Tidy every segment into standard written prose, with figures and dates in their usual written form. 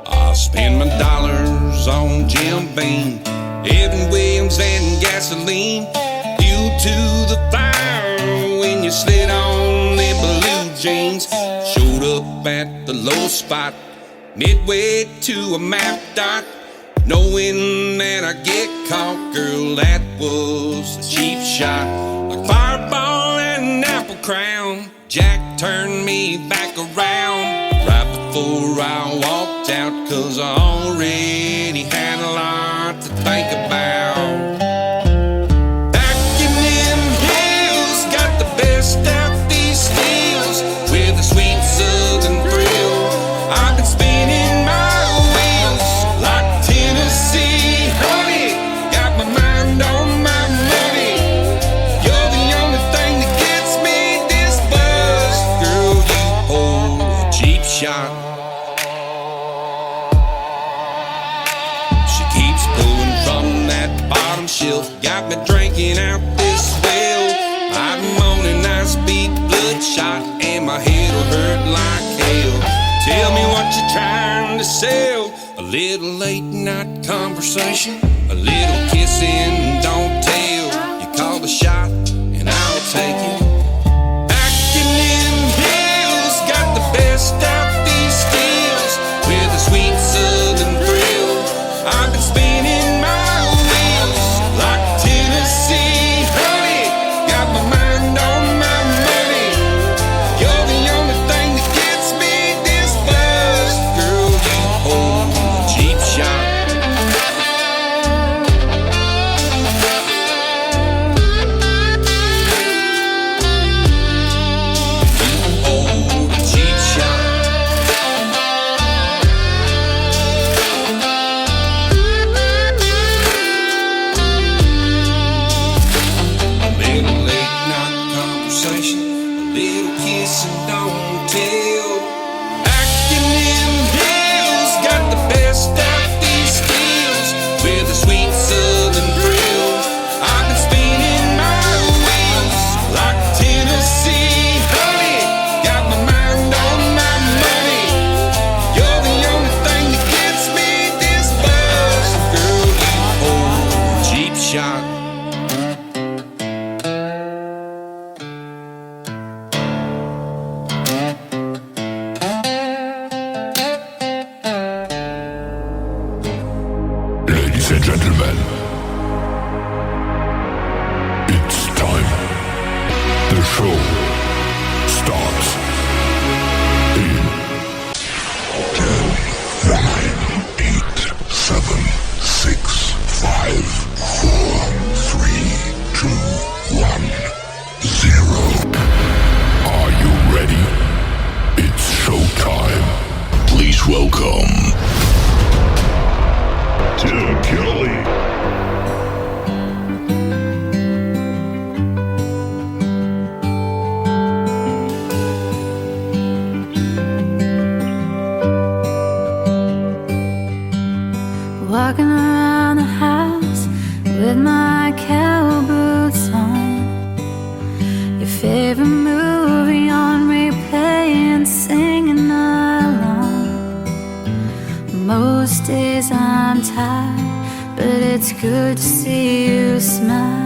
I spend my dollars on Jim Beam, Evan Williams and gasoline. You to the fire when you slid on them blue jeans. Showed up at the low spot, midway to a map dot, knowing that I'd get caught. Girl, that was a cheap shot. Like Fireball and Apple Crown, Jack turned me back around right before I walked out, 'cause I already had a lot to think about. Back in them hills, got the best out these steals with a sweet southern thrill. I've been spinning my wheels like Tennessee honey, got my mind on my money. You're the only thing that gets me this buzz. Girl, you hold a cheap shot. She keeps pulling from that bottom shelf, got me drinking out this well. I'm on a nice big bloodshot and my head'll hurt like hell. Tell me what you're trying to sell. A little late night conversation, a little kissing, don't tell. You call the shot and I'll take it. Back in them hills, got the best out these steals with a sweet southern thrill. I've been spinning my wheels like Tennessee honey, got my mind on my money. You're the only thing that gets me this buzz. Girl, you hold a cheap shot. You hold a cheap shot. A little late night conversation, a little kiss and don't tell. Back in them hills, got the best out these steals with a sweet southern thrill. I've been spinning my wheels like Tennessee honey, got my mind on my money. You're the only thing that gets me this buzz. Girl, you hold a cheap shot. Ladies and gentlemen, it's time. The show starts in 10, 9, 8, 7, 6, 5, 4, 3, 2, 1, 0. Are you ready? It's showtime. Please welcome Tim Kelly. Walking around the house with my cowboy boots on, your favorite movie on replay and singing along. Most days I'm tired, but it's good to see you smile.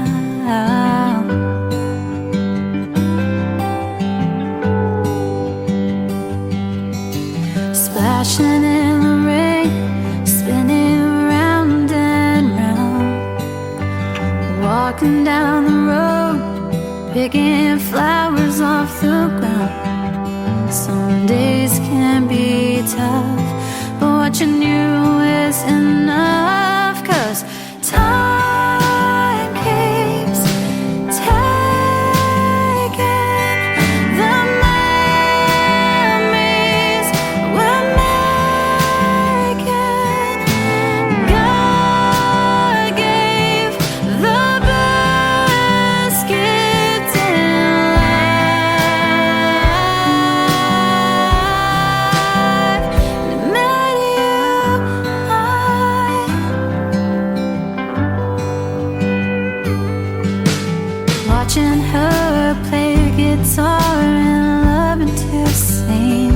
Splashing in the rain, spinning round and round, walking down the road, picking flowers off the ground. Some days can be tough, but what you knew is enough, 'cause time keeps taking the memories we're making. God gave the best gift in life. It made you mine. watching her play guitar and loving to sing.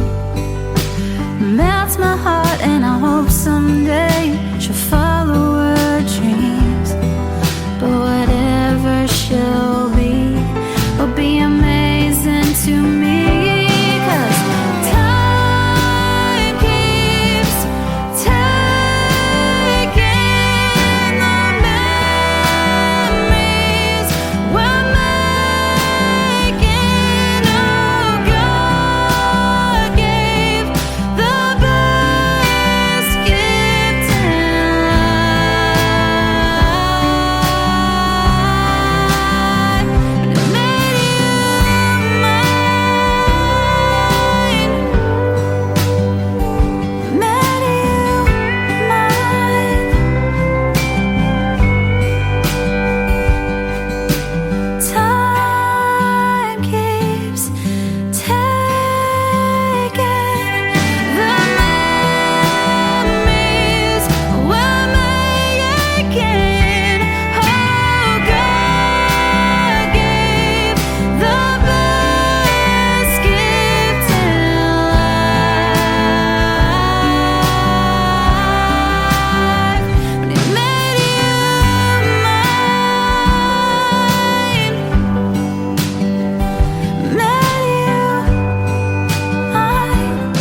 Melts my heart, and I hope someday she'll follow her dreams. But whatever she'll be will be amazing to me. 'Cause time keeps taking the memories we're making. Oh, God gave the best gift in life. And it made you mine. Made you mine. Time keeps taking the memories we're making. Oh, God gave the best gift in life. When He made you mine. Made you mine.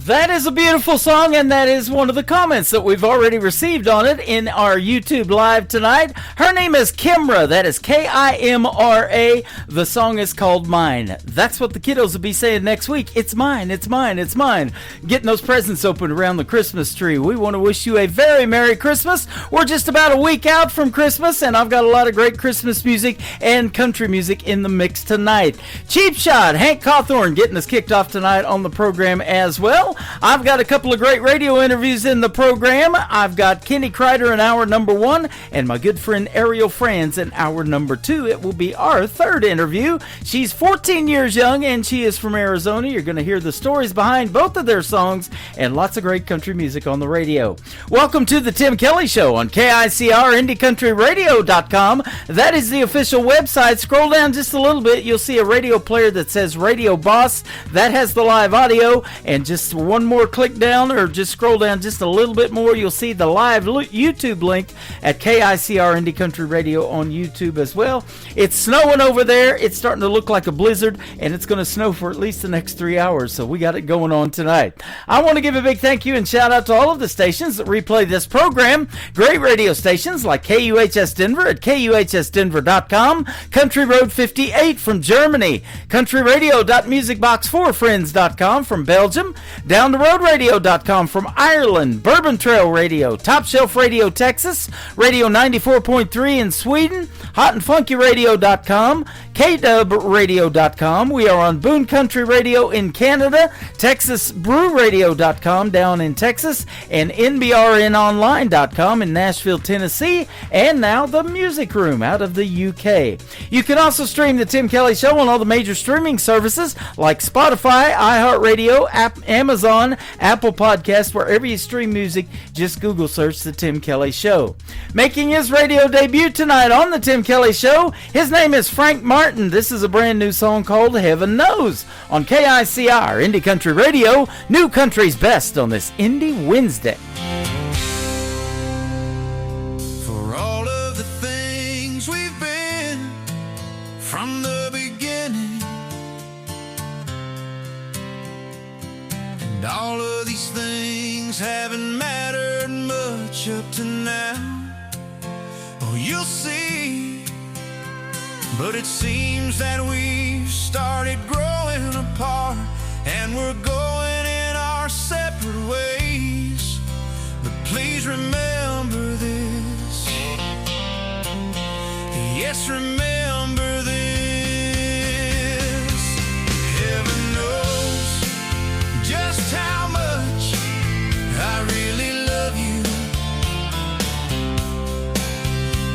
That is a beautiful song, and that is one of the comments that we've already received on it in our YouTube Live tonight. Her name is Kimra. That is Kimra. The song is called Mine. That's what the kiddos will be saying next week. It's mine, it's mine, it's mine. Getting those presents open around the Christmas tree. We want to wish you a very Merry Christmas. We're just about a week out from Christmas, and I've got a lot of great Christmas music and country music in the mix tonight. Cheap Shot, Hank Cawthorn getting us kicked off tonight on the program as well. I've got a couple of great radio interviews in the program. I've got Kenny Kreider in hour number 1 and my good friend Ariel Franz in hour number 2. It will be our third interview. She's 14 years young and she is from Arizona. You're going to hear the stories behind both of their songs and lots of great country music on the radio. Welcome to the Tim Kelly Show on KICR IndieCountryRadio.com. That is the official website. Scroll down just a little bit. You'll see a radio player that says Radio Boss. That has the live audio, and just one more click down, or just scroll down just a little bit more, you'll see the live YouTube link at KICR Indie Country Radio on YouTube as well. It's snowing over there. It's starting to look like a blizzard, and it's going to snow for at least the next 3 hours, so we got it going on tonight. I want to give a big thank you and shout out to all of the stations that replay this program. Great radio stations like KUHS Denver at KUHSdenver.com, Country Road 58 from Germany, countryradio.musicbox4friends.com from Belgium, Down the Road Radio.com from Ireland, Bourbon Trail Radio, Top Shelf Radio Texas, Radio 94.3 in Sweden, HotandFunkyRadio.com, KDubRadio.com. We are on Boone Country Radio in Canada, TexasBrewRadio.com down in Texas, and NBRNOnline.com in Nashville, Tennessee, and now the Music Room out of the UK. You can also stream the Tim Kelly Show on all the major streaming services like Spotify, iHeartRadio, Amazon, Apple Podcasts, wherever you stream music. Just Google search the Tim Kelly Show. Making his radio debut tonight on the Tim Kelly Show, his name is Frank Martin. This is a brand new song called Heaven Knows on KICR Indie Country Radio, New Country's Best on this Indie Wednesday. For all of the things we've been from the beginning, and all of these things haven't mattered much up to now. Oh, you'll see. But it seems that we've started growing apart, and we're going in our separate ways. But please remember this. Yes, remember this. Heaven knows just how much I really love you.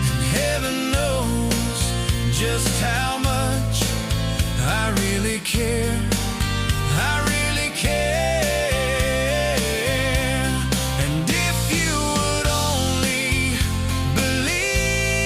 And heaven knows just how much I really care. I really care. And if you would only believe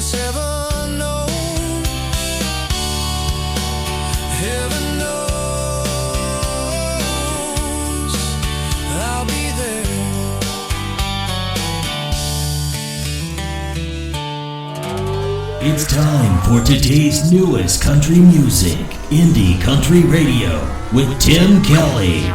has ever known. Heaven knows I'll be there. It's time for today's newest country music, Indie Country Radio, with Tim Kelly.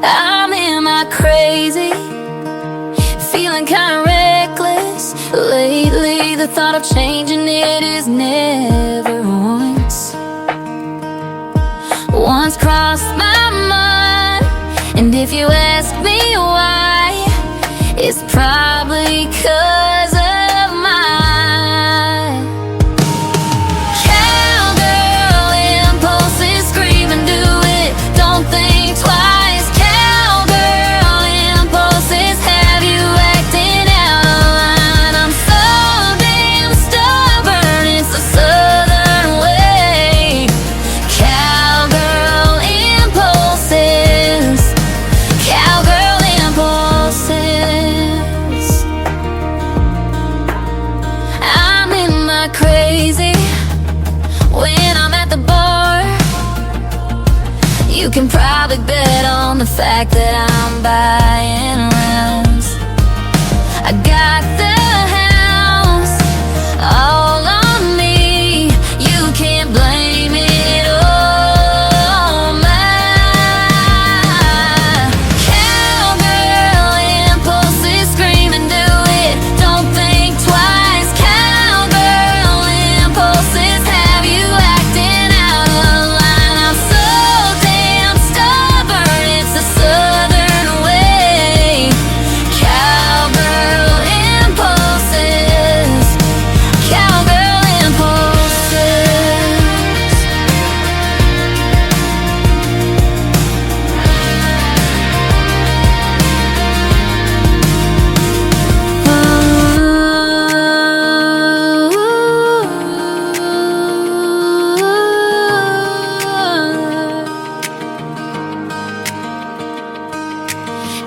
I'm in my crazy, feeling kinda reckless. Lately, the thought of changing it is never once crossed my mind. And if you ask me why, it's probably 'cause of my cowgirl impulses. Scream and do it, don't think twice. Cowgirl impulses have you acting out of line. I'm so damn stubborn, it's the southern way. Cowgirl impulses, cowgirl impulses. I'm in my crazy when I'm at the bar. You can probably bet on the fact that I'm buying rounds. I got the house all on me. You can't blame it on my cowgirl impulses. Scream and do it, don't think twice. Cowgirl impulses have you acting out of line. I'm so damn stubborn, it's the southern way. Cowgirl impulses, cowgirl impulses.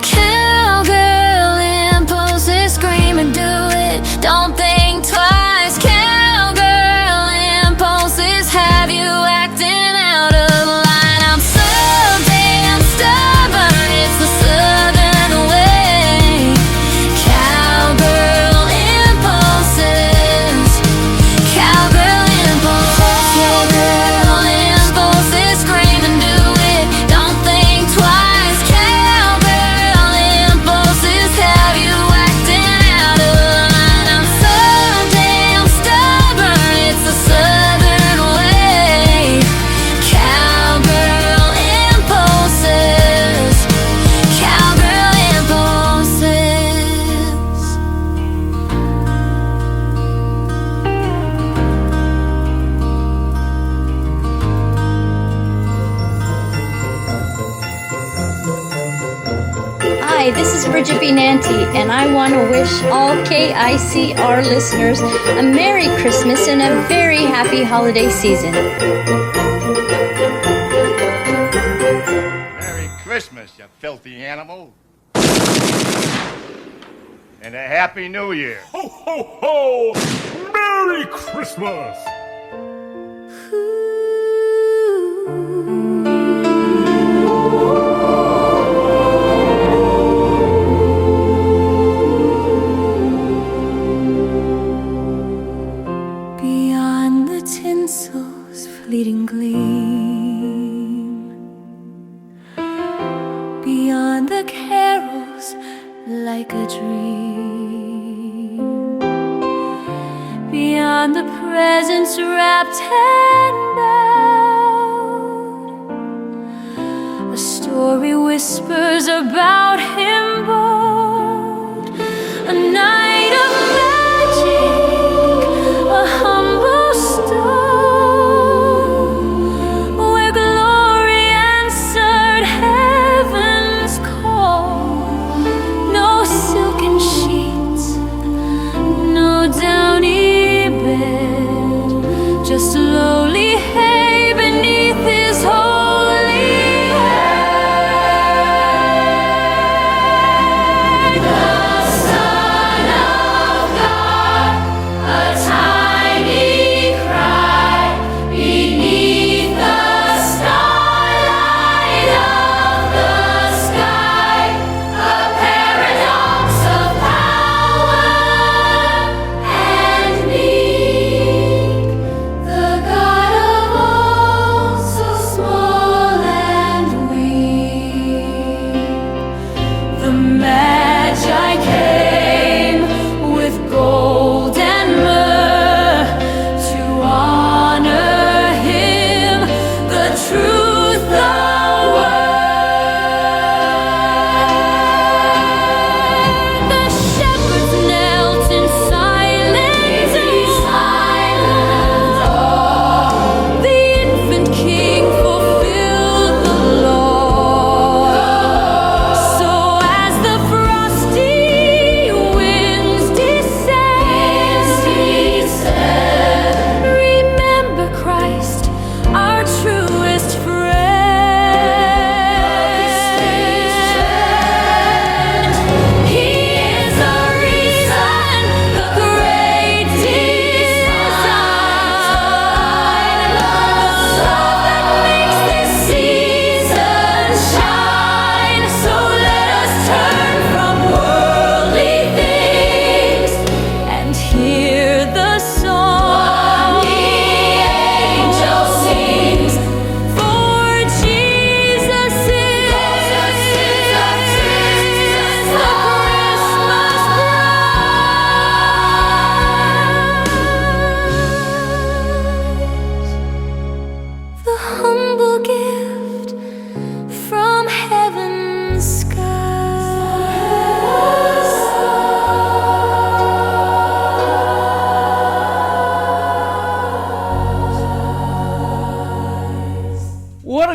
Cowgirl impulses, scream and do it, don't think twice. Cowgirl impulses have you acting out of line. I'm so damn stubborn, it's the southern way. Cowgirl impulses, cowgirl impulses. Cowgirl impulses, scream and do it, don't think twice. Cowgirl impulses have you acting out of line. I'm so damn stubborn, it's the southern way. Cowgirl impulses, cowgirl impulses. Hi, this is Bridget B. Nanty, and I want to wish all KICR listeners a Merry Christmas and a very happy holiday season. Merry Christmas, you filthy animal. And a Happy New Year. Ho, ho, ho! Merry Christmas! Beyond the tinsel's fleeting gleam, beyond the carols like a dream, beyond the presents wrapped and bound, a story whispers about him bold, a night of magic, a humble stone where glory answered heaven's call. No silken sheets, no downy bed, just lowly hay beneath his home.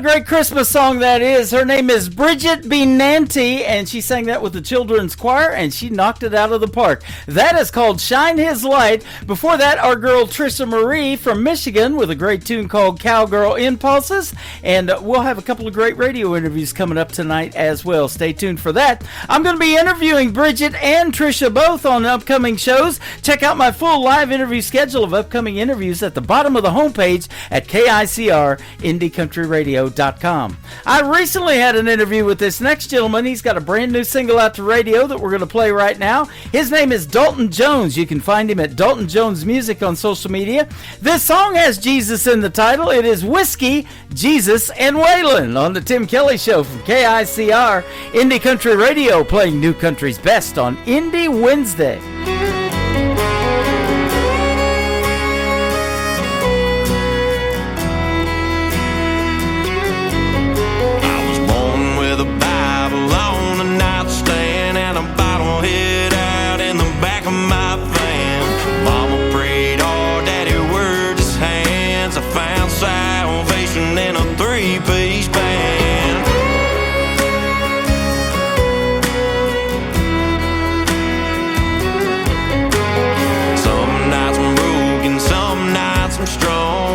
great Christmas song that is. Her name is Bridget B. Nanty, and she sang that with the children's choir, and she knocked it out of the park. That is called Shine His Light. Before that, our girl Trisha Marie from Michigan with a great tune called Cowgirl Impulses, and we'll have a couple of great radio interviews coming up tonight as well. Stay tuned for that. I'm going to be interviewing Bridget and Trisha both on upcoming shows. Check out my full live interview schedule of upcoming interviews at the bottom of the homepage at KICRIndieCountryRadio.com. I recently had an interview with this next gentleman. He's got a brand new single out to radio that we're going to play right now. His name is Dalton Jones. You can find him at Dalton Jones Music on social media. This song has Jesus in the title. It is Whiskey, Jesus, and Waylon on the Tim Kelly Show from KICR Indie Country Radio, playing new country's best on Indie Wednesday.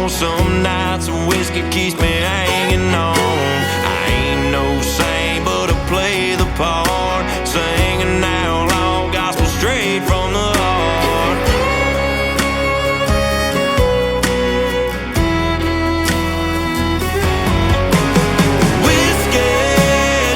Some nights whiskey keeps me hanging on. I ain't no saint, but I play the part, singing outlaw gospel straight from the heart. Whiskey,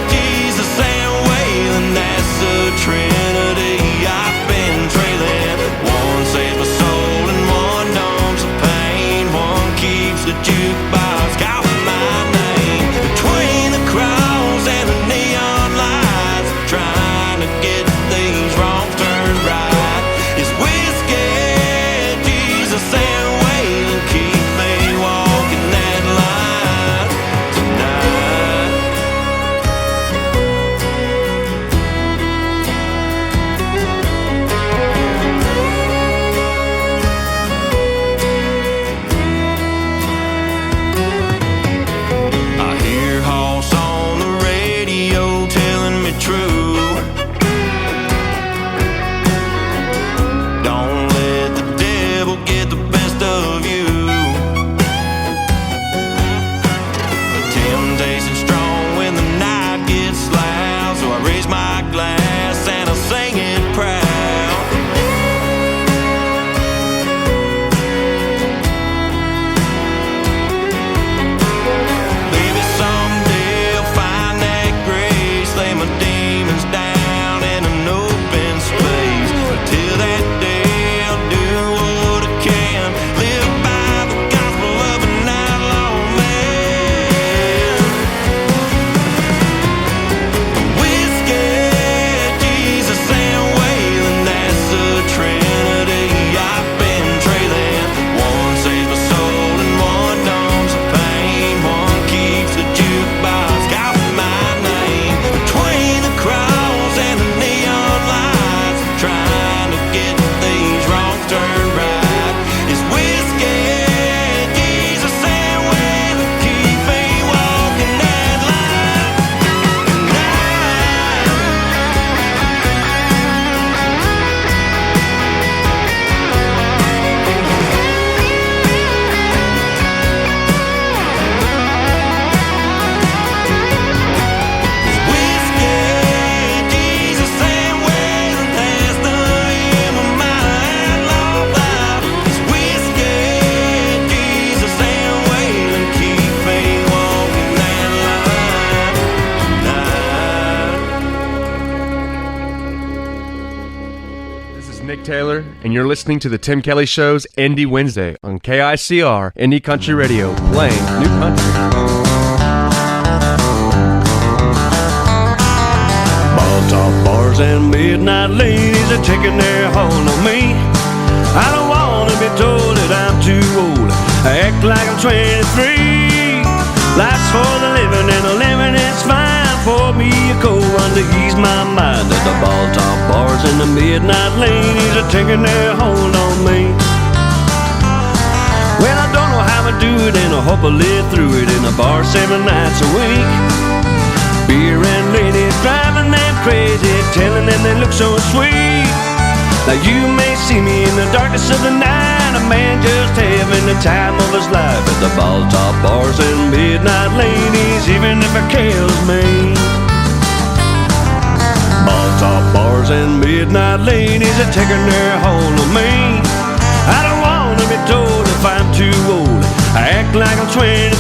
Jesus, and Waylon, that's the Trinity I've been trailing. One saves my soul and one numbs the pain. One keeps the jukebox calling my name. Between the cross and the neon lights, trying to get these wrongs turned right. It's whiskey, Jesus, and Waylon keep me walking that line tonight. I hear Hoss on the radio telling me true. Don't let the devil get the best of you. Temptation's strong when the night gets loud, so I raise my glass and I sing it proud. Maybe someday I'll find that grace, lay my demons down in an open space. But till that day I'll do what I can, live by the gospel of an outlaw man. Whiskey, Jesus, and Waylon, that's the Trinity I've been trailing. One saves my soul and one numbs the pain. One keeps the jukebox calling my name. Between the cross and the neon lights, trying to get these wrongs turned right. It's whiskey, Jesus, and Waylon keep me walking that line tonight. Whiskey, Jesus, and Waylon has the aim of my outlaw life. It's whiskey, Jesus, and Waylon keep me walking that line tonight. This is Nick Taylor, and you're listening to the Tim Kelly Show's Indie Wednesday on KICR Indie Country Radio, playing new country. Ball top bars and midnight ladies are taking their hold on me. I don't want to be told that I'm too old. I act like I'm 23. Life's for the living and the living is fine. Pour me a cold one to ease my mind. At the ball top bars and the midnight ladies are taking their hold on me. Well, I don't know how I do it, and I hope I live through it in the bar 7 nights a week. Beer and ladies driving them crazy, telling them they look so sweet. Now you may see me in the darkness of the night, a man just having the time of his life at the ball top bars and midnight ladies, even if it kills me. Ball top bars and midnight ladies are taking their hold of me. I don't want to be told if I'm too old, I act like I'm 23.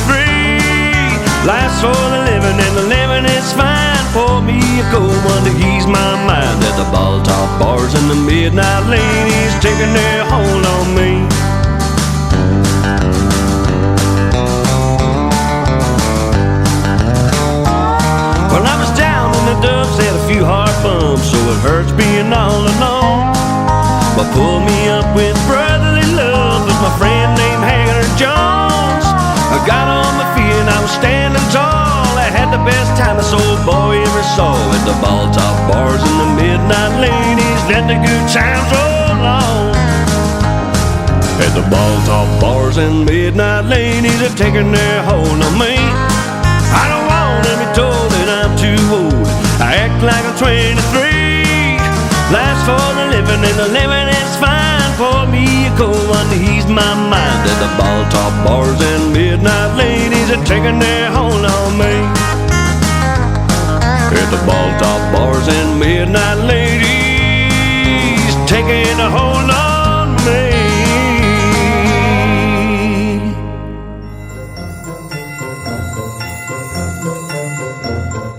Life's for the living and the living is fine. Pour me a cold one to ease my mind at the ball top bars and the midnight ladies taking their hold on me. Well, I was down in the dumps, had a few hard bumps, so it hurts being all alone. But pull me up with brotherly love was my friend named Hagler Jones. I got on my feet and I was standing tall. I had the best time this old boy ever saw at the ball top bars and the midnight ladies let the good times roll on. At the ball top bars and midnight ladies are taking their hold on me. I don't want to be told that I'm too old, I act like I'm 23. Life's for the living and the living is fine. Pour me a cold one to ease my mind at the ball top bars and midnight ladies are taking their hold on me. At the ball top bars and midnight ladies taking a hold on me.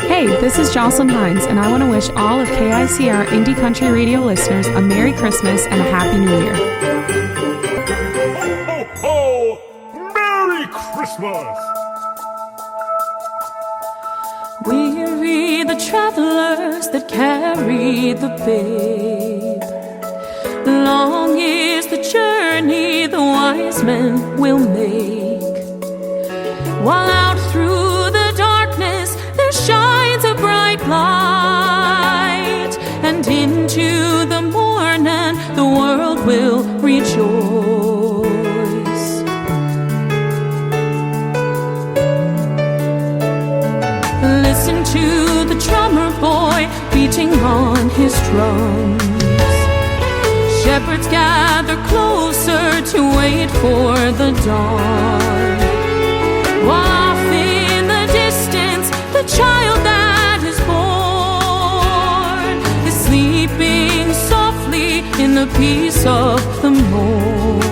Hey, this is Jocelyn Hines, and I want to wish all of KICR Indie Country Radio listeners a Merry Christmas and a Happy New Year. Ho, ho, ho! Merry Christmas! Weary the travelers that carry the babe. Long is the journey the wise men will make. While out through the darkness there shines a bright light, and into the morning the world will rejoice. Listen to the drummer boy beating on his drums. Shepherds gather closer to wait for the dawn. While off in the distance the child that is born is sleeping softly in the peace of the morn.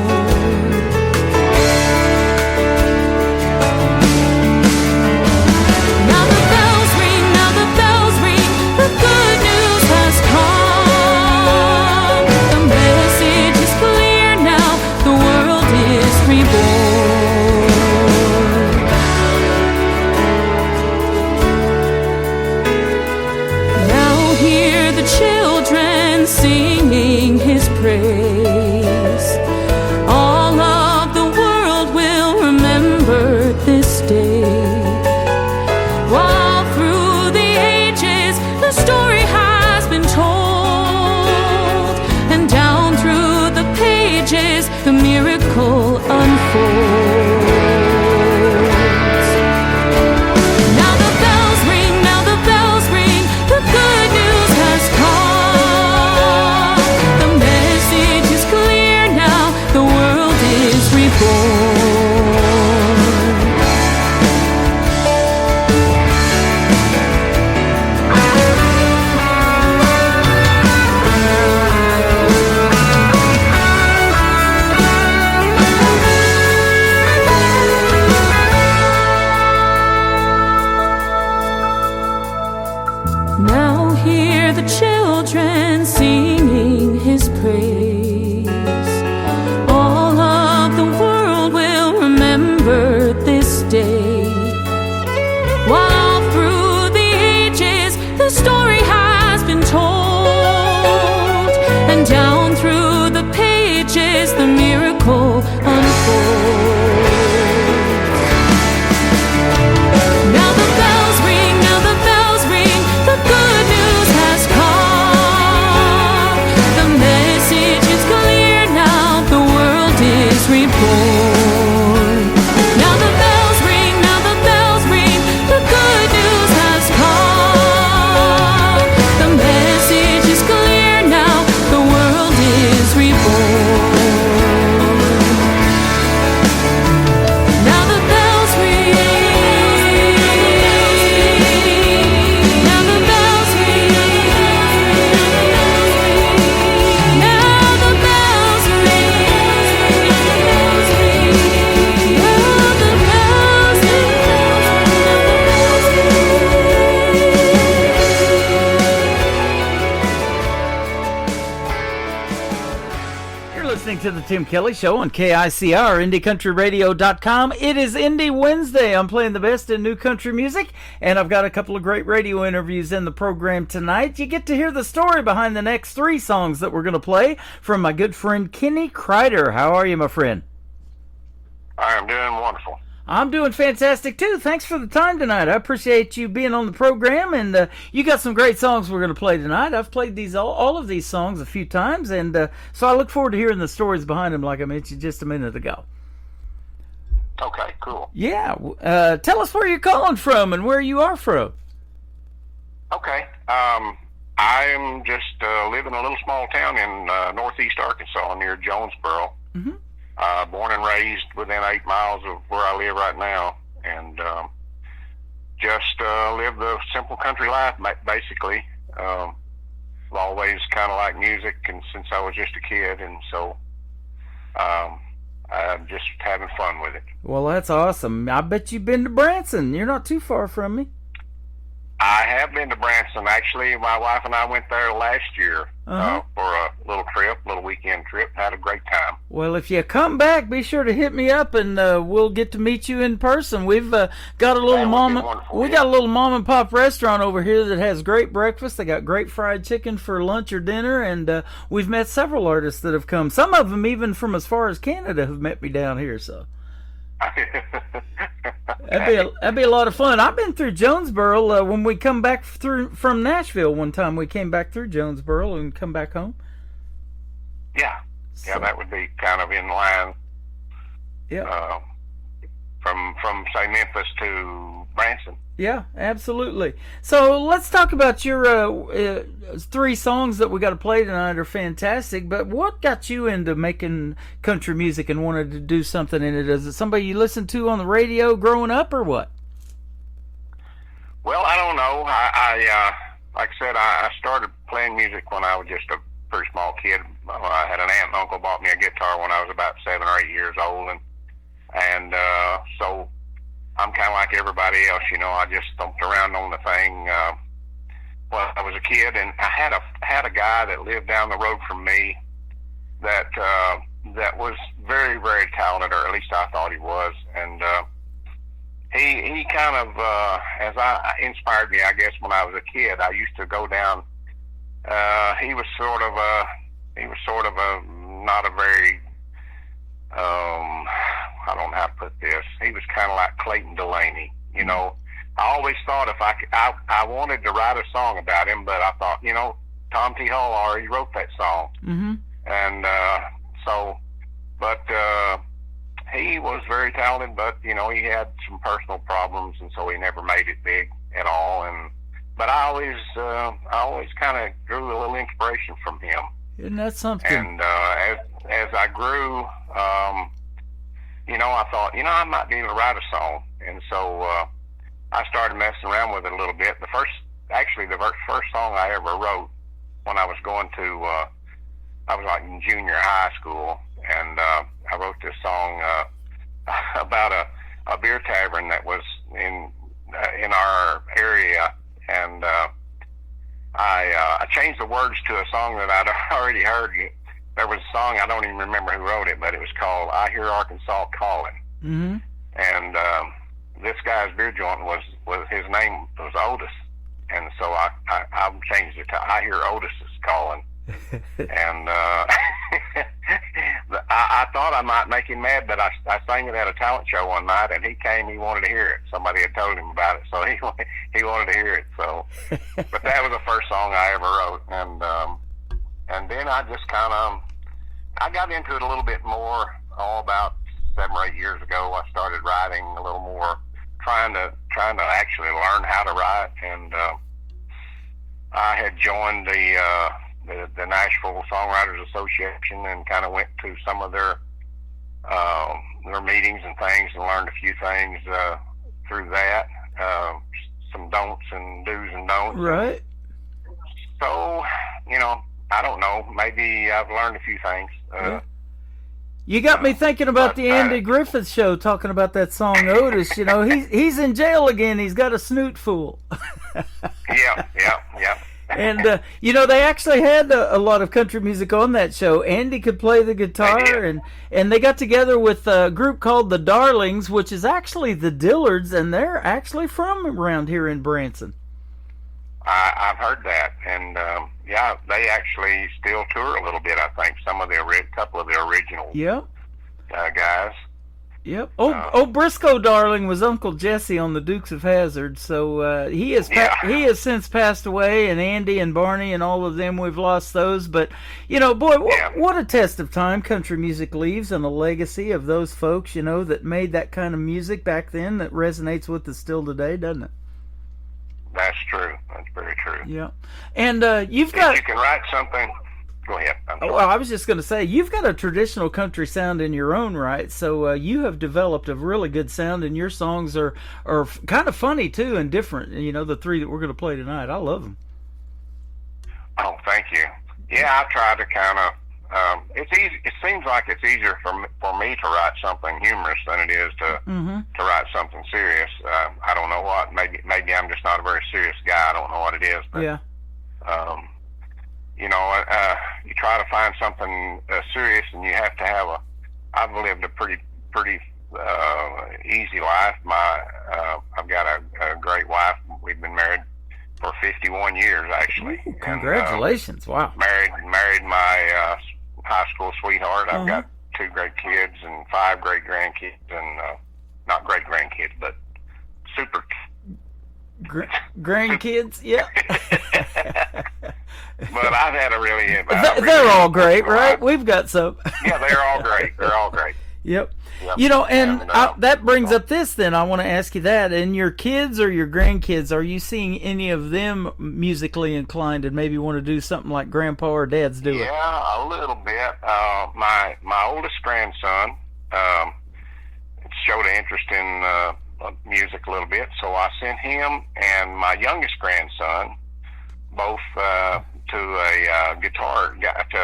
Singing his praise, all of the world will remember this day. While through the ages the story has been told, and down through the pages the miracle unfolds. to the Tim Kelly Show on KICR, IndieCountryRadio.com. It is Indie Wednesday. I'm playing the best in new country music, and I've got a couple of great radio interviews in the program tonight. You get to hear the story behind the next 3 songs that we're going to play from my good friend Kenny Kreider. How are you, my friend? I am doing wonderful. I'm doing fantastic, too. Thanks for the time tonight. I appreciate you being on the program, and you got some great songs we're going to play tonight. I've played these all of these songs a few times, and so I look forward to hearing the stories behind them, like I mentioned just a minute ago. Okay, cool. Yeah. Tell us where you're calling from and where you are from. Okay. I'm just live in a little small town in northeast Arkansas near Jonesboro. Mm-hmm. Born and raised within 8 miles of where I live right now, and just live the simple country life, basically. I've always kind of liked music, and since I was just a kid, and so I'm just having fun with it. Well, that's awesome. I bet you've been to Branson. You're not too far from me. I have been to Branson. Actually, my wife and I went there last year for a little weekend trip. Had a great time. Well, if you come back, be sure to hit me up, and we'll get to meet you in person. We've got a little got a little mom and pop restaurant over here that has great breakfast. They got great fried chicken for lunch or dinner, and we've met several artists that have come. Some of them even from as far as Canada have met me down here. So. That'd be a lot of fun. I've been through Jonesboro when we come back from Nashville one time. We came back through Jonesboro and come back home. Yeah, that would be kind of in line. Yeah. From say Memphis to Branson. Yeah, absolutely. So let's talk about your 3 songs that we got to play tonight are fantastic, but what got you into making country music and wanted to do something in it? Is it somebody you listened to on the radio growing up or what? Well, I don't know. I like I said, I started playing music when I was just a pretty small kid. I had an aunt and uncle bought me a guitar when I was about 7 or 8 years old, and so I'm kind of like everybody else, I just thumped around on the thing when I was a kid, and I had a guy that lived down the road from me that was very, very talented, or at least I thought he was, and he kind of as I inspired me, I guess, when I was a kid. I used to go down. He was sort of a not a very I don't know how to put this. He was kind of like Clayton Delaney, I always thought if I wanted to write a song about him, but I thought, Tom T. Hall already wrote that song. Mm-hmm. And but he was very talented, but, he had some personal problems, and so he never made it big at all. But I always kind of drew a little inspiration from him. Isn't that something? And as I grew, I thought, I might be able to write a song. And so I started messing around with it a little bit. The first song I ever wrote when I was going to, I was like in junior high school, and I wrote this song about a beer tavern that was in our area, and I changed the words to a song that I'd already heard. There was a song, I don't even remember who wrote it, but it was called I Hear Arkansas Calling. Mm-hmm. And this guy's beer joint was his name was Otis. And so I changed it to I Hear Otis is Calling. And I thought I might make him mad, but I sang it at a talent show one night, and he came, he wanted to hear it. Somebody had told him about it, so he wanted to hear it. So, but that was the first song I ever wrote. And then I just I got into it a little bit more. About 7 or 8 years ago, I started writing a little more, trying to actually learn how to write. And I had joined the Nashville Songwriters Association and kind of went to some of their meetings and things, and learned a few things through that. Some don'ts and do's and don'ts. Right. So, I don't know. Maybe I've learned a few things. You got me thinking about the Andy Griffith Show, talking about that song Otis. He's in jail again. He's got a snoot fool. Yeah. And, they actually had a lot of country music on that show. Andy could play the guitar, and they got together with a group called the Darlings, which is actually the Dillards, and they're actually from around here in Branson. I've heard that, and they actually still tour a little bit. I think couple of the original guys. Yep. Briscoe Darling was Uncle Jesse on the Dukes of Hazzard, so he has since passed away, and Andy and Barney and all of them, we've lost those. But what a test of time country music leaves, and a legacy of those folks, that made that kind of music back then that resonates with us still today, doesn't it? That's true. That's very true. Yeah, and you can write something. Go ahead. Well, I was just going to say, you've got a traditional country sound in your own right, so you have developed a really good sound, and your songs are kind of funny, too, and different. The three that we're going to play tonight, I love them. Oh, thank you. Yeah, I try to kind of, it's easy. It seems like it's easier for me to write something humorous than it is to write something serious. I don't know what. Maybe I'm just not a very serious guy. I don't know what it is, but yeah. You try to find something serious, and you have to have I've lived a pretty easy life. I've got a great wife. We've been married for 51 years, actually. Ooh, congratulations! And, wow. Married my high school sweetheart. I've got 2 great kids and 5 great grandkids, and not great grandkids, but super grandkids. Yeah. But I've had a really... They're all great, right? We've got some. Yeah, they're all great. They're all great. Yep. That brings up this, then. I want to ask you that. And your kids or your grandkids, are you seeing any of them musically inclined and maybe want to do something like Grandpa or Dad's doing? Yeah, a little bit. My oldest grandson showed an interest in music a little bit, so I sent him and my youngest grandson both to a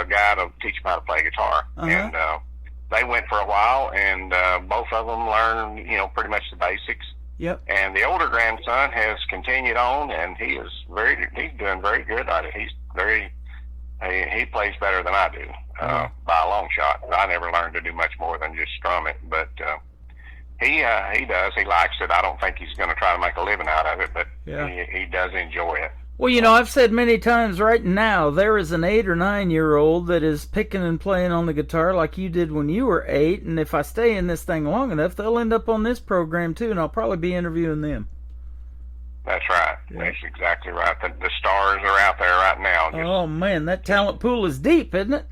guy to teach him how to play guitar. And they went for a while, and both of them learned, pretty much the basics. Yep. And the older grandson has continued on, and he's doing very good at it. He plays better than I do by a long shot. I never learned to do much more than just strum it, but he does. He likes it. I don't think he's going to try to make a living out of it, but he does enjoy it. Well, I've said many times right now, there is an 8 or 9-year-old that is picking and playing on the guitar like you did when you were 8, and if I stay in this thing long enough, they'll end up on this program too, and I'll probably be interviewing them. That's right. Yeah. That's exactly right. The stars are out there right now. Oh, man, that talent pool is deep, isn't it?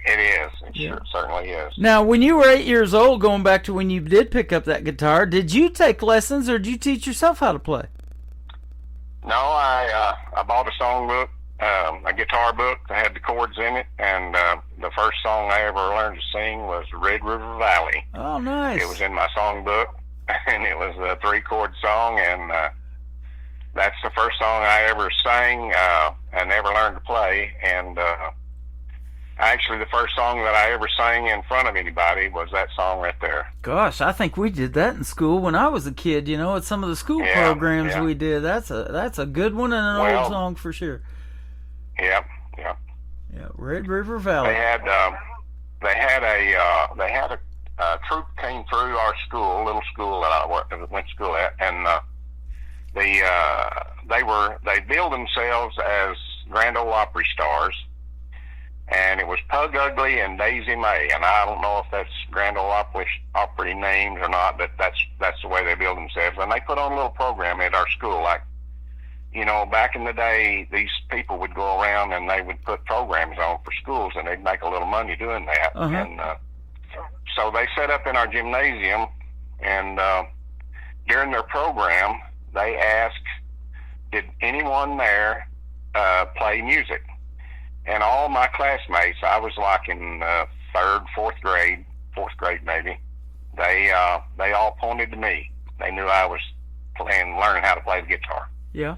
It is. It certainly is. Now, when you were 8 years old, going back to when you did pick up that guitar, did you take lessons, or did you teach yourself how to play? No, I bought a song book, a guitar book that had the chords in it, and the first song I ever learned to sing was Red River Valley. Oh, nice. It was in my song book, and it was a 3-chord song, and that's the first song I ever sang. I never learned to play, and actually the first song that I ever sang in front of anybody was that song right there. Gosh, I think we did that in school when I was a kid, at some of the school programs we did. That's a good one and an old song for sure. Yep. Yeah, Red River Valley. They had a troop came through our school, little school that I went to school at, and they billed themselves as Grand Ole Opry stars. And it was Pug Ugly and Daisy May, and I don't know if that's Grand Ole Opry names or not, but that's the way they build themselves. And they put on a little program at our school, like, back in the day, these people would go around and they would put programs on for schools, and they'd make a little money doing that. And so they set up in our gymnasium, and during their program, they asked, did anyone there play music? And all my classmates, I was like in 3rd, 4th grade maybe, they all pointed to me. They knew I was learning how to play the guitar. Yeah.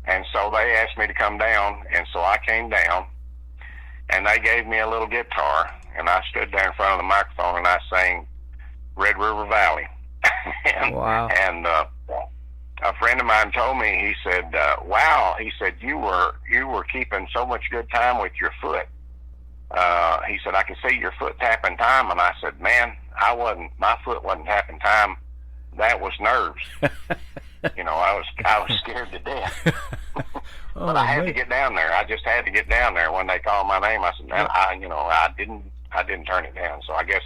And so they asked me to come down, and so I came down, and they gave me a little guitar, and I stood there in front of the microphone, and I sang Red River Valley. Wow. And a friend of mine told me, he said, wow, he said, you were keeping so much good time with your foot. He said, I could see your foot tapping time. And I said, man, my foot wasn't tapping time. That was nerves. I was scared to death. But I had to get down there. I just had to get down there. When they called my name, I said, man, I didn't turn it down. So I guess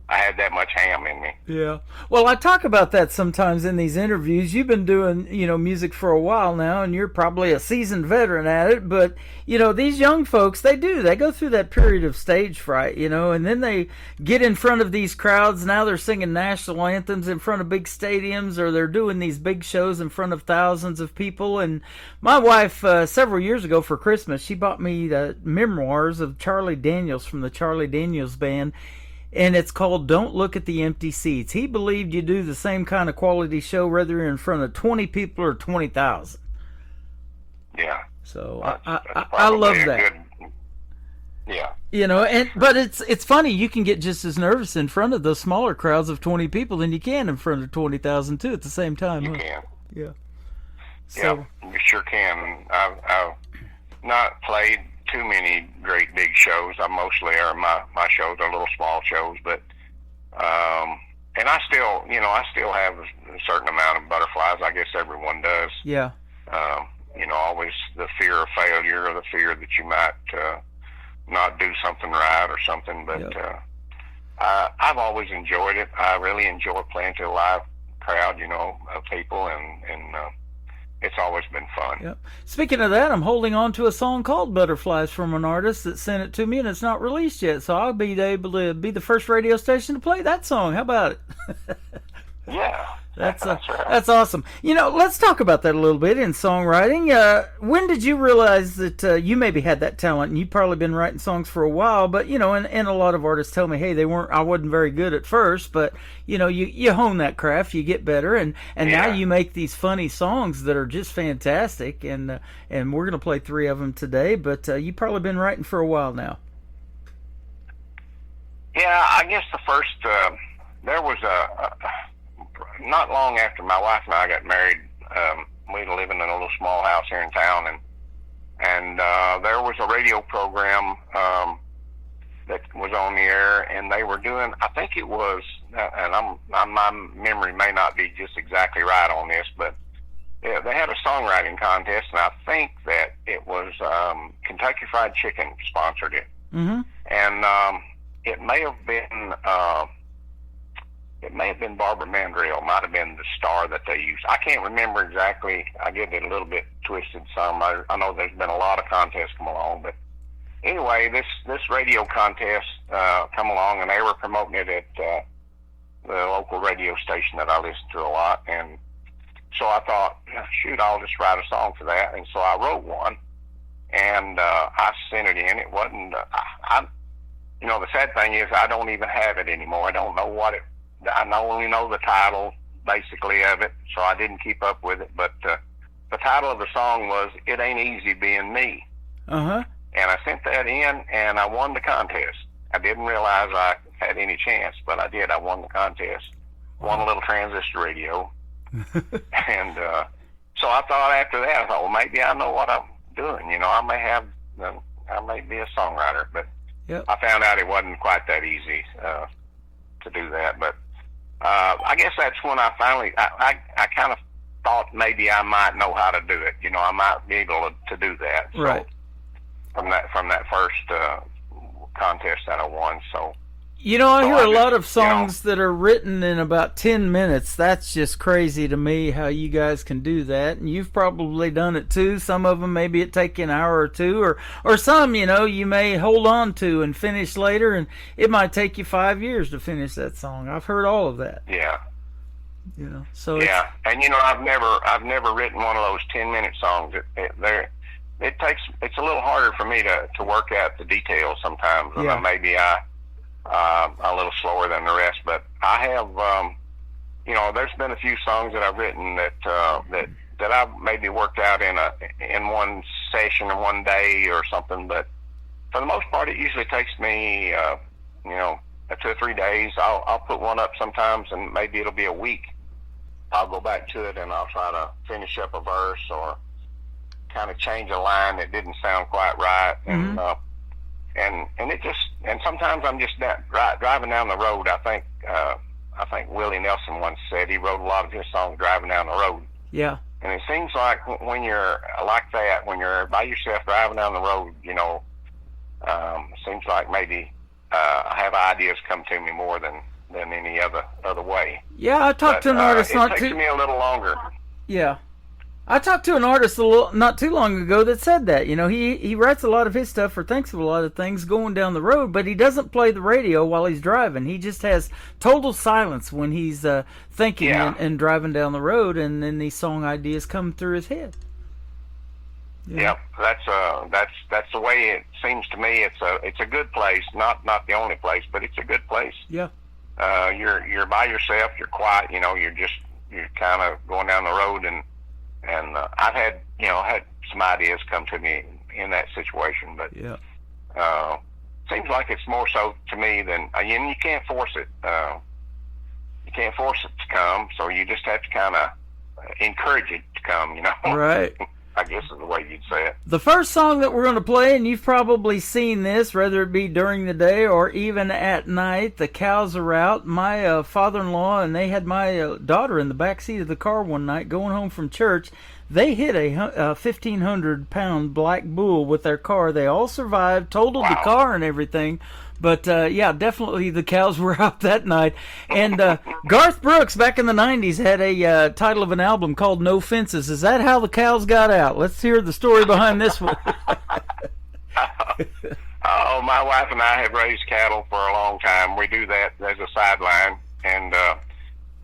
I had that much ham in me. Yeah. Well, I talk about that sometimes in these interviews. You've been doing, music for a while now, and you're probably a seasoned veteran at it. But, these young folks, they go through that period of stage fright, and then they get in front of these crowds. Now they're singing national anthems in front of big stadiums, or they're doing these big shows in front of thousands of people. And my wife, several years ago for Christmas, she bought me the memoirs of Charlie Daniels from the Charlie Daniels Band. And it's called Don't Look at the Empty Seats. He believed you do the same kind of quality show whether you're in front of 20 people or 20,000. Yeah. So I love that. Yeah. But it's funny, you can get just as nervous in front of those smaller crowds of 20 people than you can in front of 20,000 too at the same time. You can. Yeah. So, yeah, you sure can. I've not played too many great big shows. My shows are little small shows, but and I still have a certain amount of butterflies. I guess everyone does. Yeah. Always the fear of failure, or the fear that you might not do something right or something. But I've always enjoyed it. I really enjoy playing to a live crowd, of people, and it's always been fun. Yep. Speaking of that, I'm holding on to a song called Butterflies from an artist that sent it to me, and it's not released yet, so I'll be able to be the first radio station to play that song. How about it? Yeah. That's right. That's awesome. Let's talk about that a little bit in songwriting. When did you realize that you maybe had that talent? And you've probably been writing songs for a while, but and a lot of artists tell me, hey, I wasn't very good at first, but you hone that craft, you get better, and now you make these funny songs that are just fantastic. And we're gonna play 3 of them today, but you've probably been writing for a while now. Yeah, I guess the first there was not long after my wife and I got married, we were living in a little small house here in town, and there was a radio program that was on the air, and they were doing, I think it was, and my memory may not be just exactly right on this, but yeah, they had a songwriting contest, and I think that it was Kentucky Fried Chicken sponsored it. Mm-hmm. And it may have been Barbara Mandrell, might have been the star that they used. I can't remember exactly. I get it a little bit twisted some. I know there's been a lot of contests come along, but anyway, this radio contest come along, and they were promoting it at the local radio station that I listen to a lot. And so I thought, shoot, I'll just write a song for that. And so I wrote one, and I sent it in. It wasn't, the sad thing is I don't even have it anymore. I don't know what it, I only know the title basically of it, so I didn't keep up with it. But the title of the song was "It Ain't Easy Being Me." Uh-huh. And I sent that in, and I won the contest. I didn't realize I had any chance, but I did. I won the contest. Won a little transistor radio. And so I thought after that, well, maybe I know what I'm doing. I may be a songwriter, but yep. I found out it wasn't quite that easy to do that. But I guess that's when I finally, I kind of thought maybe I might know how to do it. I might be able to do that. So right. From that first contest that I won. So I hear a lot of songs that are written in about 10 minutes. That's just crazy to me how you guys can do that. And you've probably done it too. Some of them maybe it take you an hour or two, or some, you may hold on to and finish later, and it might take you 5 years to finish that song. I've heard all of that. Yeah. So yeah. And I've never written one of those 10-minute songs. It's a little harder for me to work out the details sometimes. Yeah. Maybe a little slower than the rest, but I have, there's been a few songs that I've written that I've maybe worked out in one session or one day or something. But for the most part, it usually takes me, 2 or 3 days. I'll put one up sometimes, and maybe it'll be a week I'll go back to it and I'll try to finish up a verse or kind of change a line that didn't sound quite right. And it just, and sometimes I'm just driving down the road. I think Willie Nelson once said he wrote a lot of his songs driving down the road. Yeah. And it seems like when you're like that, when you're by yourself driving down the road, you know, it seems like maybe I have ideas come to me more than any other way. Yeah, I talked to an artist it takes me a little longer. Yeah. I talked to an artist not too long ago that said that. You know, he writes a lot of his stuff or thinks of a lot of things going down the road, but he doesn't play the radio while he's driving. He just has total silence when he's thinking and driving down the road, and then these song ideas come through his head. Yeah. Yep, that's the way it seems to me. It's a good place, not the only place, but it's a good place. Yeah. You're by yourself. You're quiet. You know, you're kind of going down the road, and I've had some ideas come to me in that situation, but seems like it's more so to me than, and you can't force it. You can't force it to come, so you just have to kind of encourage it to come. You know, right? I guess is the way you'd say it. The first song that we're going to play, and you've probably seen this, whether it be during the day or even at night, The Cows Are Out. My father-in-law, and they had my daughter in the back seat of the car one night going home from church. They hit a 1,500-pound black bull with their car. They all survived, totaled the car and everything. But, yeah, definitely the cows were out that night. And Garth Brooks, back in the 90s, had a title of an album called No Fences. Is that how the cows got out? Let's hear the story behind this one. My wife and I have raised cattle for a long time. We do that as a sideline. And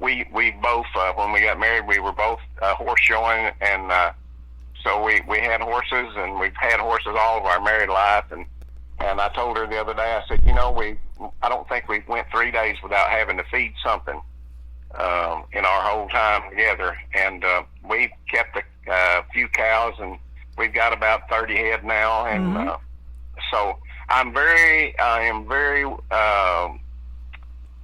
we both, when we got married, we were both horse showing. And so we had horses, and we've had horses all of our married life. And I told her the other day, I said, you know, I don't think we went 3 days without having to feed something in our whole time together. And we kept a few cows, and we've got about 30 head now. And so I am very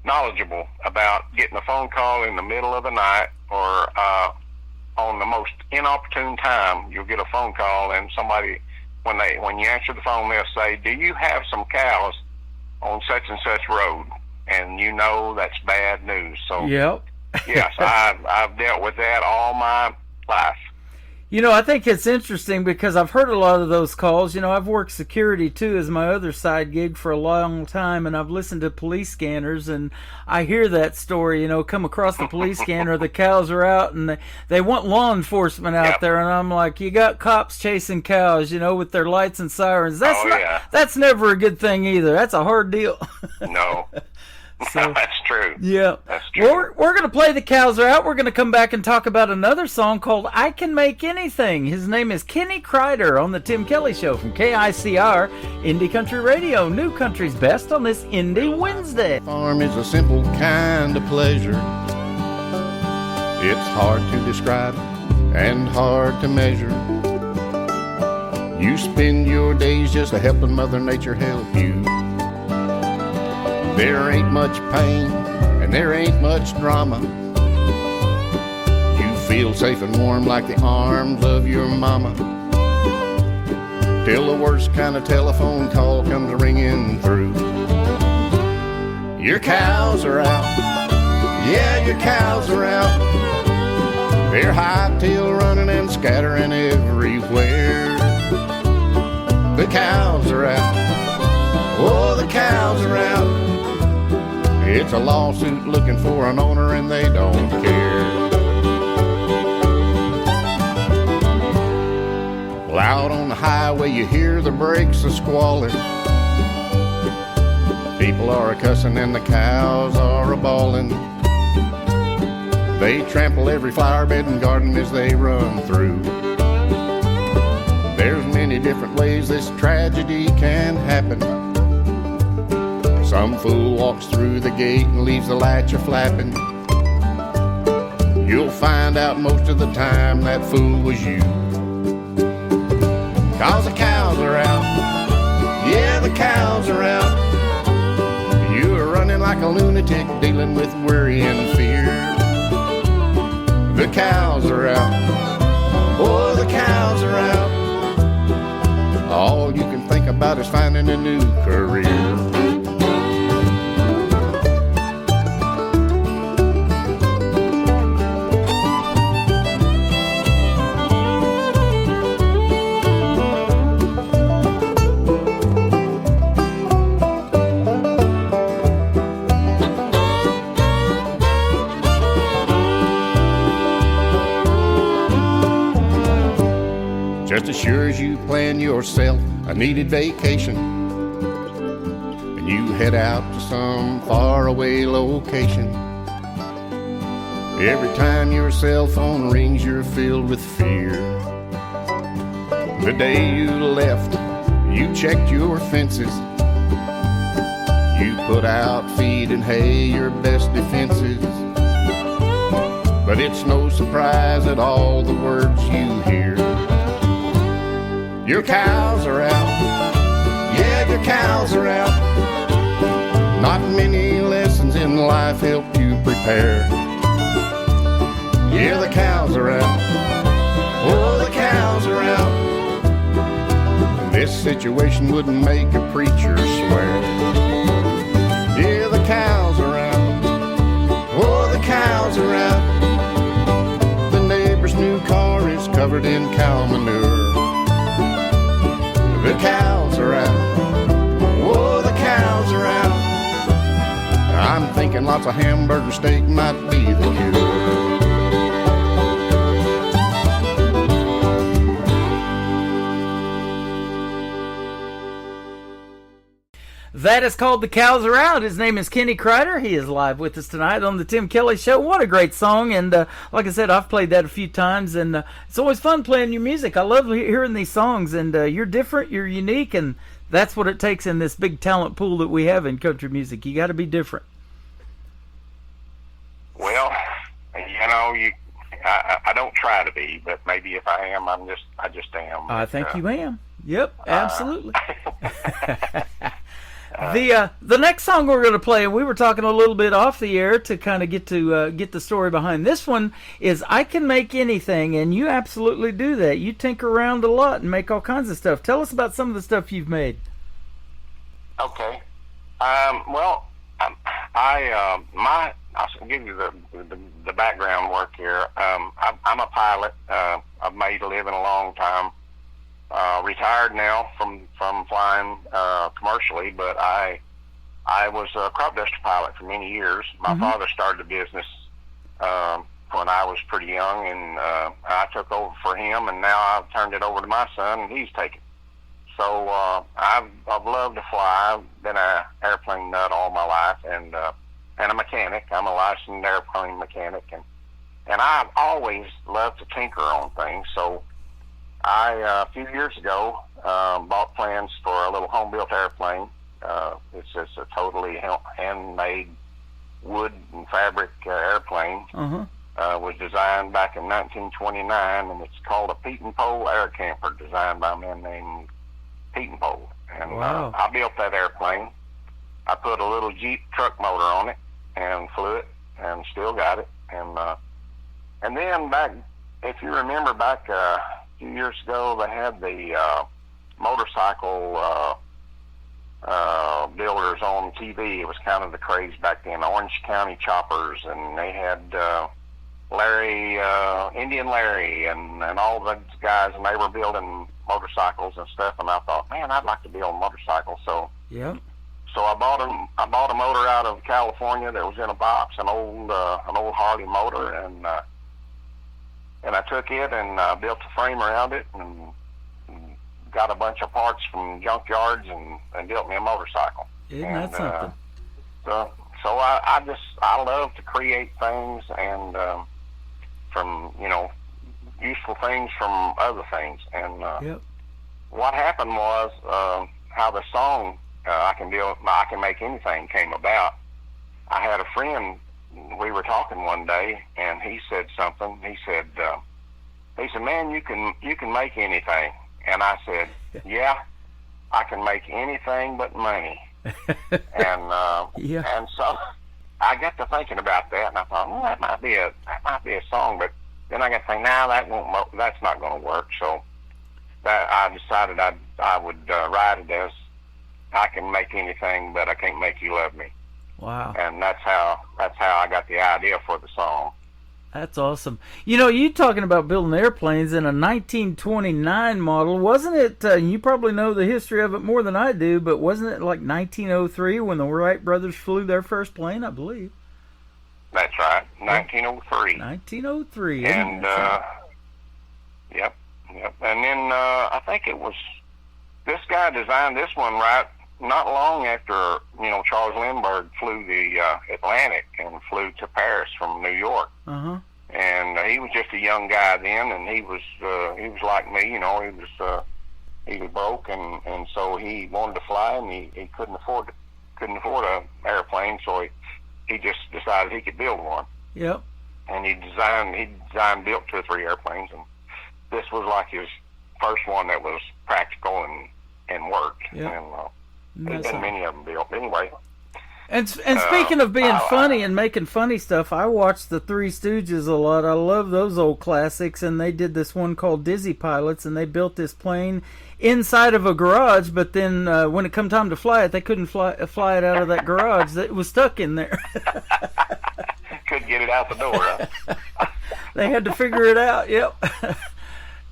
knowledgeable about getting a phone call in the middle of the night or on the most inopportune time. You'll get a phone call, and somebody, when you answer the phone, they'll say, do you have some cows on such and such road? And you know that's bad news. So yes, I've dealt with that all my life. You know, I think it's interesting because I've heard a lot of those calls. You know, I've worked security too as my other side gig for a long time, and I've listened to police scanners, and I hear that story, you know, come across the police scanner, the cows are out, and they want law enforcement out there, and I'm like, you got cops chasing cows, you know, with their lights and sirens. That's never a good thing either. That's a hard deal. No. So, that's true. Yeah. That's true. Well, we're going to play The Cows Are Out. We're going to come back and talk about another song called I Can Make Anything. His name is Kenny Kreider on The Tim Kelly Show from KICR, Indie Country Radio, New Country's Best on this Indie Wednesday. Farm is a simple kind of pleasure. It's hard to describe and hard to measure. You spend your days just helping Mother Nature help you. There ain't much pain, and there ain't much drama. You feel safe and warm like the arms of your mama. Till the worst kind of telephone call comes ringing through. Your cows are out. Yeah, your cows are out. They're hightail running and scattering everywhere. The cows are out. Oh, the cows are out. It's a lawsuit looking for an owner, and they don't care. Well, out on the highway you hear the brakes a-squalling. People are a-cussing and the cows are a-bawling. They trample every flower bed and garden as they run through. There's many different ways this tragedy can happen. Some fool walks through the gate and leaves the latch a-flapping. You'll find out most of the time that fool was you. 'Cause the cows are out. Yeah, the cows are out. You are running like a lunatic, dealing with worry and fear. are out. Oh, the cows are out. All you can think about is finding a new career. Just as sure as you plan yourself a needed vacation and you head out to some faraway location, every time your cell phone rings you're filled with fear. The day you left, you checked your fences, you put out feed and hay, your best defenses. But it's no surprise at all the words you hear. Your cows are out, yeah, your cows are out. Not many lessons in life help you prepare. Yeah, the cows are out, oh, the cows are out. This situation wouldn't make a preacher swear. Yeah, the cows are out, oh, the cows are out. The neighbor's new car is covered in cow manure. The cows are out, whoa, the cows are out. I'm thinking lots of hamburger steak might be the cure. That is called The Cows Are Out. His name is Kenny Kreider. He is live with us tonight on the Tim Kelly Show. What a great song. And like I said, I've played that a few times, and it's always fun playing your music. I love hearing these songs, and you're different, you're unique, and that's what it takes in this big talent pool that we have in country music. You got to be different. Well, you know, I don't try to be, but maybe if I am, I just am. I think you am. Yep, absolutely. The next song we're going to play, and we were talking a little bit off the air to kind of get the story behind this one, is I Can Make Anything, and you absolutely do that. You tinker around a lot and make all kinds of stuff. Tell us about some of the stuff you've made. Okay. Well, I'll give you the background work here. I'm a pilot. I've made a living a long time. Retired now from flying commercially, but I was a crop duster pilot for many years. My father started a business when I was pretty young, and I took over for him, and now I've turned it over to my son, and he's taken. So I've loved to fly. I've been an airplane nut all my life, and a mechanic. I'm a licensed airplane mechanic, and I've always loved to tinker on things. So a few years ago, bought plans for a little home-built airplane. It's just a totally handmade wood and fabric airplane. Was designed back in 1929, and it's called a Pete and Pole Air Camper, designed by a man named Pete and Pole. And wow. I built that airplane. I put a little Jeep truck motor on it and flew it, and still got it. And then back, if you remember back a few years ago, they had the motorcycle builders on TV. It was kind of the craze back then. Orange County Choppers, and they had Larry, Indian Larry, and all those guys, and they were building motorcycles and stuff. And I thought, man, I'd like to build a motorcycle. So yeah. So I bought a motor out of California that was in a box, an old Harley motor, and I took it and built a frame around it, and got a bunch of parts from junkyards, and built me a motorcycle. Isn't that something? So I love to create things, and from useful things from other things. And what happened was how the song I Can Make Anything came about. I had a friend. We were talking one day, and he said something. He said, "Man, you can make anything." And I said, "Yeah, I can make anything but money." And so I got to thinking about that, and I thought, well, that might be a song. But then I got to think, that's not going to work. So that I decided I would write it as I can make anything, but I can't make you love me. Wow. And that's how I got the idea for the song. That's awesome. You know, you talking about building airplanes in a 1929 model, wasn't it? You probably know the history of it more than I do, but wasn't it like 1903 when the Wright brothers flew their first plane, I believe? That's right, 1903. 1903. And yep. And then I think it was this guy designed this one right not long after Charles Lindbergh flew the Atlantic and flew to Paris from New York. Uh-huh. And he was just a young guy then, and he was like me, he was broke, and so he wanted to fly, and he couldn't afford a airplane, so he just decided he could build one. Yep. And he built 2 or 3 airplanes, and this was like his first one that was practical and worked. Yep. And there's been many of them built anyway. And speaking of being funny and making funny stuff, I watched the Three Stooges a lot. I love those old classics, and they did this one called Dizzy Pilots, and they built this plane inside of a garage, but then when it come time to fly it, they couldn't fly it out of that garage. It was stuck in there. Couldn't get it out the door, huh? They had to figure it out, yep.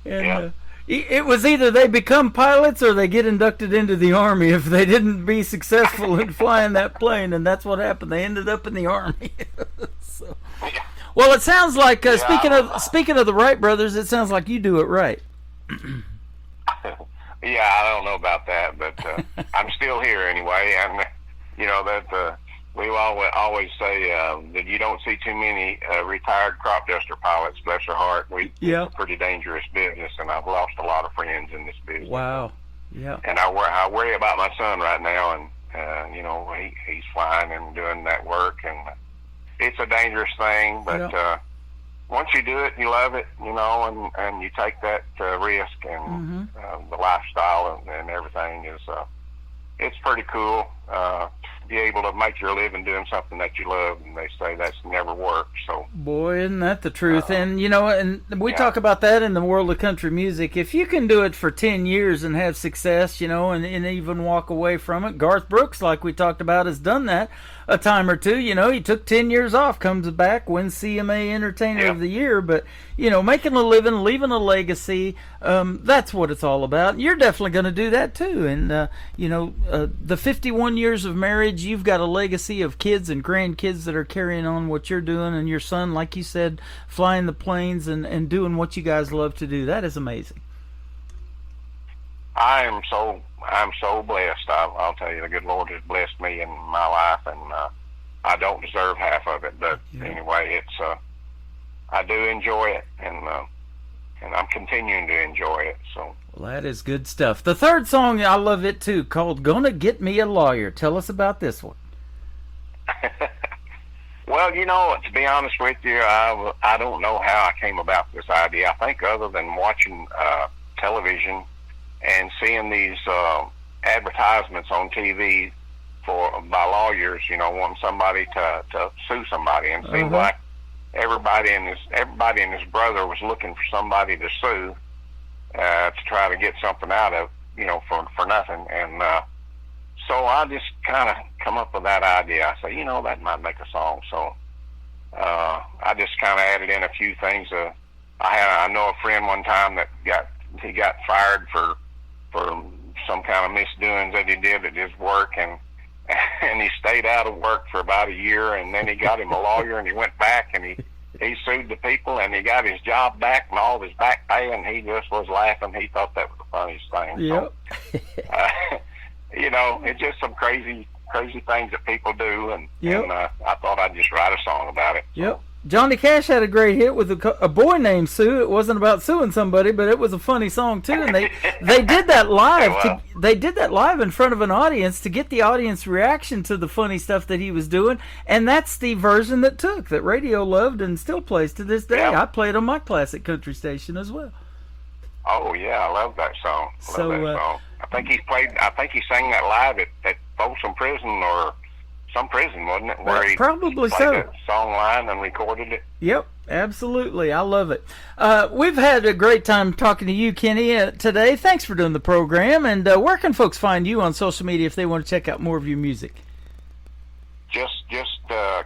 And it was either they become pilots or they get inducted into the Army if they didn't be successful in flying that plane, and that's what happened. They ended up in the Army. So. Well, it sounds like speaking of the Wright brothers, it sounds like you do it right. Yeah, I don't know about that, but I'm still here anyway, and that we always say that you don't see too many retired crop duster pilots. Bless their heart. It's a pretty dangerous business, and I've lost a lot of friends in this business. Wow. Yeah. And I worry about my son right now, and he's flying and doing that work, and it's a dangerous thing, but once you do it, you love it, and you take that risk, and the lifestyle and everything is it's pretty cool. Be able to make your living doing something that you love, and they say that's never worked. So, boy, isn't that the truth? And and we talk about that in the world of country music. If you can do it for 10 years and have success, and even walk away from it. Garth Brooks, like we talked about, has done that a time or two. He took 10 years off, comes back, wins CMA Entertainer of the Year. But making a living, leaving a legacy, that's what it's all about. You're definitely going to do that too. And the 51 years of marriage, you've got a legacy of kids and grandkids that are carrying on what you're doing, and your son, like you said, flying the planes and doing what you guys love to do. That is amazing. I'm so blessed. I'll tell you, the good Lord has blessed me in my life, and I don't deserve half of it. But anyway, it's I do enjoy it, and I'm continuing to enjoy it. So. Well, that is good stuff. The third song, I love it too, called "Gonna Get Me a Lawyer." Tell us about this one. Well, to be honest with you, I don't know how I came about this idea. I think other than watching television and seeing these advertisements on TV by lawyers, wanting somebody to sue somebody, and it seemed like everybody and his brother was looking for somebody to sue to try to get something out of, for nothing. And so I just kind of come up with that idea. I say, that might make a song. So I just kind of added in a few things. I know a friend one time that got fired for some kind of misdoings that he did at his work, and he stayed out of work for about a year, and then he got him a lawyer, and he went back and he sued the people, and he got his job back and all of his back pay, and he just was laughing. He thought that was the funniest thing. Yep. So, it's just some crazy things that people do, and I thought I'd just write a song about it. Yep. Johnny Cash had a great hit with a boy named Sue. It wasn't about suing somebody, but it was a funny song too. And they did that live. They did that live in front of an audience to get the audience reaction to the funny stuff that he was doing. And that's the version that radio loved and still plays to this day. Yeah. I play it on my classic country station as well. Oh yeah, I love that song. Song. I think he sang that live at Folsom Prison or some prison, wasn't it? Where he probably played so. a song line and recorded it. Yep, absolutely. I love it. We've had a great time talking to you, Kenny, today. Thanks for doing the program. And where can folks find you on social media if they want to check out more of your music? Just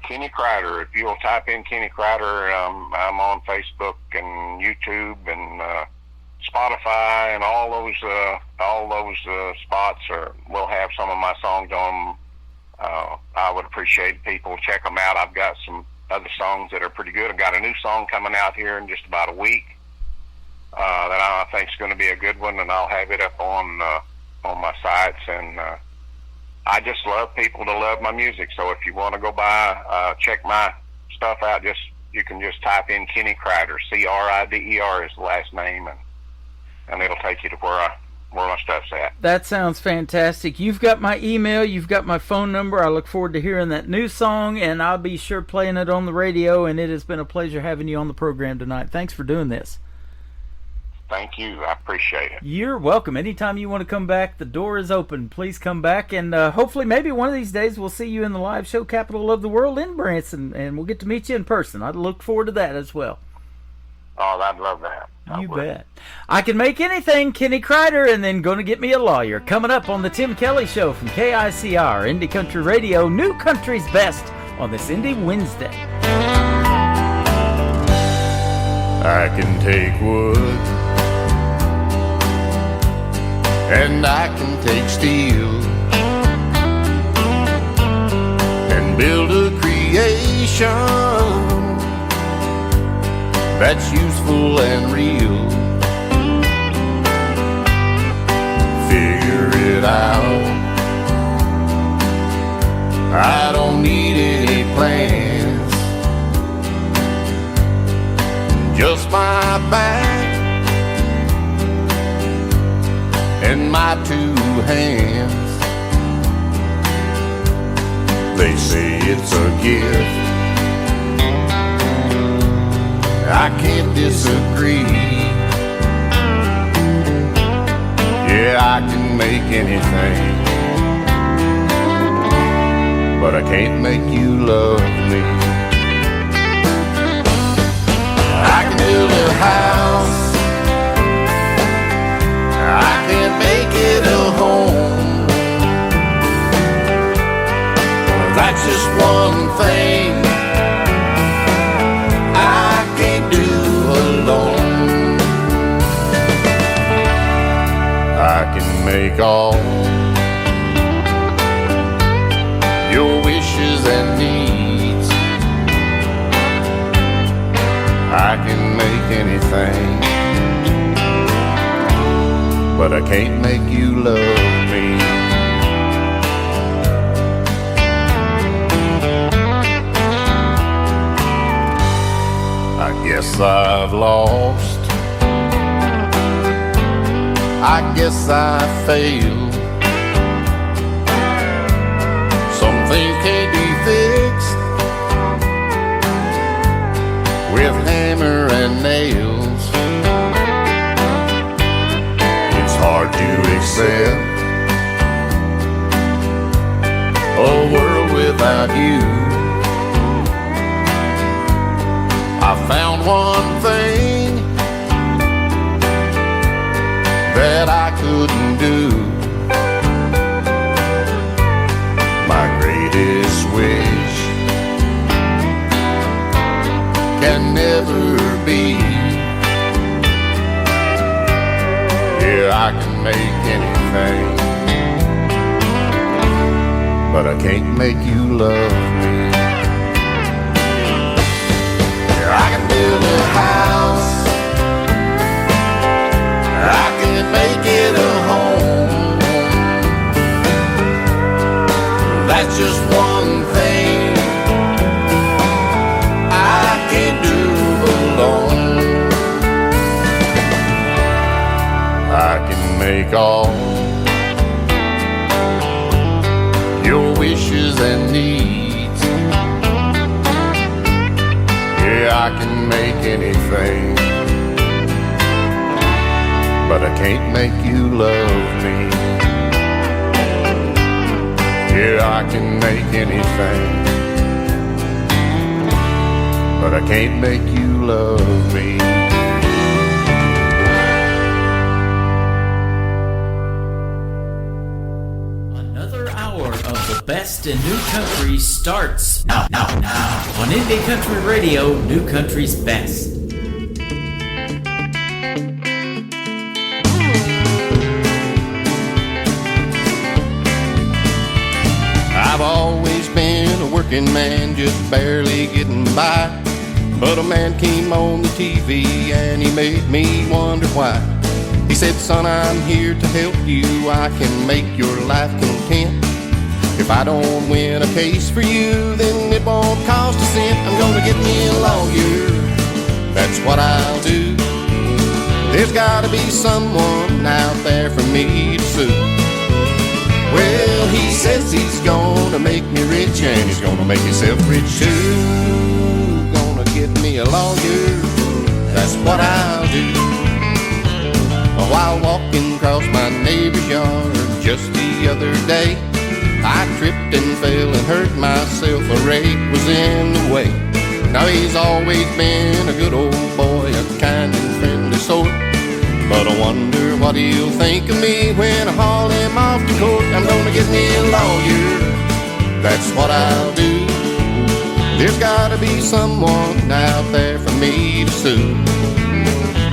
Kenny Crider. If you'll type in Kenny Crider, I'm on Facebook and YouTube and Spotify and all those spots. Will have some of my songs on. I would appreciate people check them out. I've got some other songs that are pretty good. I've got a new song coming out here in just about a week that I think is going to be a good one, and I'll have it up on my sites. And I just love people to love my music. So if you want to go by, check my stuff out, you can just type in Kenny Crider. Crider is the last name, and it'll take you to where my stuff's at. That sounds fantastic. You've got my email. You've got my phone number. I look forward to hearing that new song, and I'll be sure playing it on the radio, and it has been a pleasure having you on the program tonight. Thanks for doing this. Thank you. I appreciate it. You're welcome. Anytime you want to come back, the door is open. Please come back, and hopefully maybe one of these days we'll see you in the live show Capital of the World in Branson, and we'll get to meet you in person. I'd look forward to that as well. Oh, I'd love that. You bet. I Can Make Anything, Kenny Crider, and then Gonna Get Me a Lawyer. Coming up on the Tim Kelly Show from KICR, Indie Country Radio, New Country's Best on this Indie Wednesday. I can take wood, and I can take steel, and build a creation that's useful and real. Figure it out. I don't need any plans, just my back and my two hands. They say it's a gift, I can't disagree. Yeah, I can make anything, but I can't make you love me. I can build a house, I can make it a home. That's just one thing I can't do alone. I can make all your wishes and needs. I can make anything, but I can't make you love me. I guess I've lost, I guess I failed. Some things can't be fixed with hammer and nails. It's hard to accept a world without you. I found one thing that I couldn't do. My greatest wish can never be. Yeah, I can make anything, but I can't make you love me. I can build a house, I can make it a home. That's just one thing I can't do alone. I can make all your wishes and needs. Yeah, I can make anything, but I can't make you love me. Yeah, I can make anything, but I can't make you love me. Another hour of the best in new country starts now on Indie Country Radio, New Country's Best. I've always been a working man, just barely getting by. But a man came on the TV and he made me wonder why. He said, son, I'm here to help you. I can make your life content. If I don't win a case for you, then it won't cost a cent. I'm gonna get me a lawyer, that's what I'll do. There's gotta be someone out there for me to sue. Well, he says he's gonna make me rich, and he's gonna make himself rich too. Gonna get me a lawyer, that's what I'll do. While walking across my neighbor's yard just the other day, I tripped and fell and hurt myself. A rake was in the way. Now he's always been a good old boy, a kind and friendly sort. But I wonder what he'll think of me when I haul him off to court. I'm gonna get me a lawyer, that's what I'll do. There's gotta be someone out there for me to sue.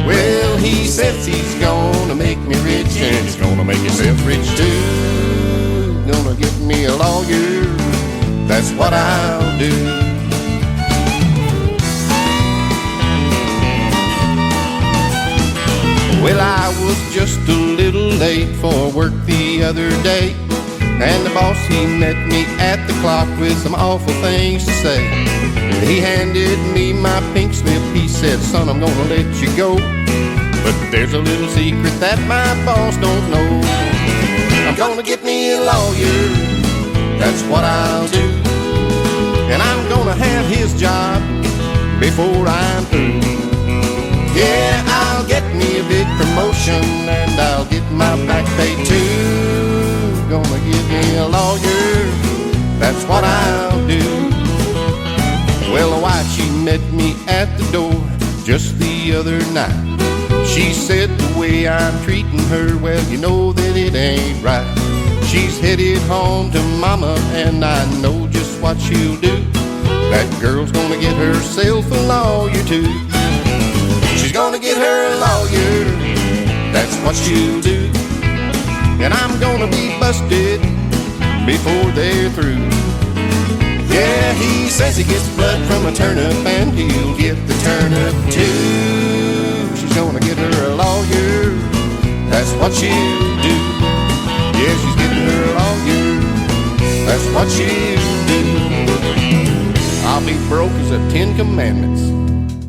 Well, he says he's gonna make me rich, and he's gonna make himself rich too. Gonna get me a lawyer, that's what I'll do. Well, I was just a little late for work the other day, and the boss, he met me at the clock with some awful things to say. He handed me my pink slip, he said, son, I'm gonna let you go, but there's a little secret that my boss don't know. I'm gonna get me a lawyer, that's what I'll do. And I'm gonna have his job before I'm through. Yeah, I'll get me a big promotion, and I'll get my back pay too. Gonna give me a lawyer, that's what I'll do. Well, the wife, she met me at the door just the other night. She said the way I'm treating her, well, you know that it ain't right. She's headed home to mama, and I know just what she'll do. That girl's gonna get herself a lawyer too. She's gonna get her a lawyer, that's what she'll do. And I'm gonna be busted before they're through. Yeah, he says he gets blood from a turnip, and he'll get the turnip too. She's gonna get her a lawyer, that's what she'll do. Yeah, she's getting her a lawyer, that's what she'll do. I'll be broke as the 10 Commandments.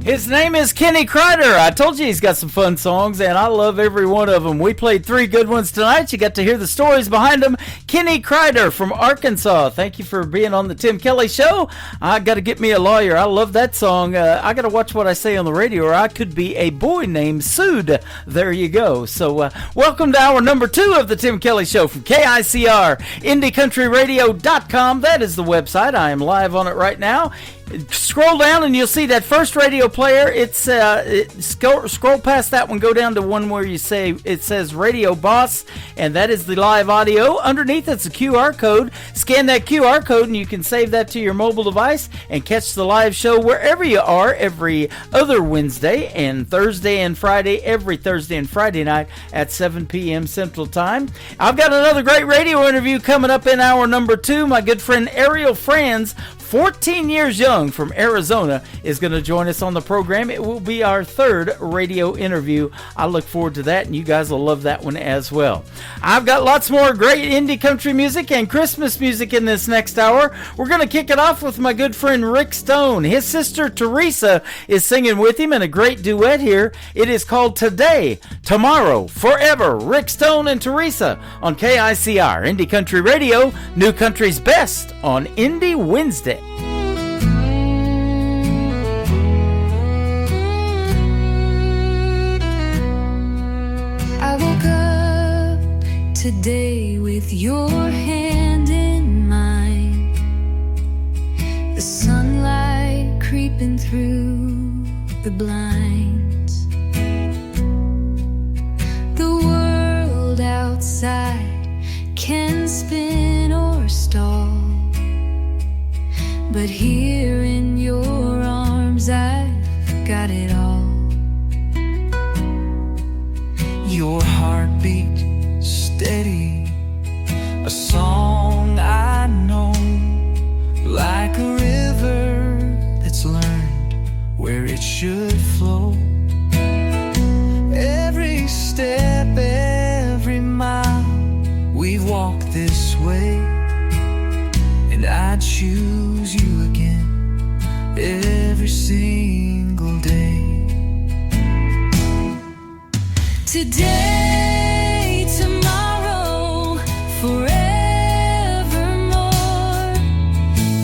His name is Kenny Kreider. I told you he's got some fun songs, and I love every one of them. We played 3 good ones tonight. You got to hear the stories behind them. Kenny Kreider from Arkansas. Thank you for being on the Tim Kelly Show. I got to get me a lawyer. I love that song. I got to watch what I say on the radio, or I could be a boy named Sued. There you go. So welcome to hour number 2 of the Tim Kelly Show from KICR, IndieCountryRadio.com. That is the website. I am live on it right now. Scroll down and you'll see that first radio player. Scroll past that one, go down to one where you say it says Radio Boss, and that is the live audio. Underneath it's a QR code. Scan that QR code and you can save that to your mobile device and catch the live show wherever you are every other Wednesday and Thursday and Friday, every Thursday and Friday night at 7 p.m. Central Time. I've got another great radio interview coming up in hour number 2. My good friend Ariel Franz, 14 years young, from Arizona, is going to join us on the program. It will be our 3rd radio interview. I look forward to that, and you guys will love that one as well. I've got lots more great indie country music and Christmas music in this next hour. We're going to kick it off with my good friend Rick Stone. His sister Teresa is singing with him in a great duet here. It is called Today, Tomorrow, Forever. Rick Stone and Teresa on KICR, Indie Country Radio, New Country's Best on Indie Wednesday. I woke up today with your hand in through the blinds. The world outside can spin or stall, but here in your arms I've got it all. Your heartbeat steady, a song I know, like a river that's learned where it should flow. Every step, every mile, we've walked this way, and I choose you again every single day. Today, tomorrow, forevermore,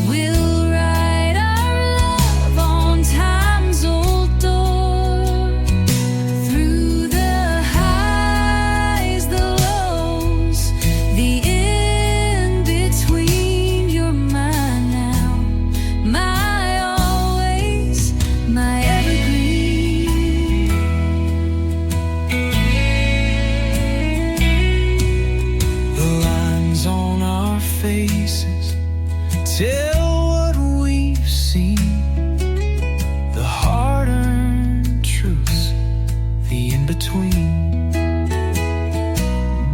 we'll write our love on time's old door. Through the highs, the lows, the in-between, you're mine now, my always, my evergreen. On our faces tell what we've seen, the hard-earned truths, the in-between.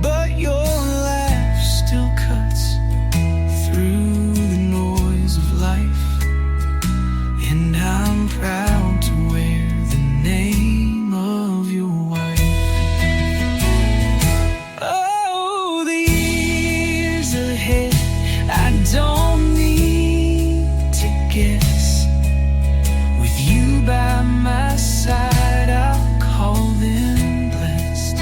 But your laugh still cuts through the noise of life, and I'm proud to wear the name of your wife. Oh, the years ahead, I don't need to guess. With you by my side, I'll call them blessed.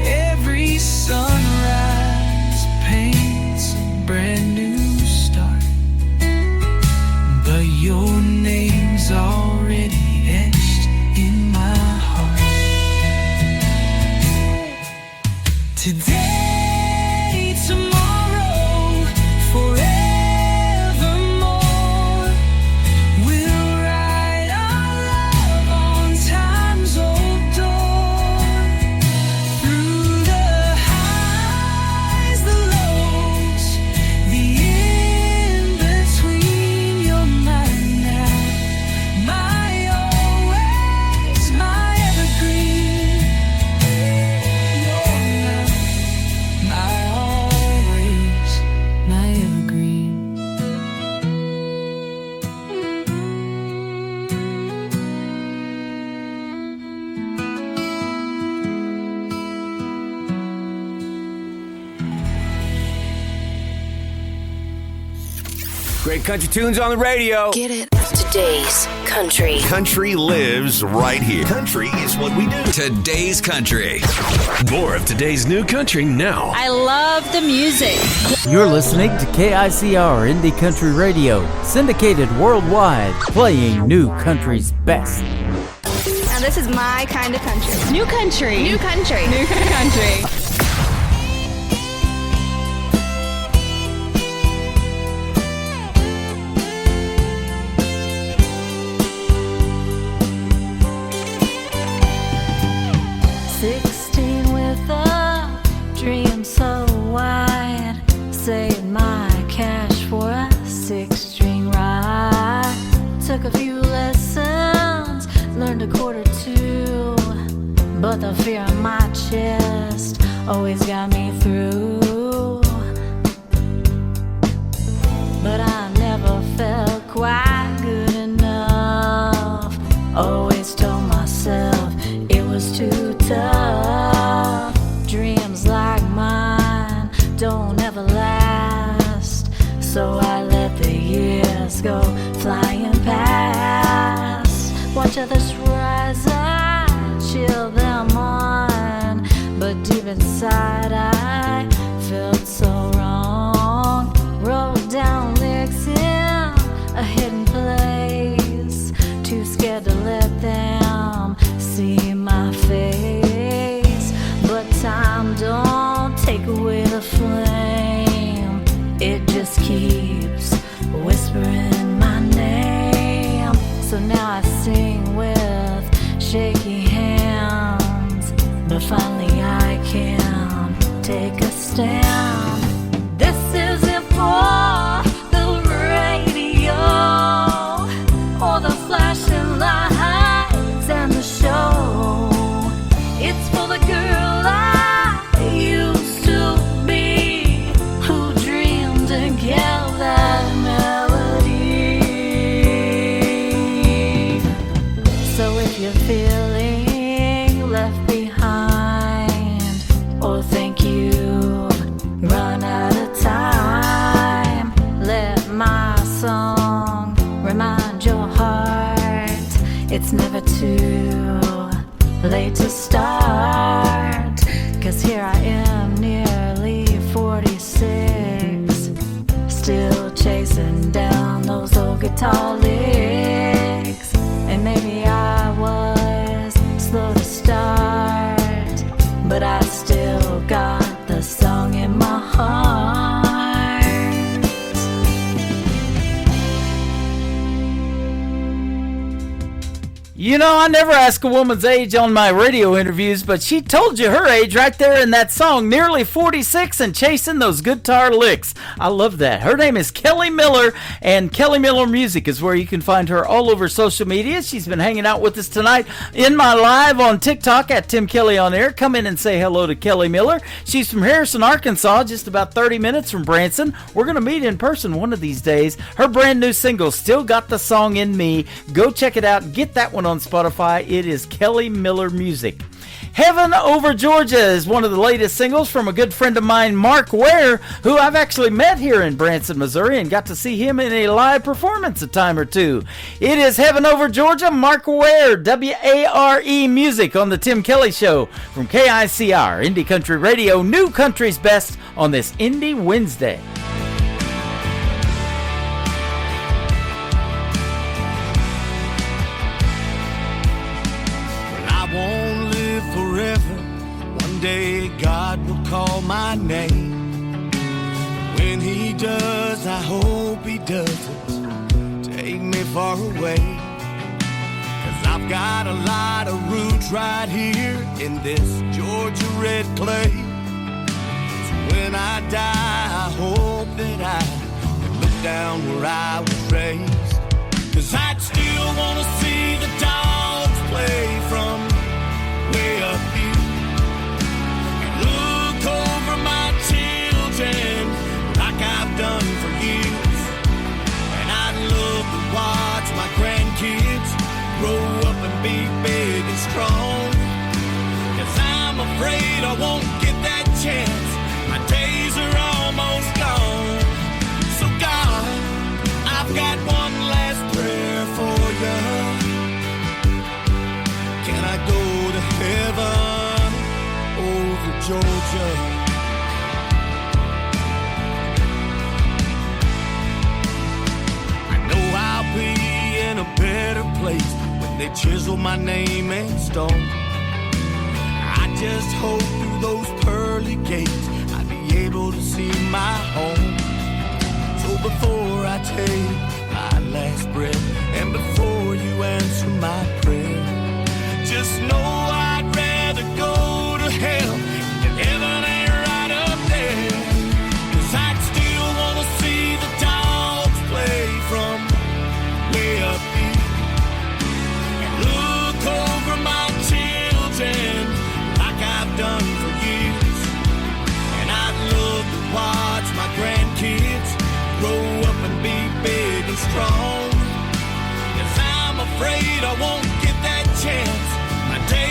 Every sunrise paints a brand new start, but your name's already etched in my heart. Today, tomorrow, forevermore, we'll write our love on time's old door. Through the highs, the lows, the in-between, you're mine now, my always, my evergreen. You're now my always, my evergreen. Great country tunes on the radio. Get it? Today's country. Country lives right here. Country is what we do. Today's country. More of today's new country now. I love the music. You're listening to KICR Indie Country Radio, syndicated worldwide, playing new country's best. Now this is my kind of country. New country. New country. New country. 16 with a dream so wide, saved my cash for a 6-string ride. Took a few lessons, learned a chord or two, but the fear in my chest always got me through. But I never felt quite good enough. Always told myself it was too tough. Dreams like mine don't ever last, so I let the years go flying past. Watch others rise, I chill them on, but deep inside I felt so wrong. Wrote down lyrics in a hidden place, too scared to let them see my face. But time don't take away the flame, it just keeps whispering my name. So now I sing with shaky hands, but finally I can take a stand. This isn't for the radio or the flashing lights and the show. It's for the girl I used to be, who dreamed to get that melody. So if you're feeling left behind, or think you've run out of time, let my song remind your heart it's never too late to start. 'Cause here I am, nearly 46, still chasing down those old guitar licks. And maybe I was slow to start, but I still got the song in my heart. You know, I never ask a woman's age on my radio interviews, but she told you her age right there in that song, nearly 46 and chasing those guitar licks. I love that. Her name is Kelly Miller, and Kelly Miller Music is where you can find her all over social media. She's been hanging out with us tonight in my live on TikTok at Tim Kelly On Air. Come in and say hello to Kelly Miller. She's from Harrison, Arkansas, just about 30 minutes from Branson. We're going to meet in person one of these days. Her brand new single, Still Got the Song in Me. Go check it out. Get that one on Spotify. It is Kelly Miller Music. Heaven Over Georgia is one of the latest singles from a good friend of mine, Mark Ware, who I've actually met here in Branson, Missouri, and got to see him in a live performance a time or two. It is Heaven Over Georgia, Mark Ware, W-A-R-E Music on the Tim Kelly Show from KICR, Indie Country Radio, New Country's Best on this Indie Wednesday. One day God will call my name. When he does, I hope he doesn't take me far away. 'Cause I've got a lot of roots right here in this Georgia red clay. So when I die, I hope that I can look down where I was raised. 'Cause I'd still want to see the dogs play from way up here. Look over my children like I've done for years. And I'd love to watch my grandkids grow up and be big and strong. 'Cause I'm afraid I won't get that chance. My days are almost gone. So God, I've got one last prayer for you. Can I go to heaven over Georgia? I know I'll be in a better place when they chisel my name in stone. I just hope through those pearly gates I'll be able to see my home. So before I take my last breath and before you answer my prayer, just know I'd rather go to hell than heaven ain't right up there. 'Cause I'd still want to see the dogs play from way up here. And look over my children like I've done for years. And I'd love to watch my grandkids grow up and be big and strong. 'Cause I'm afraid I won't get that chance. My day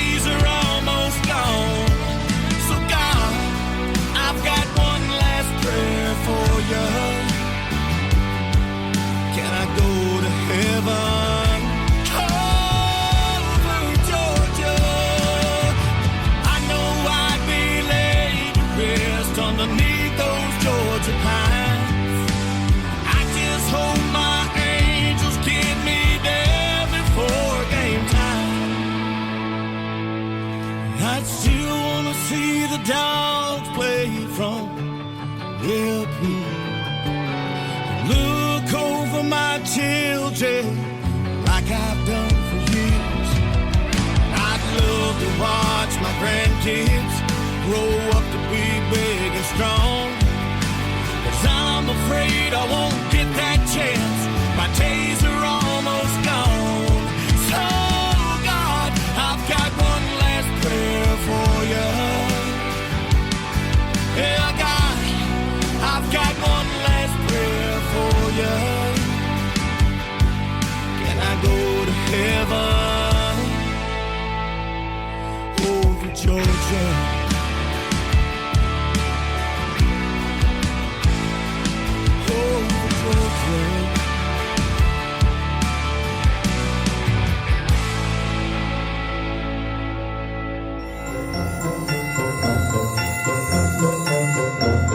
ocean.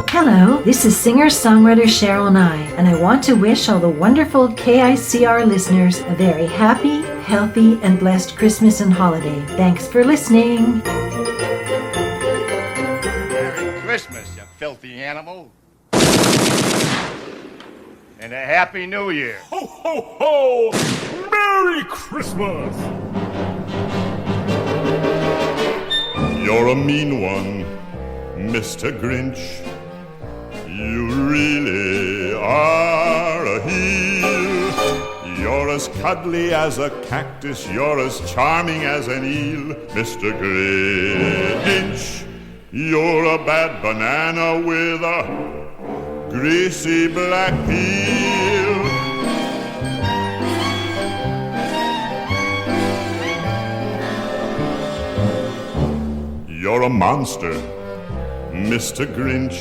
Hello, this is singer-songwriter Cheryl Nye, and I want to wish all the wonderful KICR listeners a very happy, healthy, and blessed Christmas and holiday. Thanks for listening. Merry Christmas, you filthy animal. And a Happy New Year. Ho, ho, ho! Merry Christmas! You're a mean one, Mr. Grinch. You really are a heel. You're as cuddly as a cactus. You're as charming as an eel, Mr. Grinch. You're a bad banana with a greasy black peel. You're a monster, Mr. Grinch.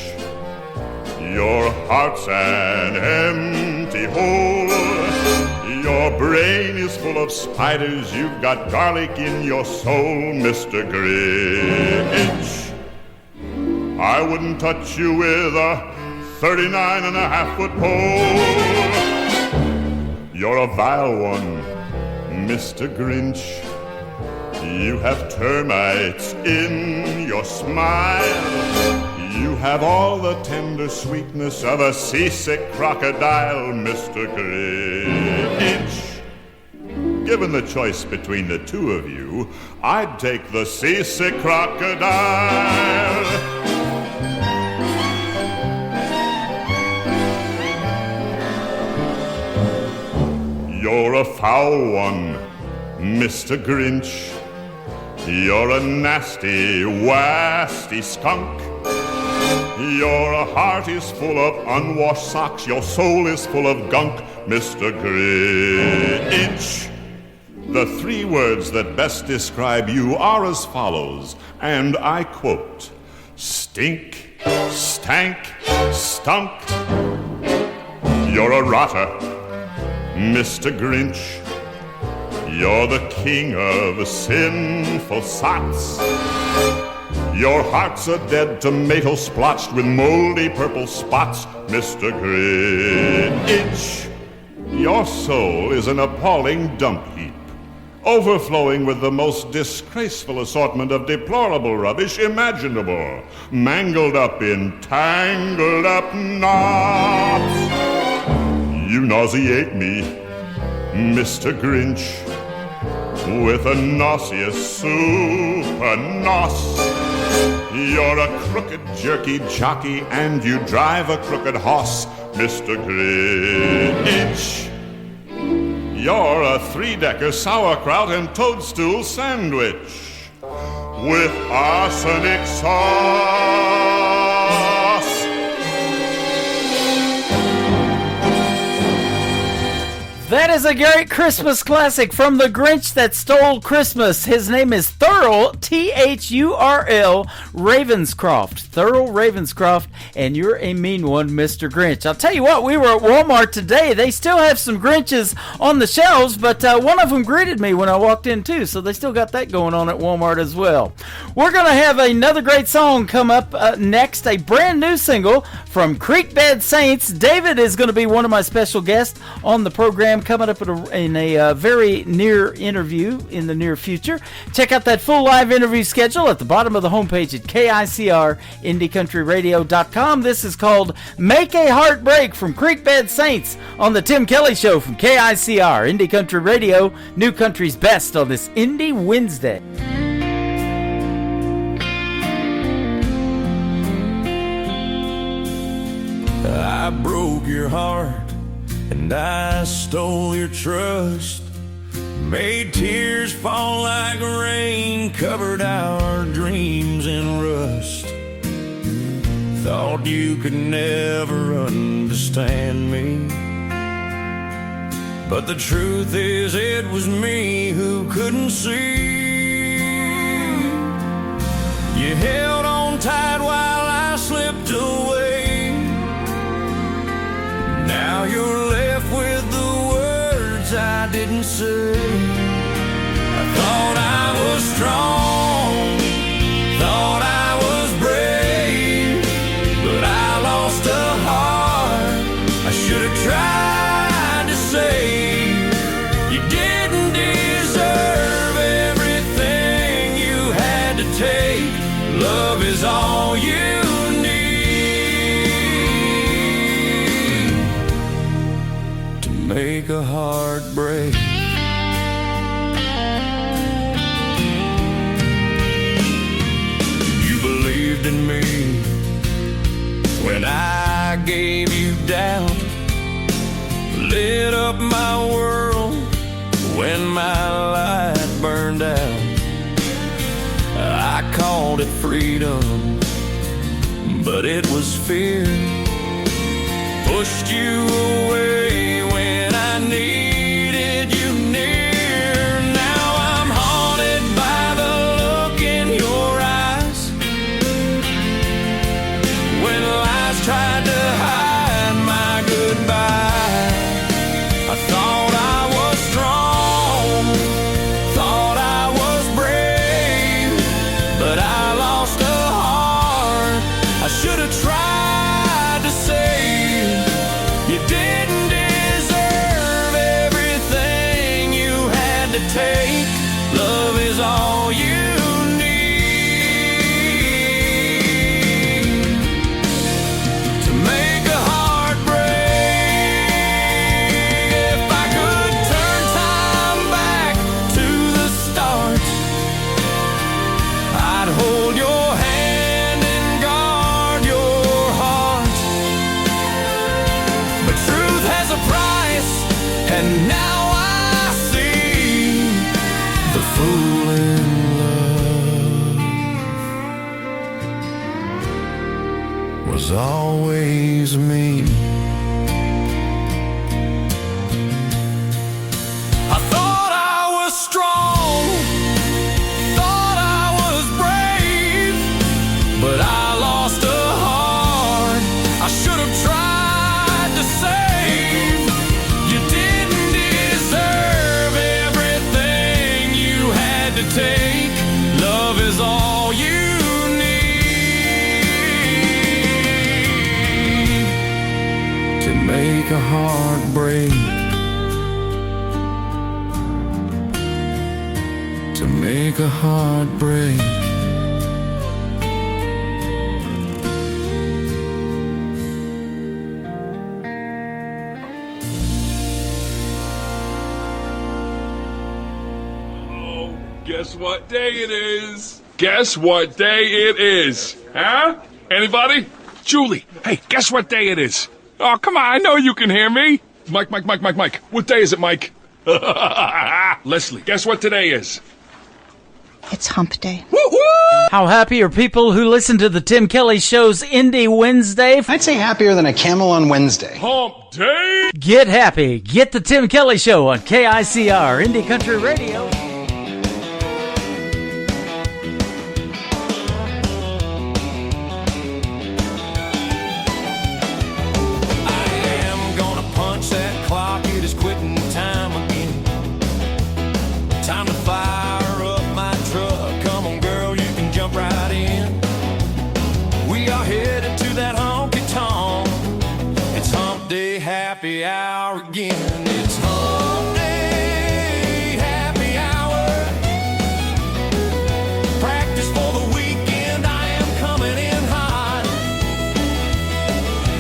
Your heart's an empty hole. Your brain is full of spiders. You've got garlic in your soul, Mr. Grinch. I wouldn't touch you with a 39.5-foot pole. You're a vile one, Mr. Grinch. You have termites in your smile. You have all the tender sweetness of a seasick crocodile, Mr. Grinch. Given the choice between the two of you, I'd take the seasick crocodile. You're a foul one, Mr. Grinch. You're a nasty, wasty skunk. Your heart is full of unwashed socks. Your soul is full of gunk, Mr. Grinch. The three words that best describe you are as follows, and I quote: stink, stank, stunk. You're a rotter, Mr. Grinch. You're the king of sinful sots. Your heart's a dead tomato splotched with moldy purple spots, Mr. Grinch. Your soul is an appalling dump heap, overflowing with the most disgraceful assortment of deplorable rubbish imaginable, mangled up in tangled up knots. You nauseate me, Mr. Grinch, with a nauseous super nos. You're a crooked, jerky jockey, and you drive a crooked hoss, Mr. Grinch. You're a three-decker sauerkraut and toadstool sandwich with arsenic sauce. That is a great Christmas classic from the Grinch that Stole Christmas. His name is Thurl, T-H-U-R-L, Ravenscroft. Thurl Ravenscroft, and you're a mean one, Mr. Grinch. I'll tell you what, we were at Walmart today. They still have some Grinches on the shelves, but one of them greeted me when I walked in too, so they still got that going on at Walmart as well. We're going to have another great song come up next, a brand new single from Creekbed Saints. David is going to be one of my special guests on the program coming up in a very near interview in the near future. Check out that full live interview schedule at the bottom of the homepage at KICR-IndieCountryRadio.com. This is called Make a Heartbreak from Creekbed Saints on the Tim Kelly Show from KICR, Indie Country Radio, New Country's Best on this Indie Wednesday. I broke your heart and I stole your trust, made tears fall like rain, covered our dreams in rust. Thought you could never understand me, but the truth is it was me who couldn't see. You held on tight while I slipped away. Now you're left with the words I didn't say. I thought I was strong, thought I was brave, but I lost a heart I should have tried to save. You didn't deserve everything you had to take. Love is all you need to make a heart break. You believed in me when I gave you doubt, lit up my world when my light burned out. I called it freedom, but it was fear. Pushed you away when I needed you near. Now I'm haunted by the look in your eyes when lies tried to hide my goodbye. I thought I was strong, thought I was brave, but I lost a heart I should have tried to save. You didn't deserve everything you had to take. Love is all you need to make a heart break. If I could turn time back to the start, I'd hold your hand and guard your heart. But truth has a price, and now I see the fool in love was always me. I thought I was strong, thought I was brave, but I lost a heart I should have tried to save. You didn't deserve everything you had to take. Love is all you need to make a heart break. To make a heart break. Guess what day it is? Guess what day it is? Huh? Anybody? Julie, hey, guess what day it is? Oh, come on, I know you can hear me. Mike. What day is it, Mike? Leslie, guess what today is? It's hump day. How happy are people who listen to the Tim Kelly Show's Indie Wednesday? I'd say happier than a camel on Wednesday. Hump day? Get happy. Get the Tim Kelly Show on KICR, Indie Country Radio. Time to fire up my truck. Come on, girl, you can jump right in. We are headed to that honky tonk. It's hump day happy hour again. It's hump day happy hour. Practice for the weekend. I am coming in hot.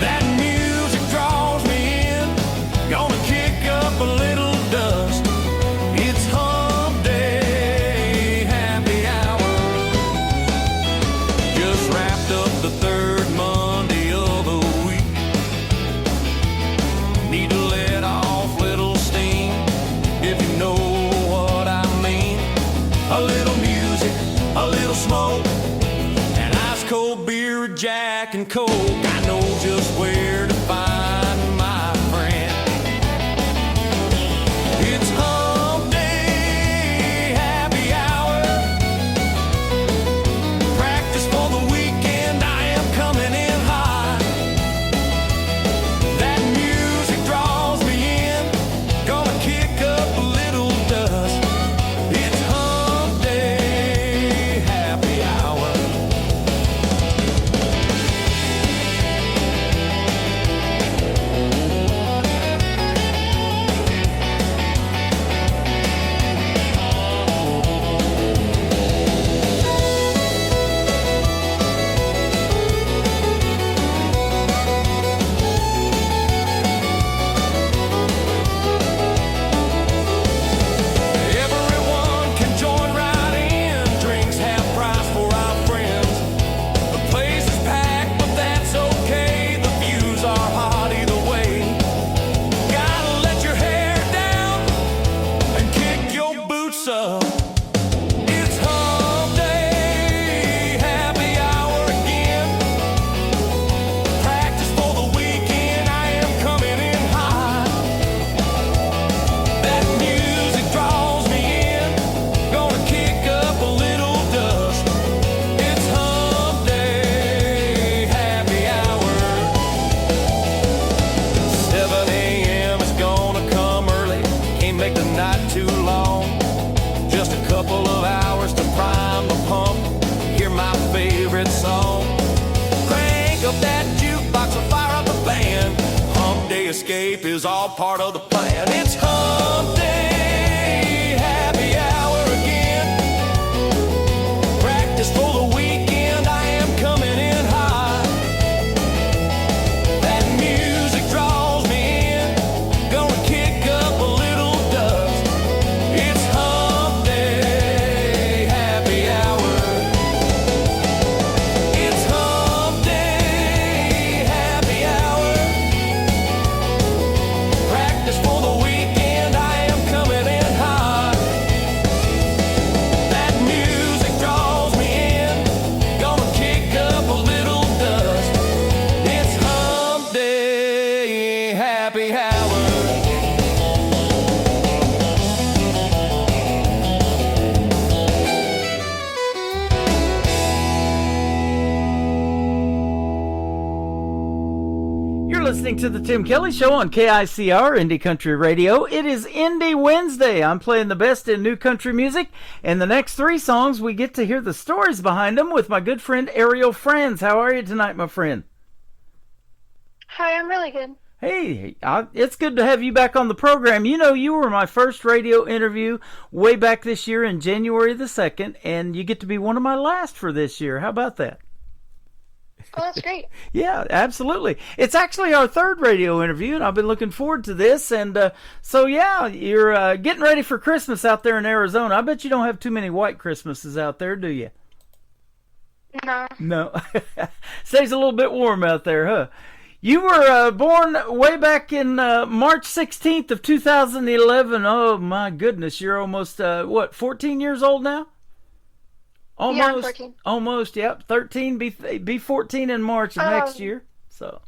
That music draws me in. Gonna kick up a little dust. It's hump day happy hour. Just wrapped up the third Monday of the week. Need to let off little steam, if you know what I mean. A little music, a little smoke, and ice cold beer, Jack and Coke. I know just where to find my friend. It's hump day happy hour. Practice is all part of the plan. It's hump day, happy hour again. Practice for the weekend, I am coming in hot. That music draws me in, gonna kick up a little dust. It's hump day, happy hour. It's hump day, happy hour. Practice for the weekend, I am coming in hot. That music draws me in, gonna kick up a little dust. It's hump day, happy hour. You're listening to the Tim Kelly Show on KICR Indie Country Radio. It is Indie Wednesday. I'm playing the best in new country music, and the next 3 songs we get to hear the stories behind them with my good friend Ariel Franz. How are you tonight, my friend? Hi, I'm really good. Hey, it's good to have you back on the program. You know, you were my first radio interview way back this year in January the 2nd, and you get to be one of my last for this year. How about that? Oh, that's great. Yeah, absolutely. It's actually our 3rd radio interview, and I've been looking forward to this. And so, yeah, you're getting ready for Christmas out there in Arizona. I bet you don't have too many white Christmases out there, do you? No. No. Stays a little bit warm out there, huh? You were born way back in March 16th of 2011. Oh, my goodness. You're almost, 14 years old now? Almost, yeah, I'm 14. Almost, yep. 13, be 14 in March of next year. So.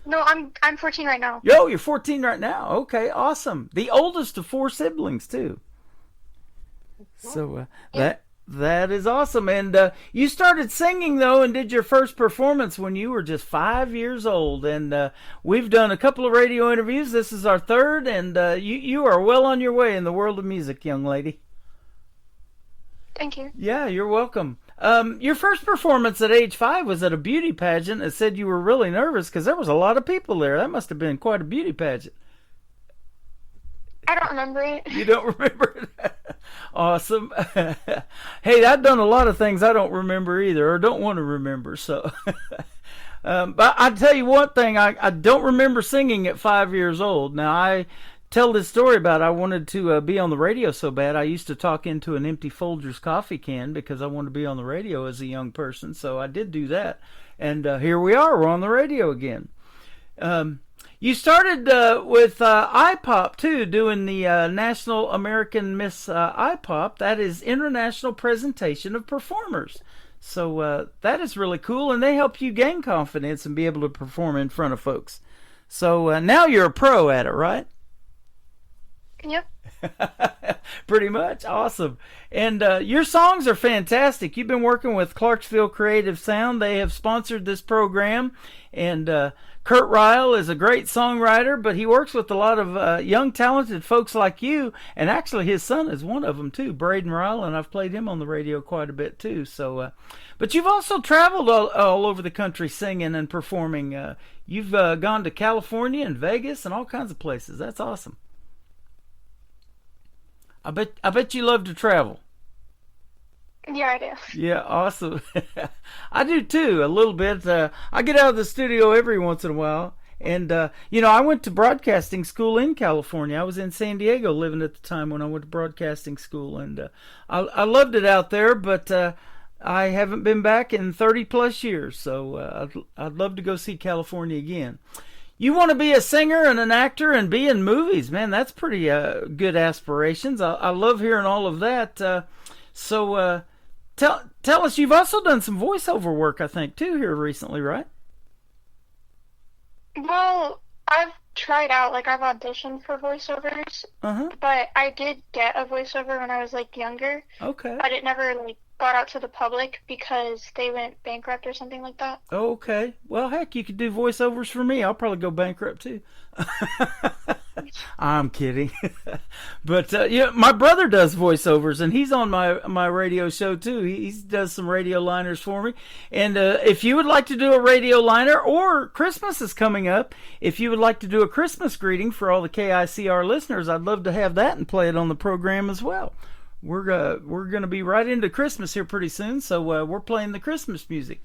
No, I'm 14 right now. Yo, you're 14 right now. Okay, awesome. The oldest of 4 siblings too. So that is awesome. And you started singing though, and did your first performance when you were just 5 years old. And we've done a couple of radio interviews. This is our 3rd, and you are well on your way in the world of music, young lady. Thank you. Yeah, you're welcome. Your first performance at age 5 was at a beauty pageant. It said you were really nervous because there was a lot of people there. That must have been quite a beauty pageant. I don't remember it. You don't remember it? Awesome. Hey, I've done a lot of things I don't remember either, or don't want to remember. So, but I tell you one thing, I don't remember singing at 5 years old. Now, I tell this story about I wanted to be on the radio so bad. I used to talk into an empty Folgers coffee can because I wanted to be on the radio as a young person. So I did do that. And here we are. We're on the radio again. You started with IPOP, too, doing the National American Miss IPOP. That is International Presentation of Performers. So that is really cool. And they help you gain confidence and be able to perform in front of folks. So now you're a pro at it, right? Yep. Pretty much. Awesome. And your songs are fantastic. You've been working with Clarksville Creative Sound. They have sponsored this program. And Kurt Ryle is a great songwriter, but he works with a lot of young, talented folks like you. And actually, his son is one of them, too, Braden Ryle, and I've played him on the radio quite a bit, too. So, but you've also traveled all over the country singing and performing. You've gone to California and Vegas and all kinds of places. That's awesome. I bet you love to travel. Yeah, I do. Yeah, awesome. I do too, a little bit. I get out of the studio every once in a while. And, I went to broadcasting school in California. I was in San Diego living at the time when I went to broadcasting school. And I loved it out there, but I haven't been back in 30 plus years. So I'd love to go see California again. You want to be a singer and an actor and be in movies, man. That's pretty good aspirations. I love hearing all of that. So tell us, you've also done some voiceover work, I think, too, here recently, right? Well, I've tried out, I've auditioned for voiceovers, but I did get a voiceover when I was, younger. Okay. But it never, got out to the public because they went bankrupt or something like that. Okay. Well, heck, you could do voiceovers for me. I'll probably go bankrupt, too. I'm kidding. But, my brother does voiceovers, and he's on my radio show, too. He does some radio liners for me. And if you would like to do a radio liner, or Christmas is coming up, if you would like to do a Christmas greeting for all the KICR listeners, I'd love to have that and play it on the program as well. We're going to be right into Christmas here pretty soon, so we're playing the Christmas music.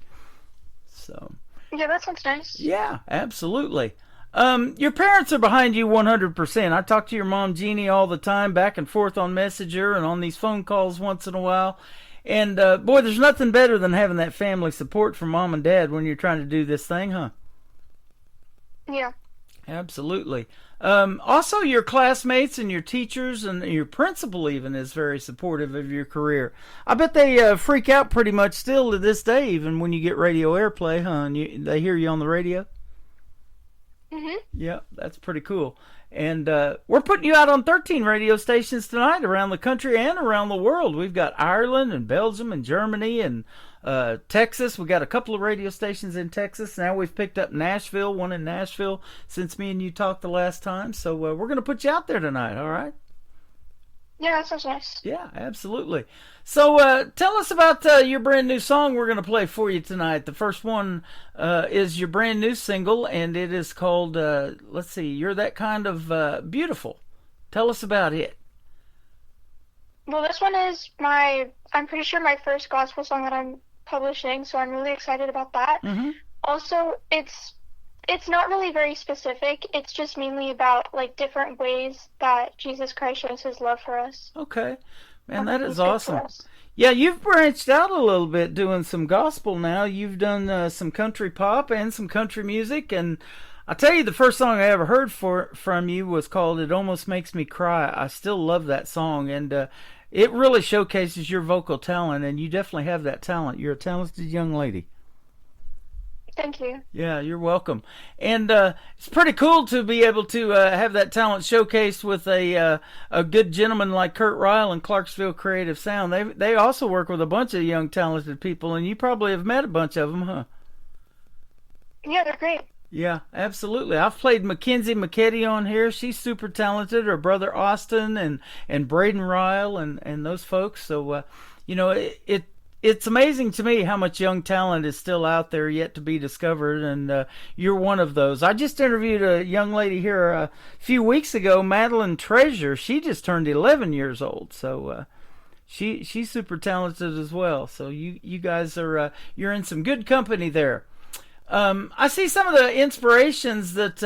So yeah, that sounds nice. Yeah, absolutely. Your parents are behind you 100%. I talk to your mom, Jeannie, all the time, back and forth on Messenger and on these phone calls once in a while. And, boy, there's nothing better than having that family support from mom and dad when you're trying to do this thing, huh? Yeah. Absolutely. Also, your classmates and your teachers and your principal even is very supportive of your career. I bet they freak out pretty much still to this day, even when you get radio airplay, huh? And they hear you on the radio? Mm-hmm. Yeah, that's pretty cool. And we're putting you out on 13 radio stations tonight around the country and around the world. We've got Ireland and Belgium and Germany and Texas. We got a couple of radio stations in Texas. Now we've picked up Nashville, one in Nashville since me and you talked the last time. So we're going to put you out there tonight, all right? Yeah, that sounds nice. Yeah, absolutely. So tell us about your brand new song we're going to play for you tonight. The first one is your brand new single, and it is called, let's see, You're That Kind of Beautiful. Tell us about it. Well, this one is I'm pretty sure my first gospel song that I'm publishing, so I'm really excited about that. Mm-hmm. Also, it's not really very specific. It's just mainly about like different ways that Jesus Christ shows his love for us. Okay. Man, that is awesome. Yeah, you've branched out a little bit doing some gospel now. You've done some country pop and some country music. And I tell you, the first song I ever heard from you was called It Almost Makes Me Cry. I still love that song. And it really showcases your vocal talent. And you definitely have that talent. You're a talented young lady. Thank you. Yeah, you're welcome. And it's pretty cool to be able to have that talent showcased with a good gentleman like Kurt Ryle and Clarksville Creative Sound. They also work with a bunch of young talented people, and you probably have met a bunch of them, huh? Yeah, they're great. Yeah, absolutely. I've played Mackenzie McKetty on here. She's super talented. Her brother Austin and Braden Ryle and those folks. So, it's amazing to me how much young talent is still out there yet to be discovered, and you're one of those. I just interviewed a young lady here a few weeks ago, Madeline Treasure. She just turned 11 years old, so she's super talented as well. So you guys are you're in some good company there. I see some of the inspirations that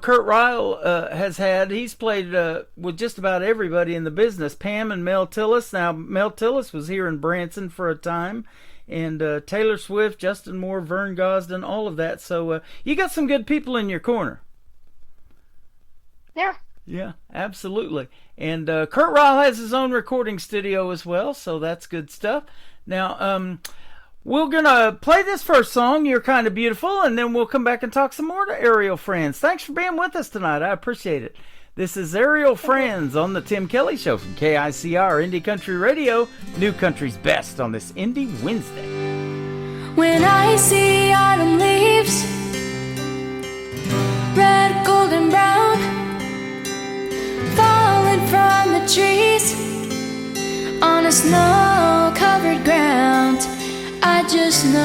Kurt Ryle has had. He's played with just about everybody in the business. Pam and Mel Tillis. Now, Mel Tillis was here in Branson for a time. And Taylor Swift, Justin Moore, Vern Gosden, all of that. So you got some good people in your corner. Yeah. Yeah, absolutely. And Kurt Ryle has his own recording studio as well, so that's good stuff. Now, we're going to play this first song, You're Kind of Beautiful, and then we'll come back and talk some more to Aerial Friends. Thanks for being with us tonight. I appreciate it. This is Aerial Friends on the Tim Kelly Show from KICR Indie Country Radio, New Country's Best on this Indie Wednesday. When I see autumn leaves, red, golden, brown, falling from the trees on a snow-covered ground, I just know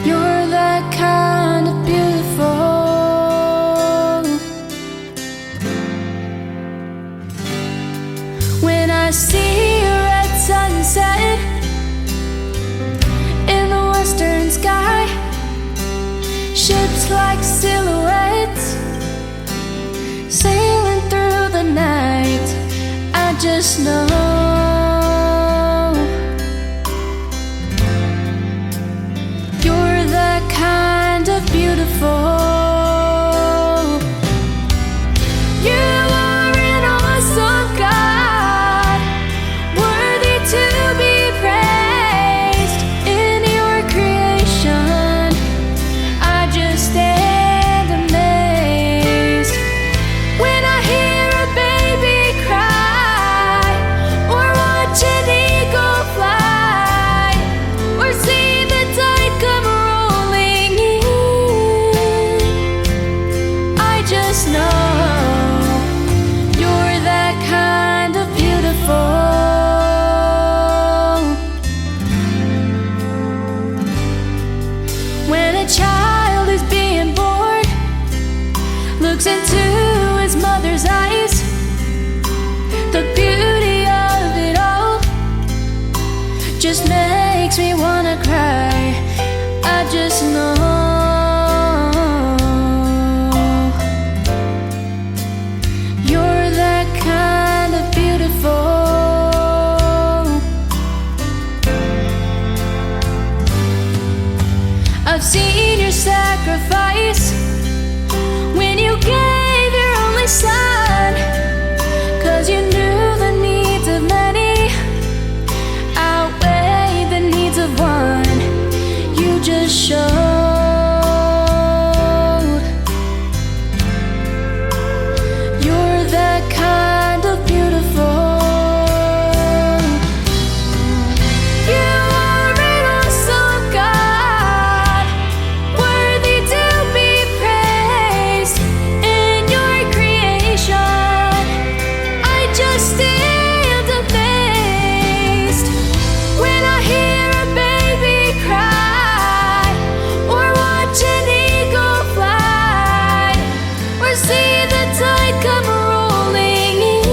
you're that kind of beautiful. When I see a red sunset in the western sky, ships like silhouettes sailing through the night, I just know you're that kind of beautiful. You are an awesome God, worthy to be praised. In your creation, I just stand amazed. When I hear a baby cry, makes me wanna cry. I just know you're that kind of beautiful. I've seen your sacrifice when you gave your only son, 'cause you knew the needs of many outweigh the needs of one. You just showed you're that kind of beautiful. You are an awesome God, worthy to be praised. In your creation, I just stand amazed when I hear a baby cry, or watch an eagle fly, or see the tide come rolling in.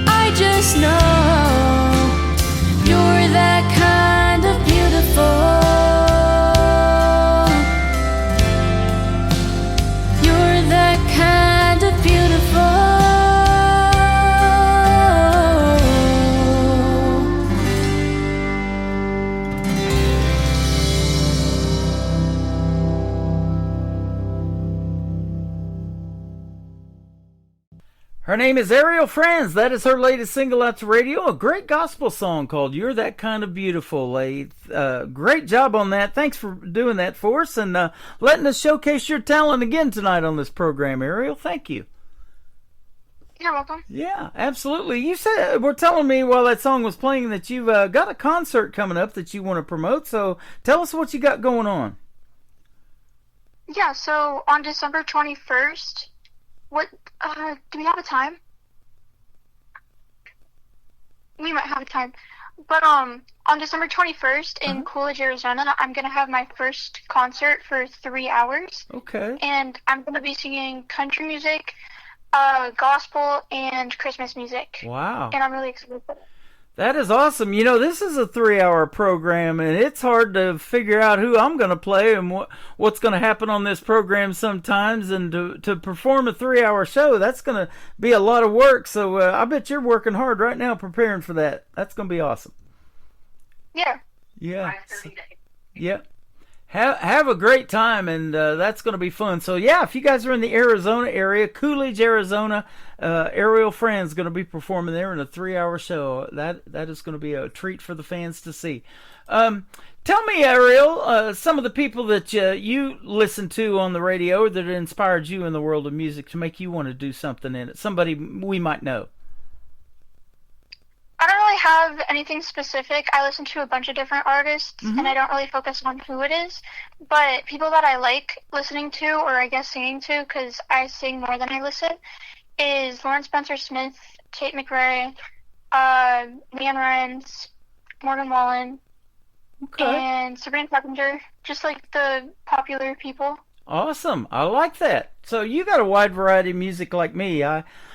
I just know you're that kind of beautiful. You're that kind of beautiful. Her name is Ariel Franz. That is her latest single out to radio. A great gospel song called You're That Kind of Beautiful. Great job on that. Thanks for doing that for us and letting us showcase your talent again tonight on this program, Ariel. Thank you. You're welcome. Yeah, absolutely. You said, were telling me while that song was playing that you've got a concert coming up that you want to promote. So tell us what you got going on. Yeah, so on December 21st, do we have a time? We might have a time. But on December 21st in Coolidge, Arizona, I'm going to have my first concert for 3 hours. Okay. And I'm going to be singing country music, gospel, and Christmas music. Wow. And I'm really excited for it. That is awesome. You know, this is a 3-hour program, and it's hard to figure out who I'm going to play and what's going to happen on this program sometimes. And to perform a 3-hour show, that's going to be a lot of work. So I bet you're working hard right now preparing for that. That's going to be awesome. Yeah. Yeah. Yeah. Have a great time, and that's going to be fun. So, yeah, if you guys are in the Arizona area, Coolidge, Arizona, Ariel Franz going to be performing there in a 3-hour show. That is going to be a treat for the fans to see. Tell me, Ariel, some of the people that you listen to on the radio that inspired you in the world of music to make you want to do something in it. Somebody we might know. I don't really have anything specific. I listen to a bunch of different artists, and I don't really focus on who it is. But people that I like listening to, or I guess singing to, because I sing more than I listen, is Lauren Spencer Smith, Tate McRae, Leanne Rimes, Morgan Wallen, and Sabrina Carpenter. Just like the popular people. Awesome. I like that. So you got a wide variety of music like me.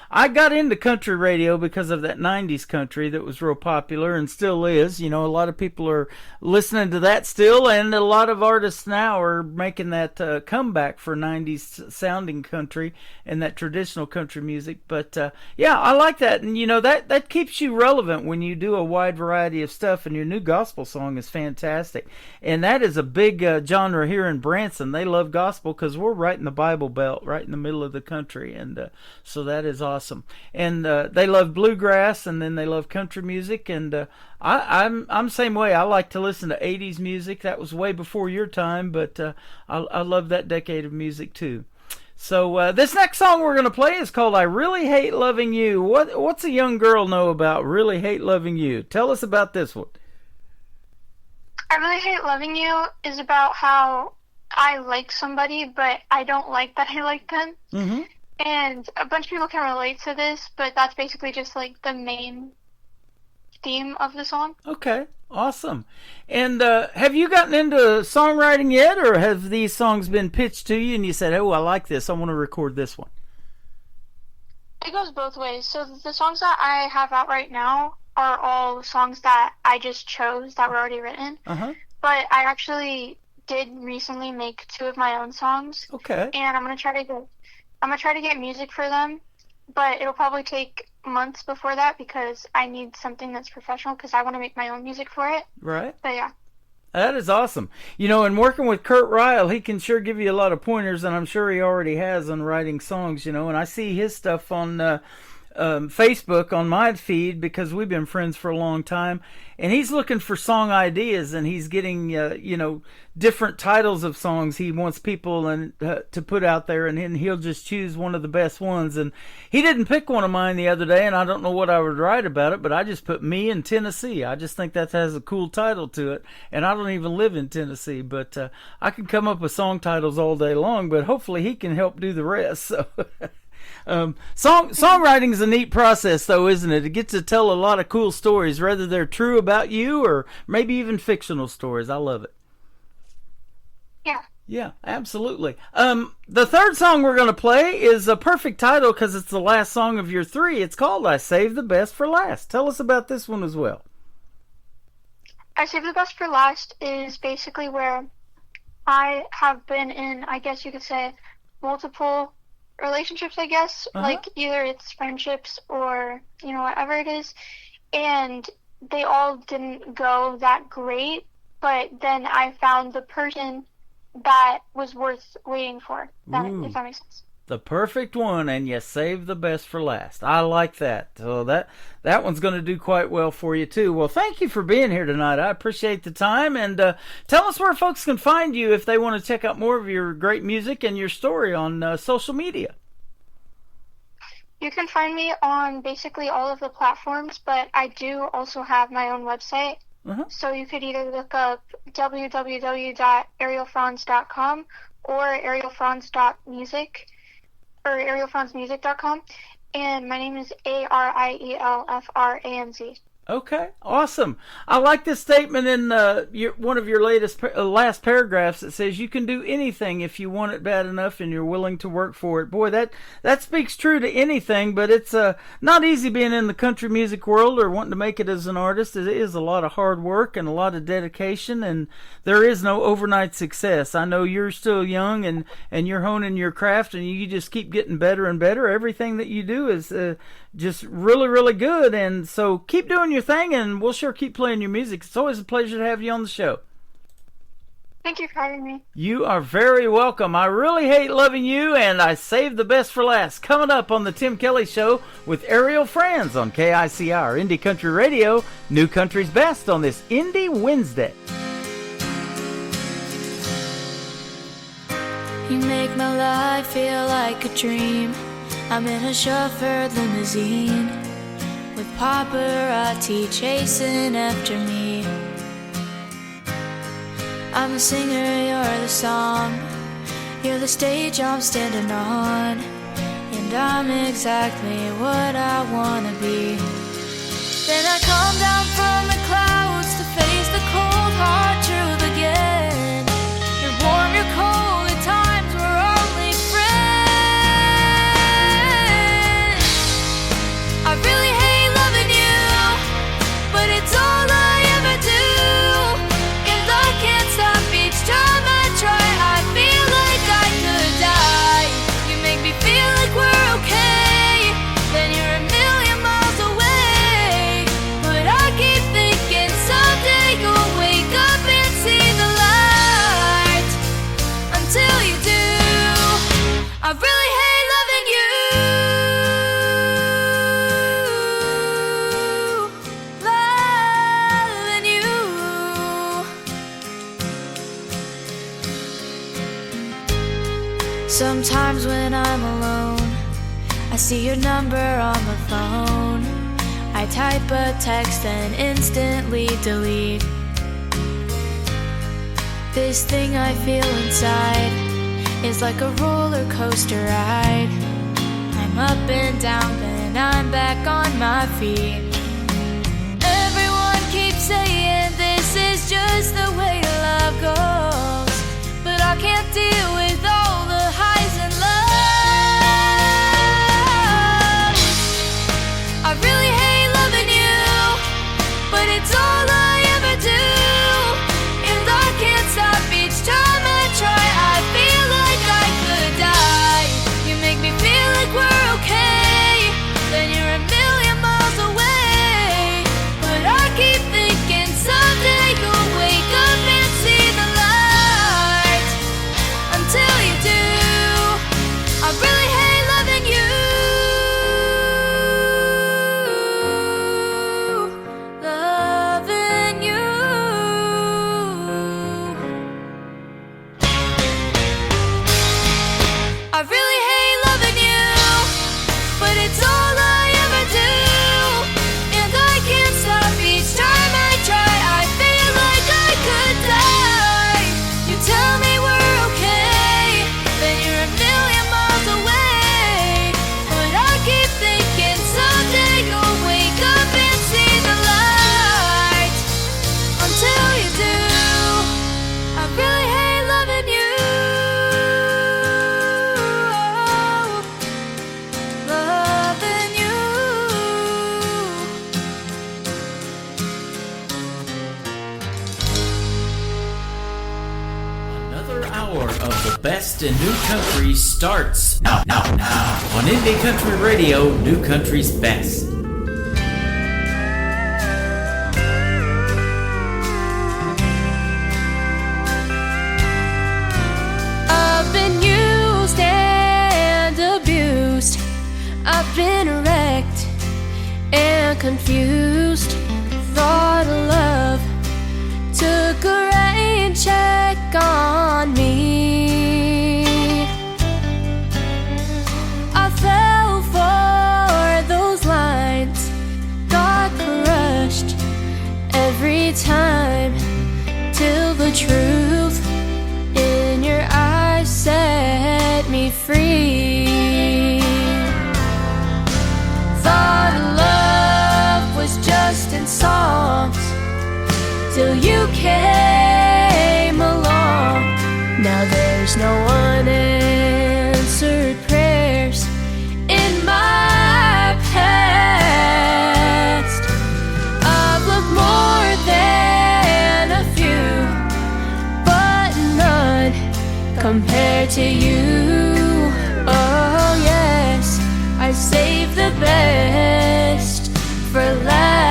I got into country radio because of that 90s country that was real popular and still is. You know, a lot of people are listening to that still, and a lot of artists now are making that comeback for 90s sounding country and that traditional country music. But, yeah, I like that. And, you know, that keeps you relevant when you do a wide variety of stuff, and your new gospel song is fantastic. And that is a big genre here in Branson. They love gospel because we're right in the Bible Belt, right in the middle of the country. And so that is awesome. And they love bluegrass, and then they love country music, and I'm same way. I like to listen to 80s music. That was way before your time, but I love that decade of music too. So this next song we're going to play is called I Really Hate Loving You. What's a young girl know about Really Hate Loving You? Tell us about this one. I Really Hate Loving You is about how I like somebody, but I don't like that I like them. Mm-hmm. And a bunch of people can relate to this, but that's basically just like the main theme of the song. Okay, awesome. And have you gotten into songwriting yet, or have these songs been pitched to you and you said, oh, I like this, I want to record this one? It goes both ways. So the songs that I have out right now, are all songs that I just chose that were already written. Uh-huh. But I actually did recently make 2 of my own songs. Okay. And I'm gonna try to get music for them, but it'll probably take months before that because I need something that's professional because I want to make my own music for it. Right. But yeah. That is awesome. You know, and working with Kurt Ryle, he can sure give you a lot of pointers, and I'm sure he already has on writing songs, you know, and I see his stuff on Facebook on my feed because we've been friends for a long time, and he's looking for song ideas, and he's getting different titles of songs he wants people to put out there, and then he'll just choose one of the best ones. And he didn't pick one of mine the other day, and I don't know what I would write about it, but I just put Me in Tennessee. I just think that has a cool title to it, and I don't even live in Tennessee, but I could come up with song titles all day long, but hopefully he can help do the rest. So songwriting is a neat process, though, isn't it? It gets to tell a lot of cool stories, whether they're true about you or maybe even fictional stories. I love it. Yeah, absolutely. The third song we're going to play is a perfect title because it's the last song of your 3. It's called I Saved the Best for Last. Tell us about this one as well. I Saved the Best for Last is basically where I have been in, I guess you could say, multiple relationships, I guess. Like either it's friendships or, whatever it is. And they all didn't go that great, but then I found the person that was worth waiting for, if that makes sense. The perfect one, and you save the best for last. I like that. So that one's going to do quite well for you, too. Well, thank you for being here tonight. I appreciate the time. And tell us where folks can find you if they want to check out more of your great music and your story on social media. You can find me on basically all of the platforms, but I do also have my own website. So you could either look up www.arielfranz.com or arielfranz.music or arielfranzmusic.com, and my name is ARIELFRANZ. Okay, awesome. I like this statement in one of your last paragraphs that says you can do anything if you want it bad enough and you're willing to work for it. Boy, that speaks true to anything, but it's not easy being in the country music world or wanting to make it as an artist. It is a lot of hard work and a lot of dedication, and there is no overnight success. I know you're still young and you're honing your craft, and you just keep getting better and better. Everything that you do is just really, really good, and so keep doing your thing, and we'll sure keep playing your music. It's always a pleasure to have you on the show. Thank you for having me. You are very welcome. I Really Hate Loving You, and I Saved the Best for Last. Coming up on the Tim Kelly Show with Ariel Franz on KICR Indie Country Radio, New Country's Best on this Indie Wednesday. You make my life feel like a dream. I'm in a chauffeured limousine with paparazzi chasing after me. I'm the singer, you're the song. You're the stage I'm standing on, and I'm exactly what I wanna be. Then I come down from the clouds to face the cold hard truth again. You're warm, you're cold, at times we're only friends. I really hate loving you, but it's all I ever do. And I can't stop each time I try. I feel like I could die. You make me feel like we're okay, then you're a million miles away. But I keep thinking someday you'll wake up and see the light. Until you do, I really hate loving you. Sometimes when I'm alone, I see your number on the phone. I type a text and instantly delete. This thing I feel inside is like a roller coaster ride. I'm up and down, then I'm back on my feet. Everyone keeps saying this is just the way love goes, but I can't deal with all the highs and lows. I really hate loving you, Best in New Country starts now. On Indie Country Radio, New Country's Best. I've been used and abused. I've been wrecked and confused. Thought of love took a rain check on me. I fell for those lines, got crushed every time, till the truth in your eyes set me free. Thought love was just in songs, till you came along. Now there's no unanswered prayers in my past. I've loved more than a few, but none compared to you. Oh yes, I saved the best for last.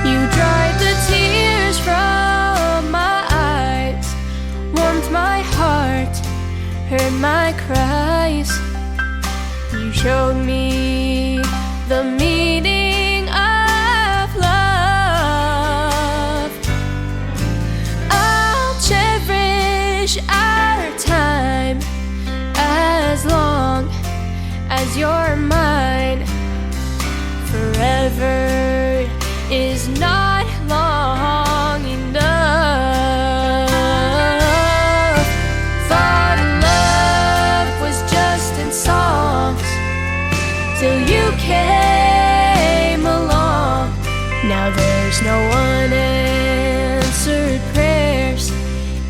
You dried the tears from my eyes, warmed my heart, heard my cries. You showed me the meaning of love. I'll cherish our time as long as you're mine. Forever is not long enough. Thought love was just in songs, till you came along. Now there's no unanswered prayers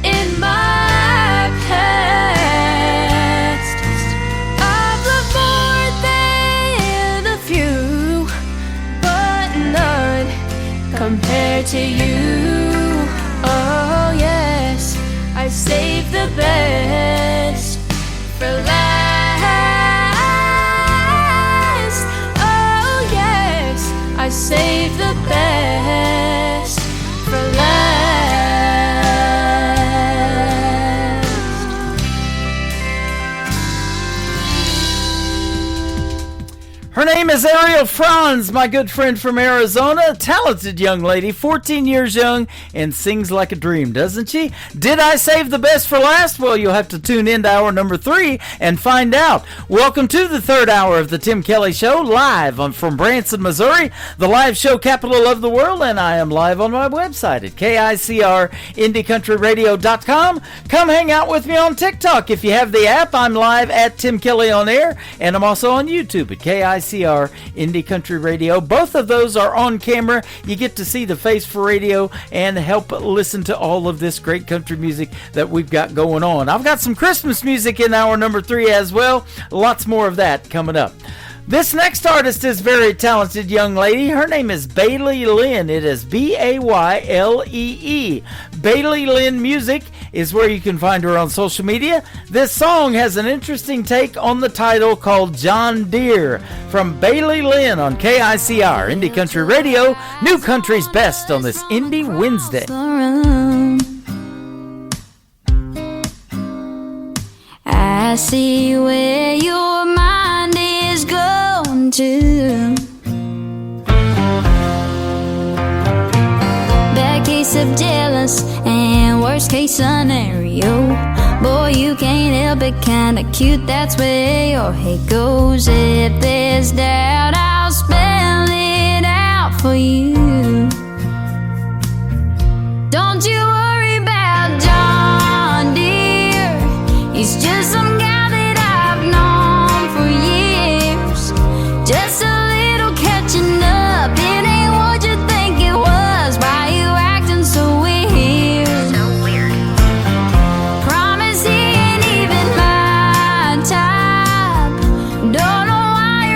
in my past. I've loved more than a few, but none compared to you. Oh yes, I saved the best for last. Oh yes, I saved the best for last. Her name is Ariel Franz, my good friend from Arizona. A talented young lady, 14 years young, and sings like a dream, doesn't she? Did I save the best for last? Well, you'll have to tune in to hour number 3 and find out. Welcome to the third hour of the Tim Kelly Show, live from Branson, Missouri, the live show capital of the world, and I am live on my website at KICRIndieCountryRadio.com. Come hang out with me on TikTok. If you have the app, I'm live at Tim Kelly on Air, and I'm also on YouTube at KICR Indie Country Radio. Both of those are on camera. You get to see the face for radio and help listen to all of this great country music that we've got going on. I've got some Christmas music in hour number 3 as well. Lots more of that coming up. This next artist is a very talented young lady. Her name is Bailey Lynn. It is Baylee. Bailey Lynn Music is where you can find her on social media. This song has an interesting take on the title called John Deere from Bailey Lynn on KICR Indie Country Radio, New Country's Best on this Indie Wednesday. I see where your mind is going to. Bad case of jealous and worst case scenario. Boy, you can't help it, kinda cute, that's where your hate goes. If there's doubt, I'll spell it out for you. Don't you worry about John Deere, he's just some guy that I've known for years. Just a little catching up, it ain't what you think it was. Why you acting so weird? So weird. Promise he ain't even my type. Don't know why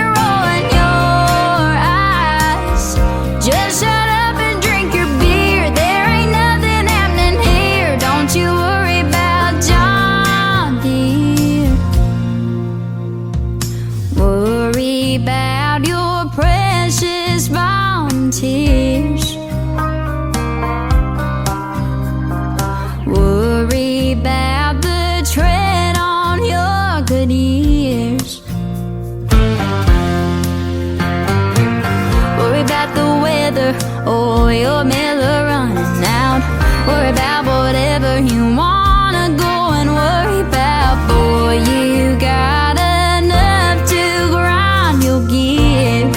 Miller. Oh, your Miller running out. Worry about whatever you wanna go and worry about. Boy, you got enough to grind your gears.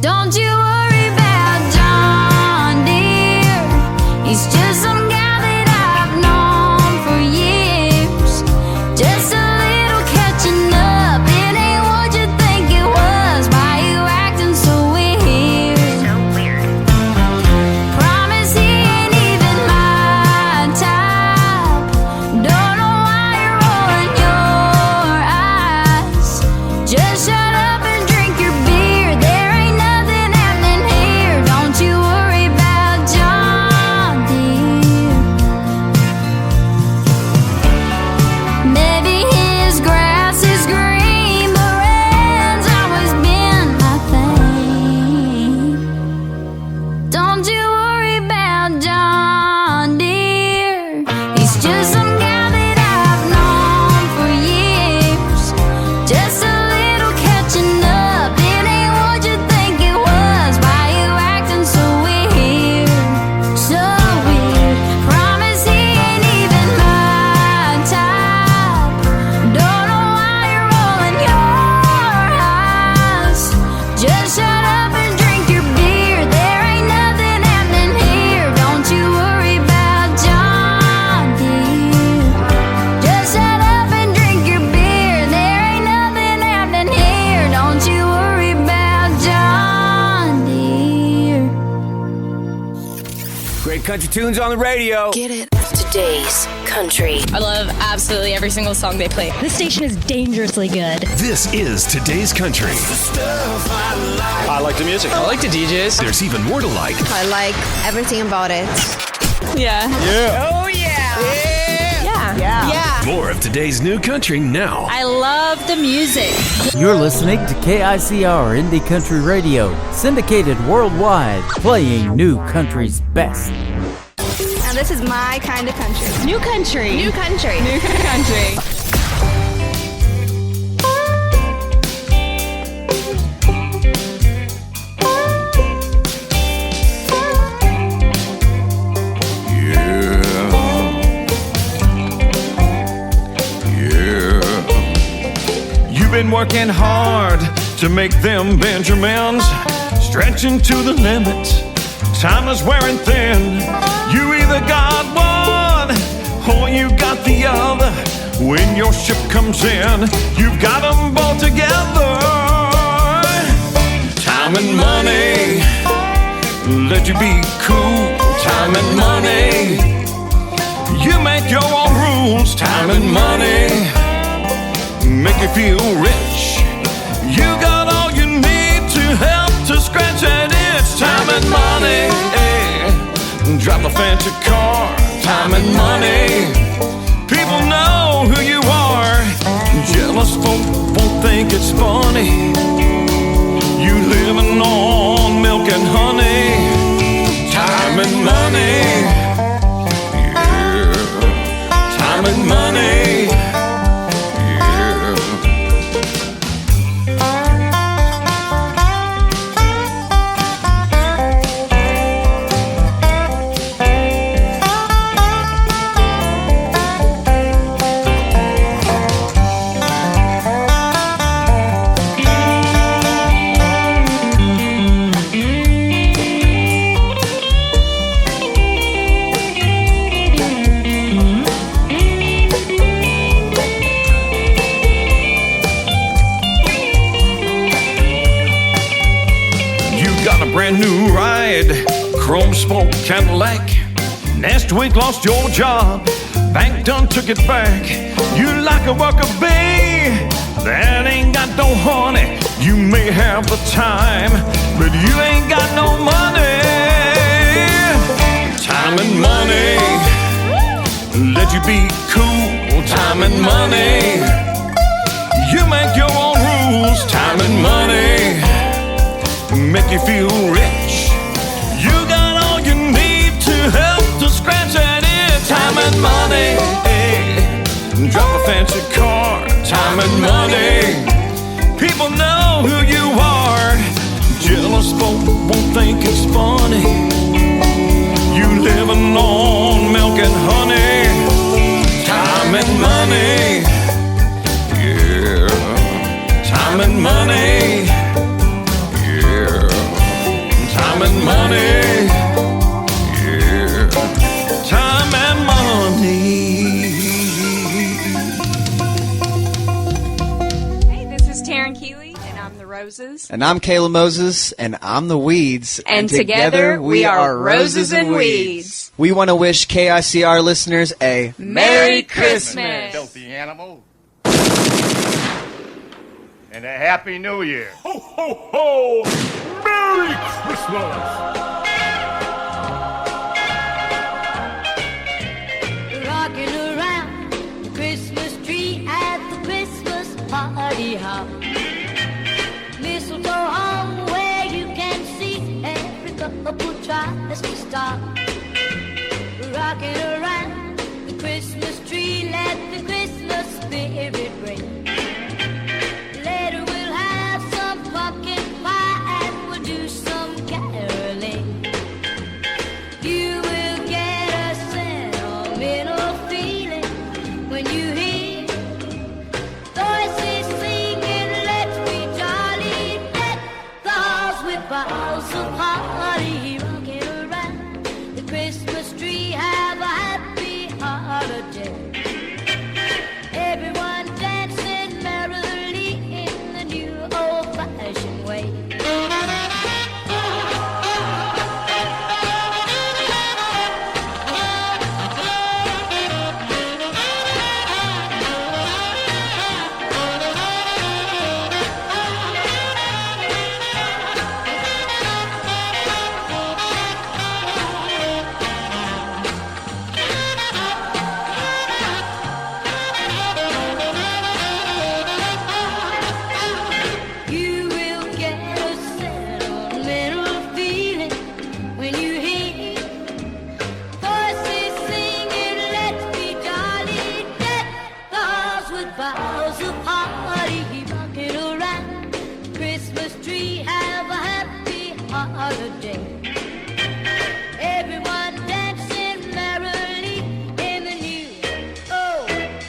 Don't you worry about John Deere. He's just some guy that I've known for years. Just a little catching up. It ain't what you think it was. Why you acting so weird? Promise he ain't even my type. Don't know why you're rolling your eyes. Just shut up and drink your beer. There ain't nothing happening here. Don't you worry about John Deere. Maybe his grass is green, but red's always been my thing. Don't you worry about John Deere. He's just some guy that I've known for years. Just a little catching up. It ain't what you think it was. Why you acting so weird? So weird. Promise he ain't even my type. Don't know why you're rolling your eyes. Just shut up and drink your beer. There ain't nothing happening here. Don't you worry about John Deere. Just shut up and drink your beer. There ain't nothing happening here. Don't you worry about John Deere. Great country tunes on the radio. Get it? Today's country. I love absolutely every single song they play. This station is dangerously good. This is Today's Country. I like the music. I like the DJs. There's even more to like. I like everything about it. Yeah. Yeah. Oh, yeah. Yeah. More of today's new country now. I love the music. You're listening to KICR Indie Country Radio, syndicated worldwide, playing new country's best. Now this is my kind of country. New country. New country. New country. You've been working hard to make them Benjamins, stretching to the limit. Time is wearing thin. You either got one or you got the other. When your ship comes in, you've got them both together. Time and money, let you be cool. Time and money, you make your own rules. Time and money, make you feel rich. You got all you need to help to scratch that itch. Time and money, drive a fancy car. Time and money, people know who you are. Jealous folk won't think it's funny. You living on milk and honey. Time and money, yeah. Time and money. Brand new ride, chrome spoke Cadillac. Last week lost your job, bank done took it back. You like a worker bee that ain't got no honey. You may have the time, but you ain't got no money. Time and money, let you be cool. Time and money, you make your own rules. Time and money, make you feel rich. You got all you need to help to scratch that itch. Time and money, drop a fancy car. Time and money, people know who you are. Jealous Most folk won't think it's funny, you living on milk and honey, time and money. Yeah, time and money. Yeah, time and money. Yeah, time and money. Hey, this is Taryn Keeley, and I'm the Roses. And I'm Kayla Moses, and I'm the Weeds. And together we are Roses and Weeds. We want to wish KICR listeners a Merry Christmas. Filthy animal. And a Happy New Year. Ho, ho, ho! Merry Christmas! Rocking around the Christmas tree at the Christmas party hop. Mistletoe hung where you can see every couple tries to stop. Rocking around the Christmas tree, let the Christmas spirit ring. Later we'll have some pumpkin pie and we'll do some caroling. You will get a sentimental feeling when you hear voices singing, let's be jolly, deck the halls with boughs of holly. Rocking around the Christmas tree, have a happy holiday. Everyone dancing merrily in the new old-fashioned way. You will get a sentimental feeling when you hear voices singing, let's be jolly, deck the halls with boughs of holly. Rocking around the Christmas tree, have a happy holiday. Everyone dancing merrily in the new old-fashioned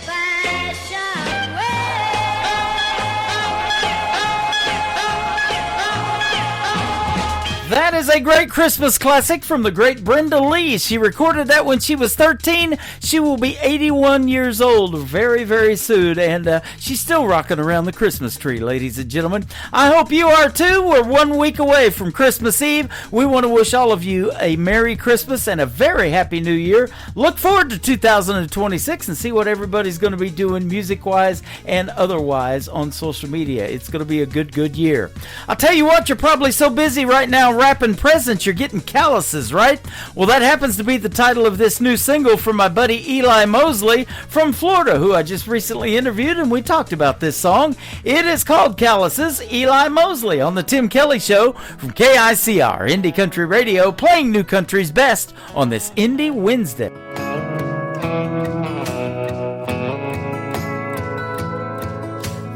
That is a great Christmas classic from the great Brenda Lee. She recorded that when she was 13. She will be 81 years old very, very soon, and she's still rocking around the Christmas tree, ladies and gentlemen. I hope you are too. We're 1 week away from Christmas Eve. We want to wish all of you a Merry Christmas and a very Happy New Year. Look forward to 2026 and see what everybody's going to be doing music-wise and otherwise on social media. It's going to be a good year. I'll tell you what, you're probably so busy right now wrapping presents, you're getting calluses, right? Well, that happens to be the title of this new single from my buddy Eli Mosley from Florida, who I just recently interviewed, and we talked about this song. It is called Calluses. Eli Mosley on the Tim Kelly Show from KICR, Indie Country Radio, playing new country's best on this Indie Wednesday.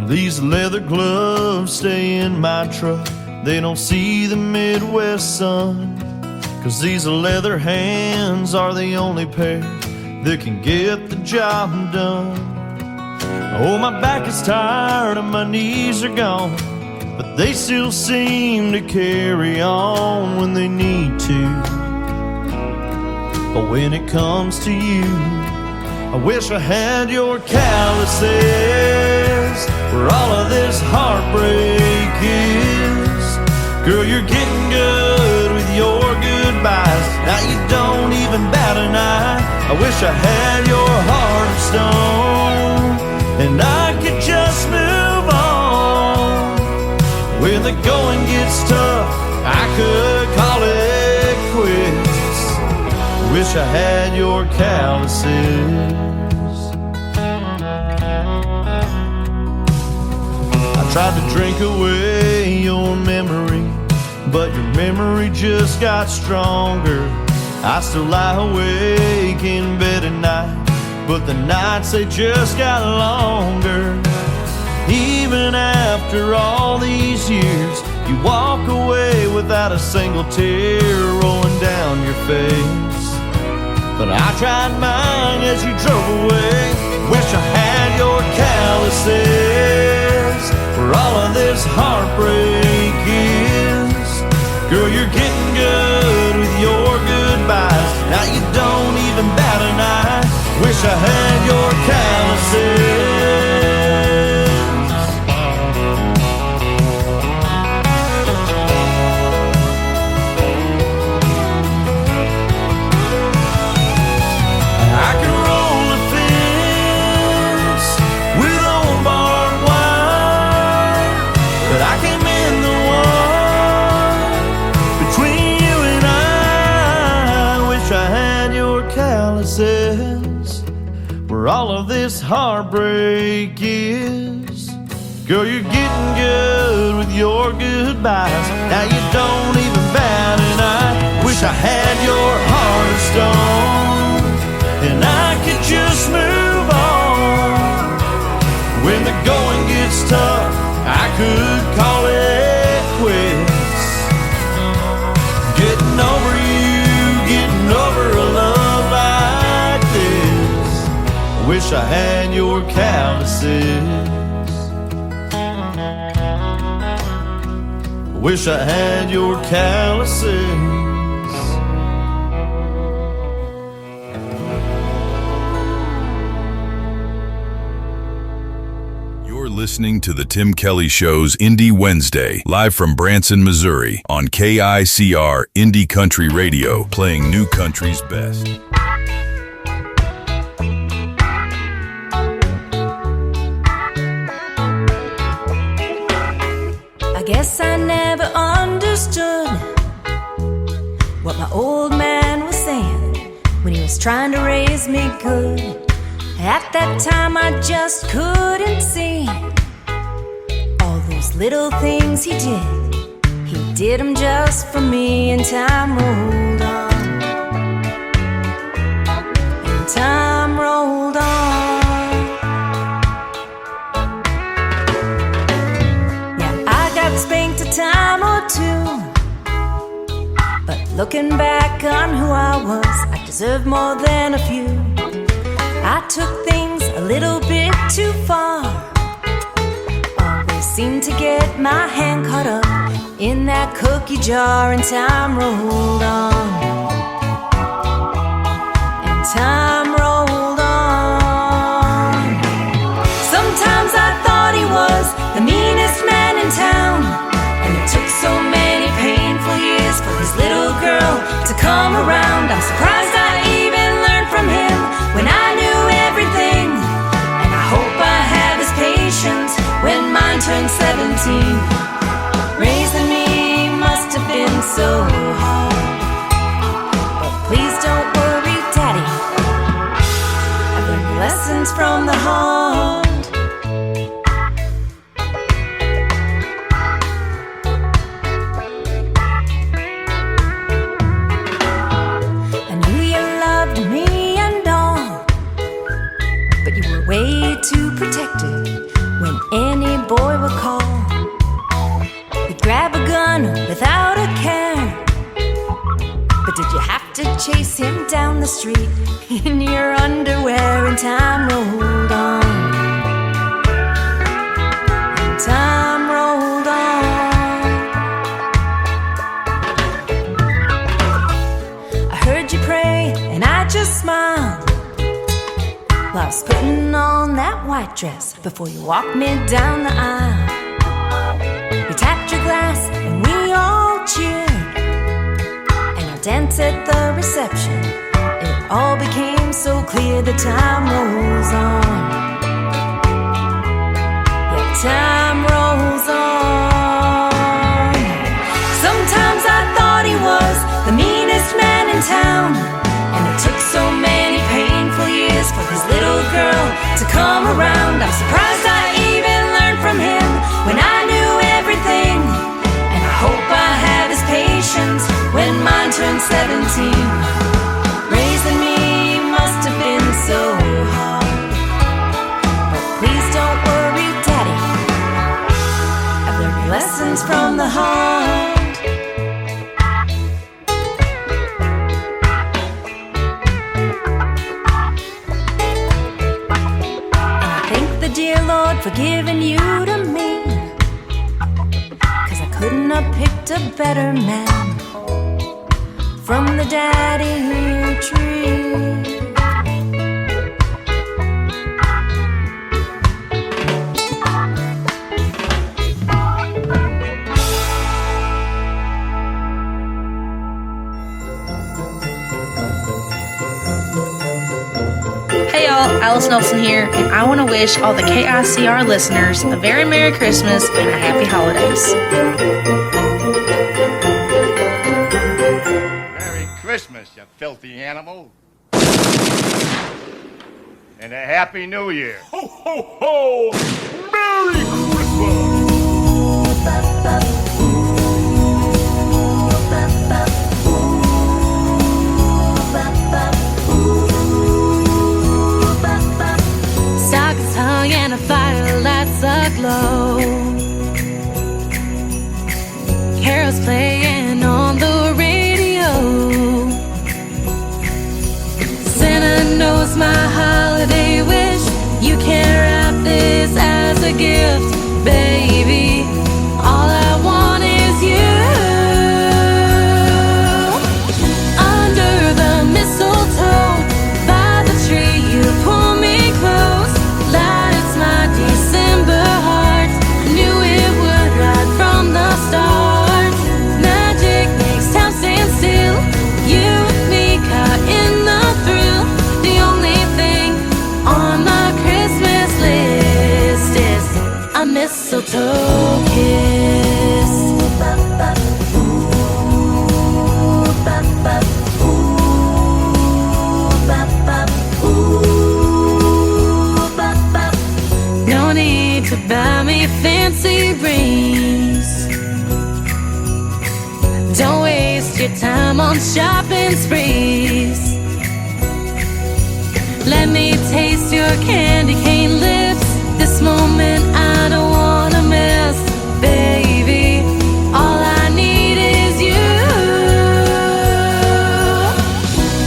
These leather gloves stay in my truck. They don't see the Midwest sun, 'cause these leather hands are the only pair that can get the job done. Oh, my back is tired and my knees are gone, but they still seem to carry on when they need to. But when it comes to you, I wish I had your calluses where all of this heartbreak is. Girl, you're getting good with your goodbyes. Now you don't even bat an eye. I wish I had your heart of stone and I could just move on. When the going gets tough, I could call it quits. Wish I had your calluses. I tried to drink away your memory, but your memory just got stronger. I still lie awake in bed at night, but the nights they just got longer. Even after all these years, You walk away without a single tear rolling down your face. But I tried mine as you drove away. Wish I had your calluses where all of this heartbreak is. Girl, you're getting good with your goodbyes. Now you don't even bat an eye. Wish I had your calluses. I can roll a fence with old barbed wire, but I can't mend the one between you and I. Wish I had your calluses where all of this heartbreak is. Girl, you're getting good with your goodbyes. Now you don't even bat an eye. Wish I had your heart of stone and I could just move on. When the going gets tough, I could call it quits. Getting over you, getting over a love like this. Wish I had your calluses. Wish I had your calluses. Listening to the Tim Kelly Show's Indie Wednesday, live from Branson, Missouri, on KICR Indie Country Radio, playing new country's best. I guess I never understood what my old man was saying when he was trying to raise me good. At that time I just couldn't see all those little things he did. He did them just for me, and time rolled on. And time rolled on. Yeah, I got spanked a time or two, but looking back on who I was, I deserved more than a few. I took things a little bit too far. Always seemed to get my hand caught up in that cookie jar, and time rolled on. And time rolled on. Sometimes I thought he was the meanest man in town, and it took so many painful years for his little girl to come around. I'm surprised I even learned from him when I knew everything, and I hope I have his patience when mine turns 17. Raising me must have been so hard, but please don't worry, Daddy, I've learned lessons from the heart. I knew you loved me and all, but you were way too protected when any boy would call. You'd grab a gun without a care, but did you have to chase him down the street in your underwear? And time rolled on. And time rolled on. I heard you pray and I just smiled while I was putting on that white dress before you walked me down the aisle. You tapped your glass and we all cheered, and our dance at the reception, it all became so clear. The time rolls on. Yeah, time rolls on. Sometimes I thought he was the meanest man in town, and it took so many painful years for his little girl to come around. I'm surprised I even learned from him when I knew everything, and I hope I have his patience when mine turns 17. Raising me must have been so hard, but please don't worry, Daddy, I've learned lessons from the heart. from the daddy tree. Hey y'all, Alice Nelson here, and I want to wish all the KICR listeners a very Merry Christmas and a Happy Holidays. Merry Christmas, you filthy animal. And a Happy New Year. Ho, ho, ho! Merry Christmas! Stockings hung and a fire lights aglow. Carols playing on the radio. Santa knows my holiday wish. You can wrap this as a gift, baby. All I want is you. Under the mistletoe, by the tree, you pull me close. Light, it's my December heart. Knew it would right from the start. Magic makes time stand still. You and me caught in the thrill. The only thing on my Christmas list is a mistletoe kiss. No need to buy me fancy rings. Don't waste your time on shopping sprees. Let me taste your candy cane lips. This moment I don't wanna miss, baby. All I need is you.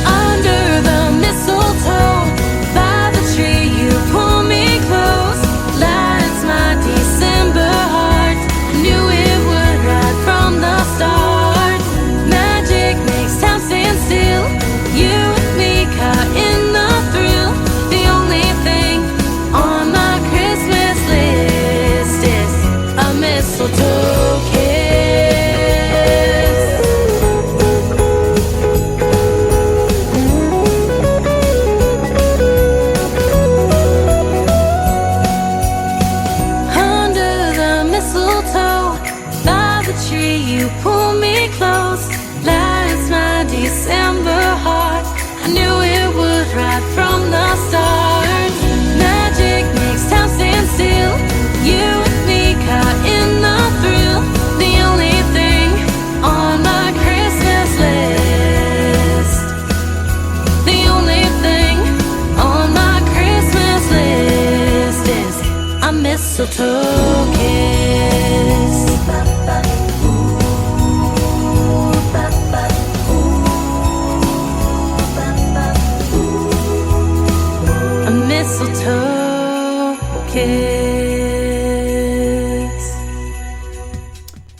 Under the mistletoe, by the tree, you pull me close. Lights my December heart. Knew it would right from the start. Magic makes time stand still. You and me caught in the thrill. The only thing on my Christmas list is a mistletoe kiss. Under the mistletoe, by the tree, you pull me close. Lights my December heart. I knew it would right from the start. Magic makes time stand still. You and me caught in the thrill. The only thing on my Christmas list. The only thing on my Christmas list is a mistletoe kiss. A mistletoe kiss.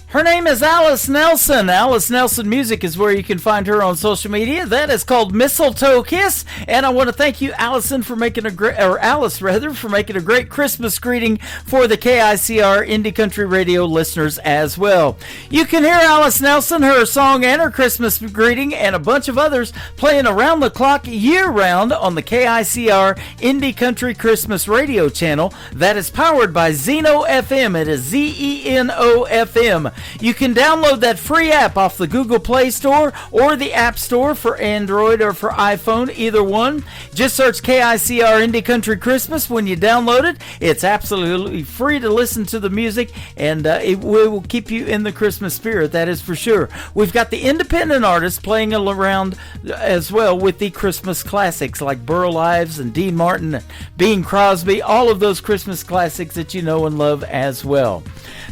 Her name is Alice Nelson. Alice Nelson Music is where you can find her on social media. That is called Mistletoe Kiss. And I want to thank you, Allison, for making Alice for making a great Christmas greeting for the KICR Indie Country Radio listeners as well. You can hear Alice Nelson, her song and her Christmas greeting, and a bunch of others playing around the clock year-round on the KICR Indie Country Christmas Radio channel that is powered by Zeno FM. It is Zeno FM. You can download that free app off the Google Play Store or the App Store for Android or for iPhone, either one. Just search KICR Indie Country Christmas when you download it. It's absolutely free to listen to the music, and it will keep you in the Christmas spirit, that is for sure. We've got the independent artists playing around as well with the Christmas classics like Burl Ives and Dean Martin, Bing Crosby, all of those Christmas classics that you know and love as well.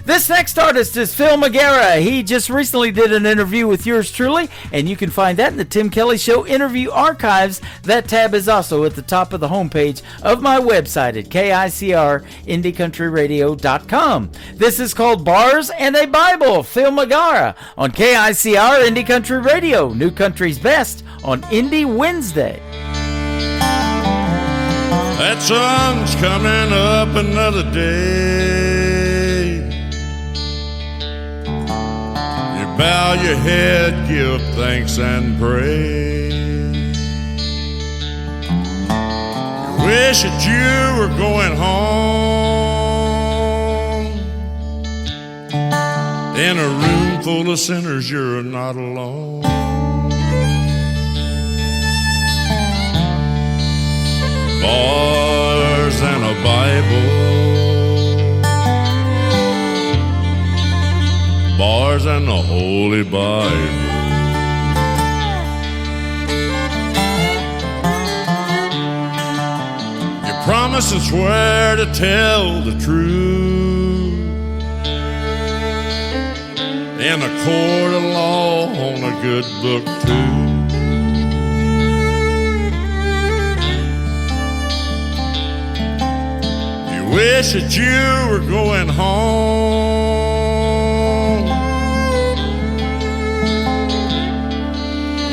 This next artist is Phil Megara. He just recently did an interview with yours truly, and you can find that in the Tim Kelly Show interview archives. That tab is also at the top of the homepage of my website at KICRIndieCountryRadio.com. This is called Bars and a Bible, Phil Megara on KICR Indie Country Radio, New Country's Best on Indie Wednesday. That sun's coming up another day. You bow your head, give thanks and pray. You wish that you were going home. In a room full of sinners, you're not alone. Bars and a Bible, bars and the Holy Bible. You promise and swear to tell the truth in a court of law on a good book too. Wish that you were going home.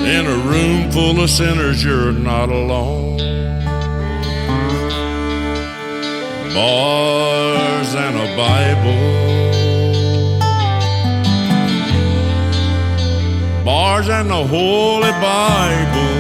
In a room full of sinners, you're not alone. Bars and a Bible, bars and the Holy Bible.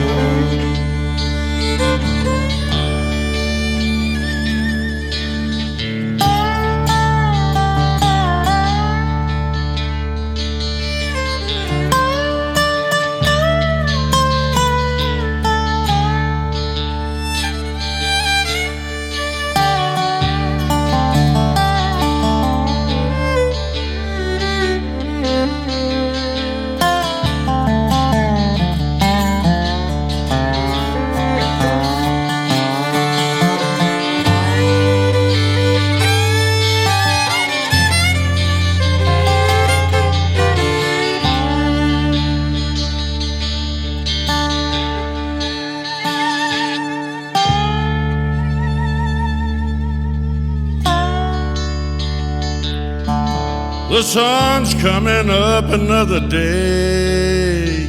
The sun's coming up another day.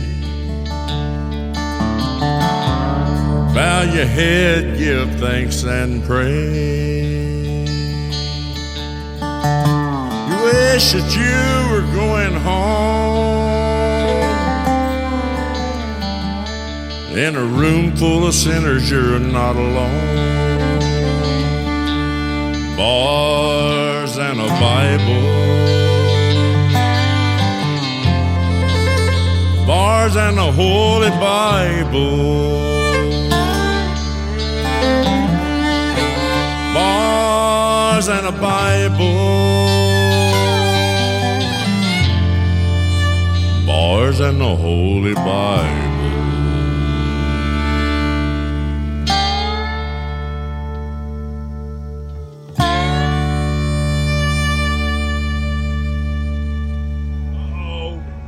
Bow your head, give thanks and pray. You wish that you were going home. In a room full of sinners, you're not alone. Bars and a Bible, bars and the Holy Bible, bars and a Bible, bars and the Holy Bible.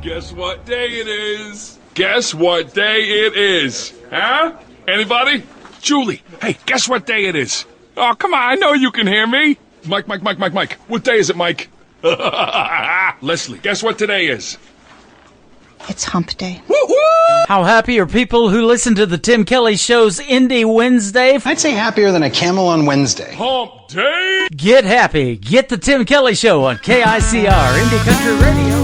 Guess what day it is? Guess what day it is? Huh? Anybody? Julie, hey, guess what day it is? Oh, come on, I know you can hear me. Mike. What day is it, Mike? Leslie, guess what today is? It's hump day. Woo-hoo! How happy are people who listen to the Tim Kelly Show's Indie Wednesday? I'd say happier than a camel on Wednesday. Hump day! Get happy. Get the Tim Kelly Show on KICR Indie Country Radio.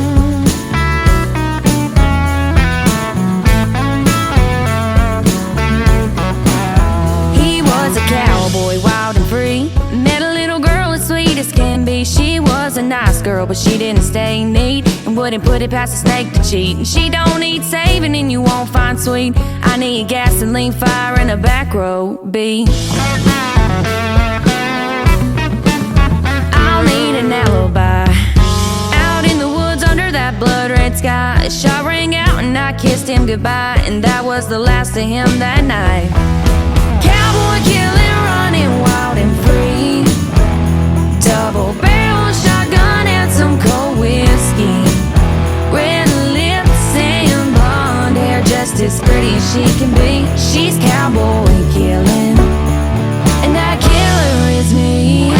A cowboy, wild and free. Met a little girl as sweet as can be. She was a nice girl, but she didn't stay neat and wouldn't put it past a snake to cheat. And she don't need saving and you won't find sweet. I need gasoline, fire, and a back row beat. I'll need an alibi. Out in the woods under that blood-red sky, a shot rang out and I kissed him goodbye. And that was the last of him that night. Cowboy killing, running wild and free. Double barrel shotgun. shotgun and some cold whiskey. Red lips and blonde hair, just as pretty as she can be. She's cowboy killing, and that killer is me.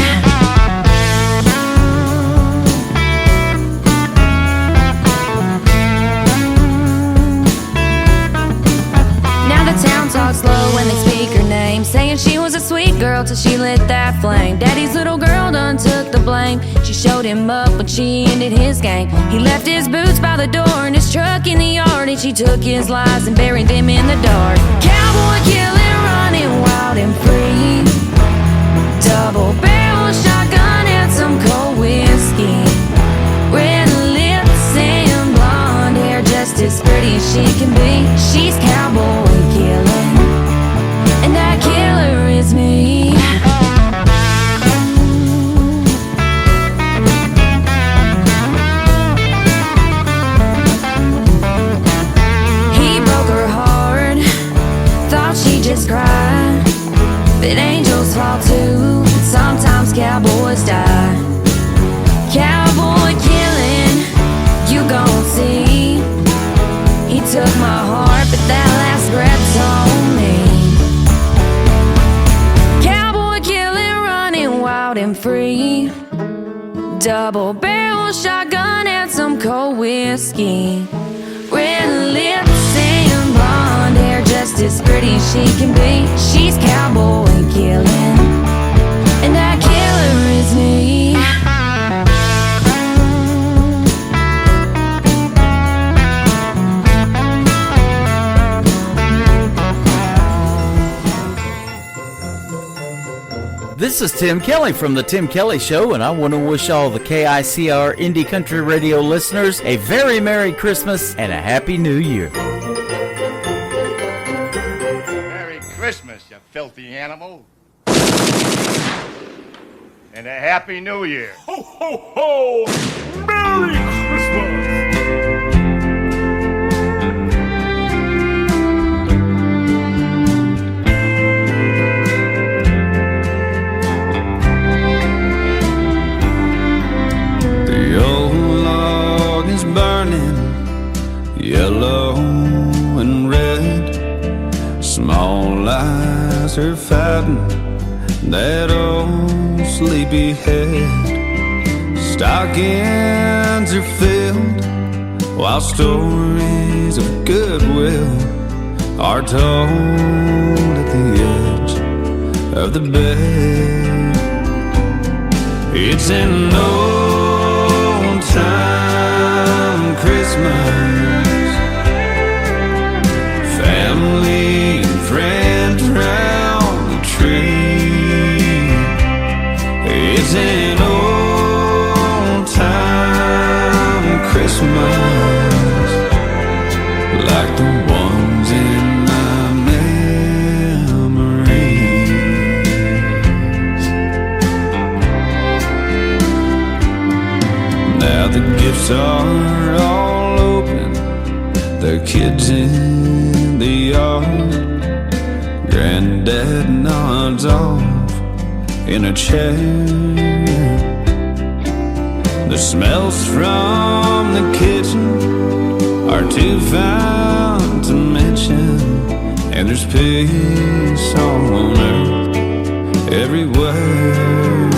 Now the town talks slow when they speak her name, saying she was a sweet girl till she lit that flame. Daddy's little girl done took the blame. She showed him up when she ended his game. He left his boots by the door and his truck in the yard, and she took his lies and buried them in the dark. Cowboy killing, running wild and free. Double barrel shotgun and some cold whiskey. Red lips and blonde hair, just as pretty as she can be. She's cowboy killing, and that killer is me. He broke her heart, thought she just cried, but angels fall too, and sometimes cowboys die. Cowboy killing, you gon' see. He took my heart, but that last breath's on me. Cowboy killing, running wild and free. Double barrel shotgun and some cold whiskey. Red lips and blonde hair, just as pretty as she can be. She's cowboy killing, and that killer is me. This is Tim Kelly from The Tim Kelly Show, and I want to wish all the KICR Indie Country Radio listeners a very Merry Christmas and a Happy New Year. Merry Christmas, you filthy animal. And a Happy New Year. Ho, ho, ho! Merry Christmas! Yellow and red, small eyes are fighting that old sleepy head. Stockings are filled while stories of goodwill are told at the edge of the bed. It's an old time Christmas. Family and friends round the tree. It's an old time Christmas, like the ones in my memories. Now the gifts are all open, the kids in the yard. Granddad nods off in a chair. The smells from the kitchen are too fine to mention, and there's peace on earth everywhere.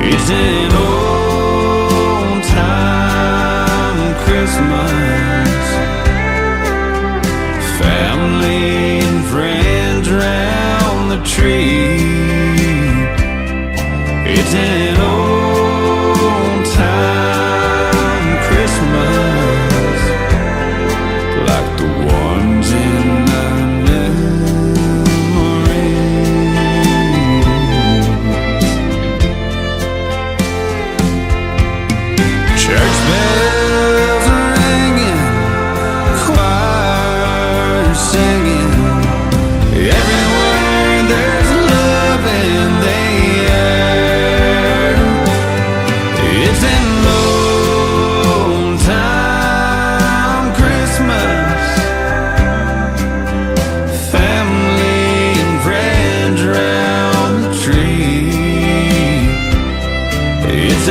It's an old time Christmas. Family and friends round the tree. It's an old time Christmas, like the ones in my memories. Church bells are ringing, choir singing. Everywhere there's love in the air. It's an old time Christmas. Family and friends round the tree. It's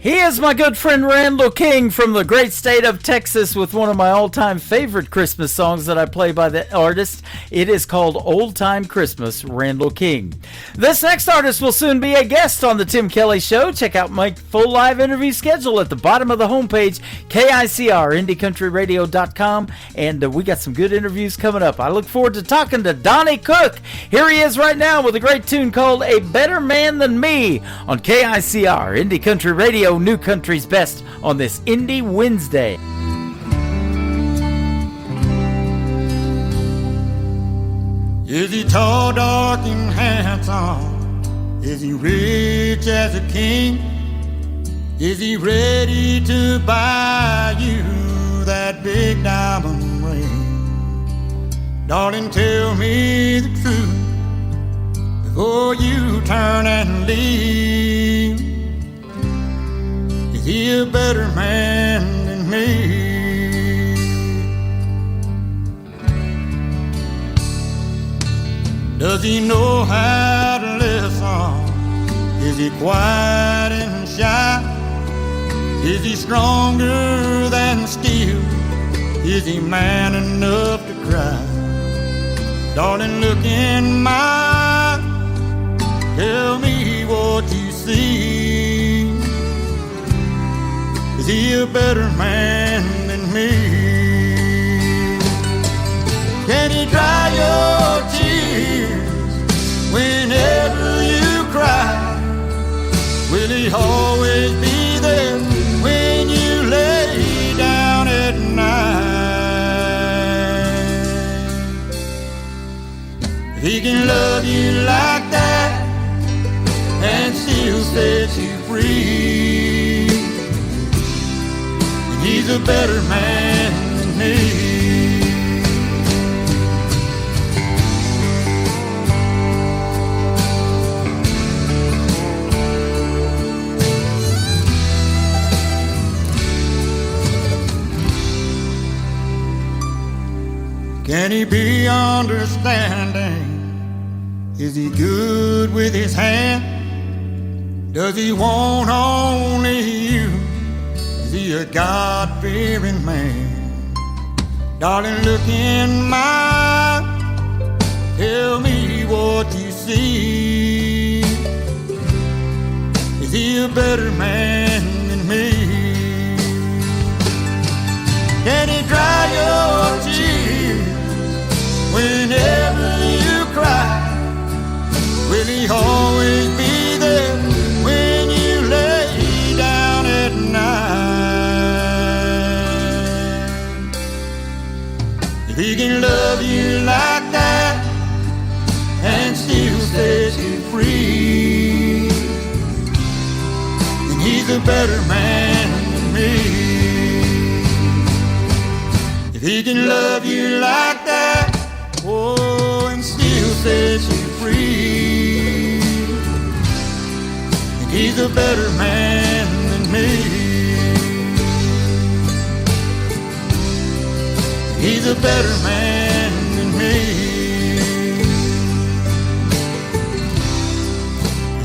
He is my good friend Randall King from the great state of Texas with one of my all-time favorite Christmas songs that I play by the artist. It is called Old Time Christmas, Randall King. This next artist will soon be a guest on the Tim Kelly Show. Check out my full live interview schedule at the bottom of the homepage, KICR, IndieCountryRadio.com, and we got some good interviews coming up. I look forward to talking to Donnie Cook. Here he is right now with a great tune called A Better Man Than Me on KICR, Indie Country Radio, New Country's Best on this Indie Wednesday. Is he tall, dark, and handsome? Is he rich as a king? Is he ready to buy you that big diamond ring? Darling, tell me the truth before you turn and leave. Is he a better man than me? Does he know how to listen? Is he quiet and shy? Is he stronger than steel? Is he man enough to cry? Darling, look in my eyes. Tell me what you see. Is he a better man than me? Can he dry your tears whenever you cry? Will he always be there when you lay down at night? If he can love you like that and still set you free, then he's a better man than me. Can he be understanding? Is he good with his hand? Does he want only you? Is he a God-fearing man? Darling, look in my eyes. Tell me what you see. Is he a better man than me? Can he dry your tears whenever you cry? Will he always be there when you lay down at night? If he can love you like that and still set you free, then he's a better man than me. If he can love you like that, oh, and still set you free, and he's a better man than me. He's a better man than me.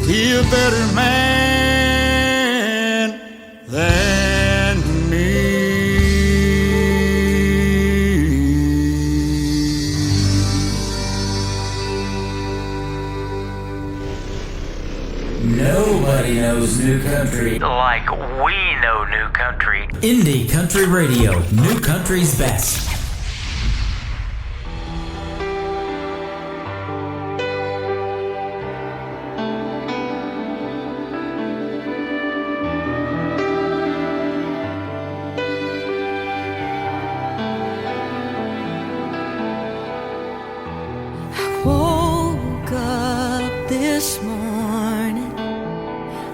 He's a better man than me. Nobody knows new country like we know new country. Indie Country Radio, New Country's Best. Woke up this morning,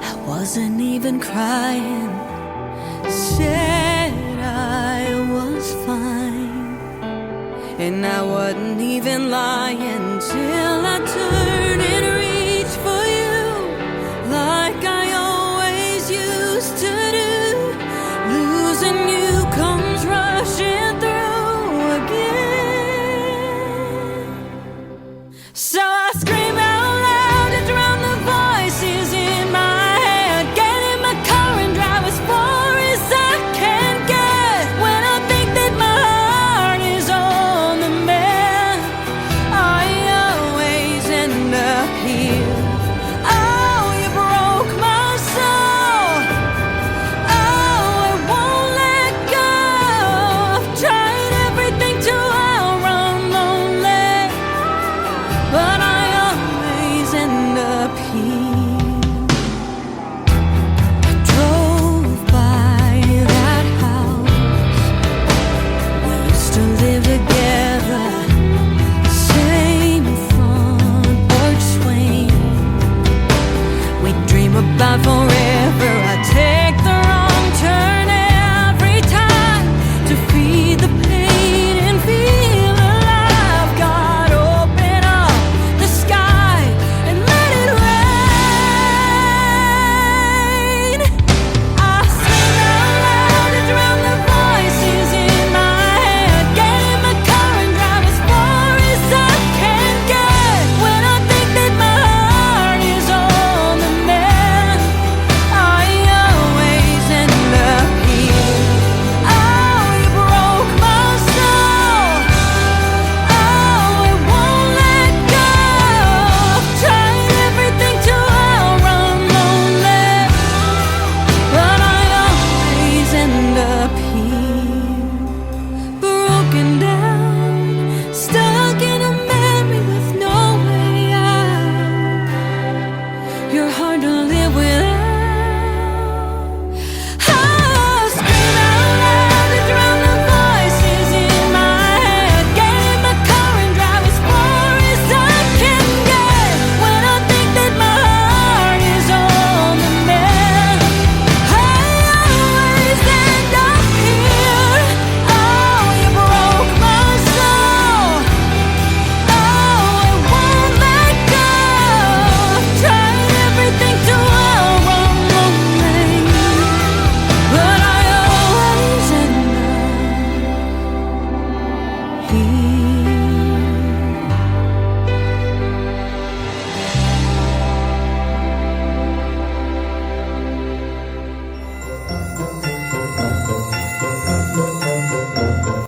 I wasn't even crying. Said I was fine, and I wasn't even lying till I turned and reached for you like I always used to do. Losing you comes rushing through again. So I scream out loud to drown the voices in my head. Get in my car and drive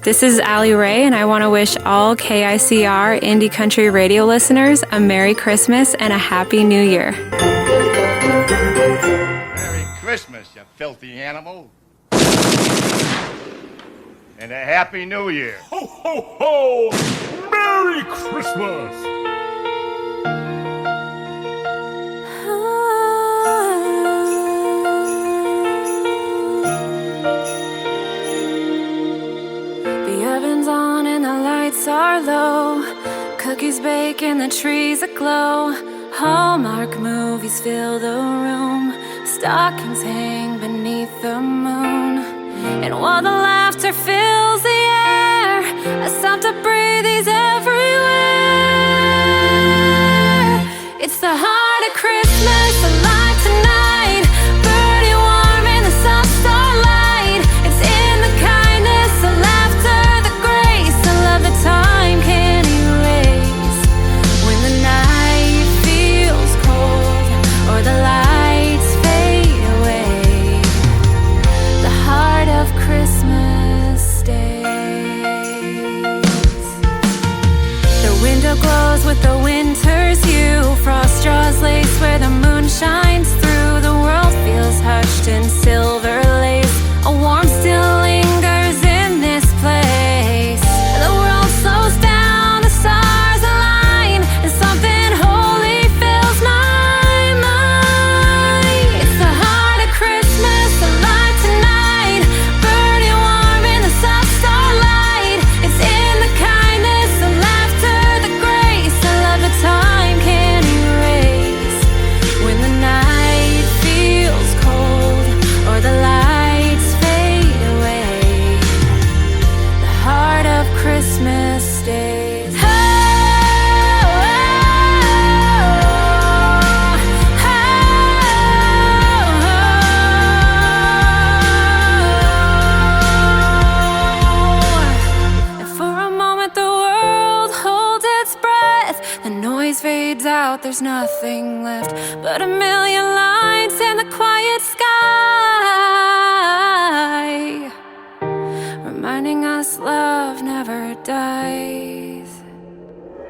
This is Allie Ray, and I want to wish all KICR Indie Country Radio listeners a Merry Christmas and a Happy New Year. Merry Christmas, you filthy animal. And a Happy New Year. Ho, ho, ho! Merry Christmas! The oven's on and the lights are low. Cookies bake and the trees aglow. Hallmark movies fill the room. Stockings hang beneath the moon. And while the laughter fills the air, I stop to breathe, he's everywhere. It's the heart of Christmas, alive tonight. Birdie warm in the soft starlight. It's in the kindness, the laughter, the grace, the love that time can't erase. When the night feels cold or the lights fade away, the heart of Christmas stays. The window glows with the winter's hue. Frost draws lace where the moon shines through. The world feels hushed in silver lace. A warmth still lingers in this place. The world slows down, the stars align, and something holy fills my mind. It's the heart of Christmas, alive tonight. Burning warm in the soft starlight. It's in the kindness, the laughter, the grace, the love that time can't erase. When the night feels cold or the lights fade away, the heart of Christmas stays. Oh, and for a moment the world holds its breath. The noise fades out, there's nothing left but a million lights in the quiet sky, reminding us love never dies.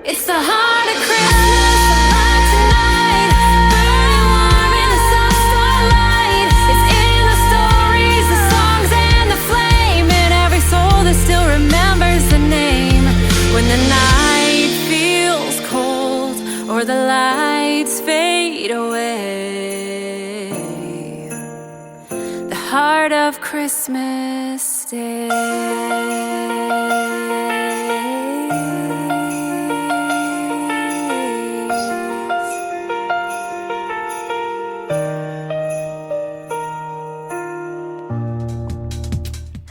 It's the heart of Christmas, alive tonight. Burning warm in the soft starlight. It's in the stories, the songs, and the flame, in every soul that still remembers the name. When the night feels cold or the lights fade away, the heart of Christmas stays.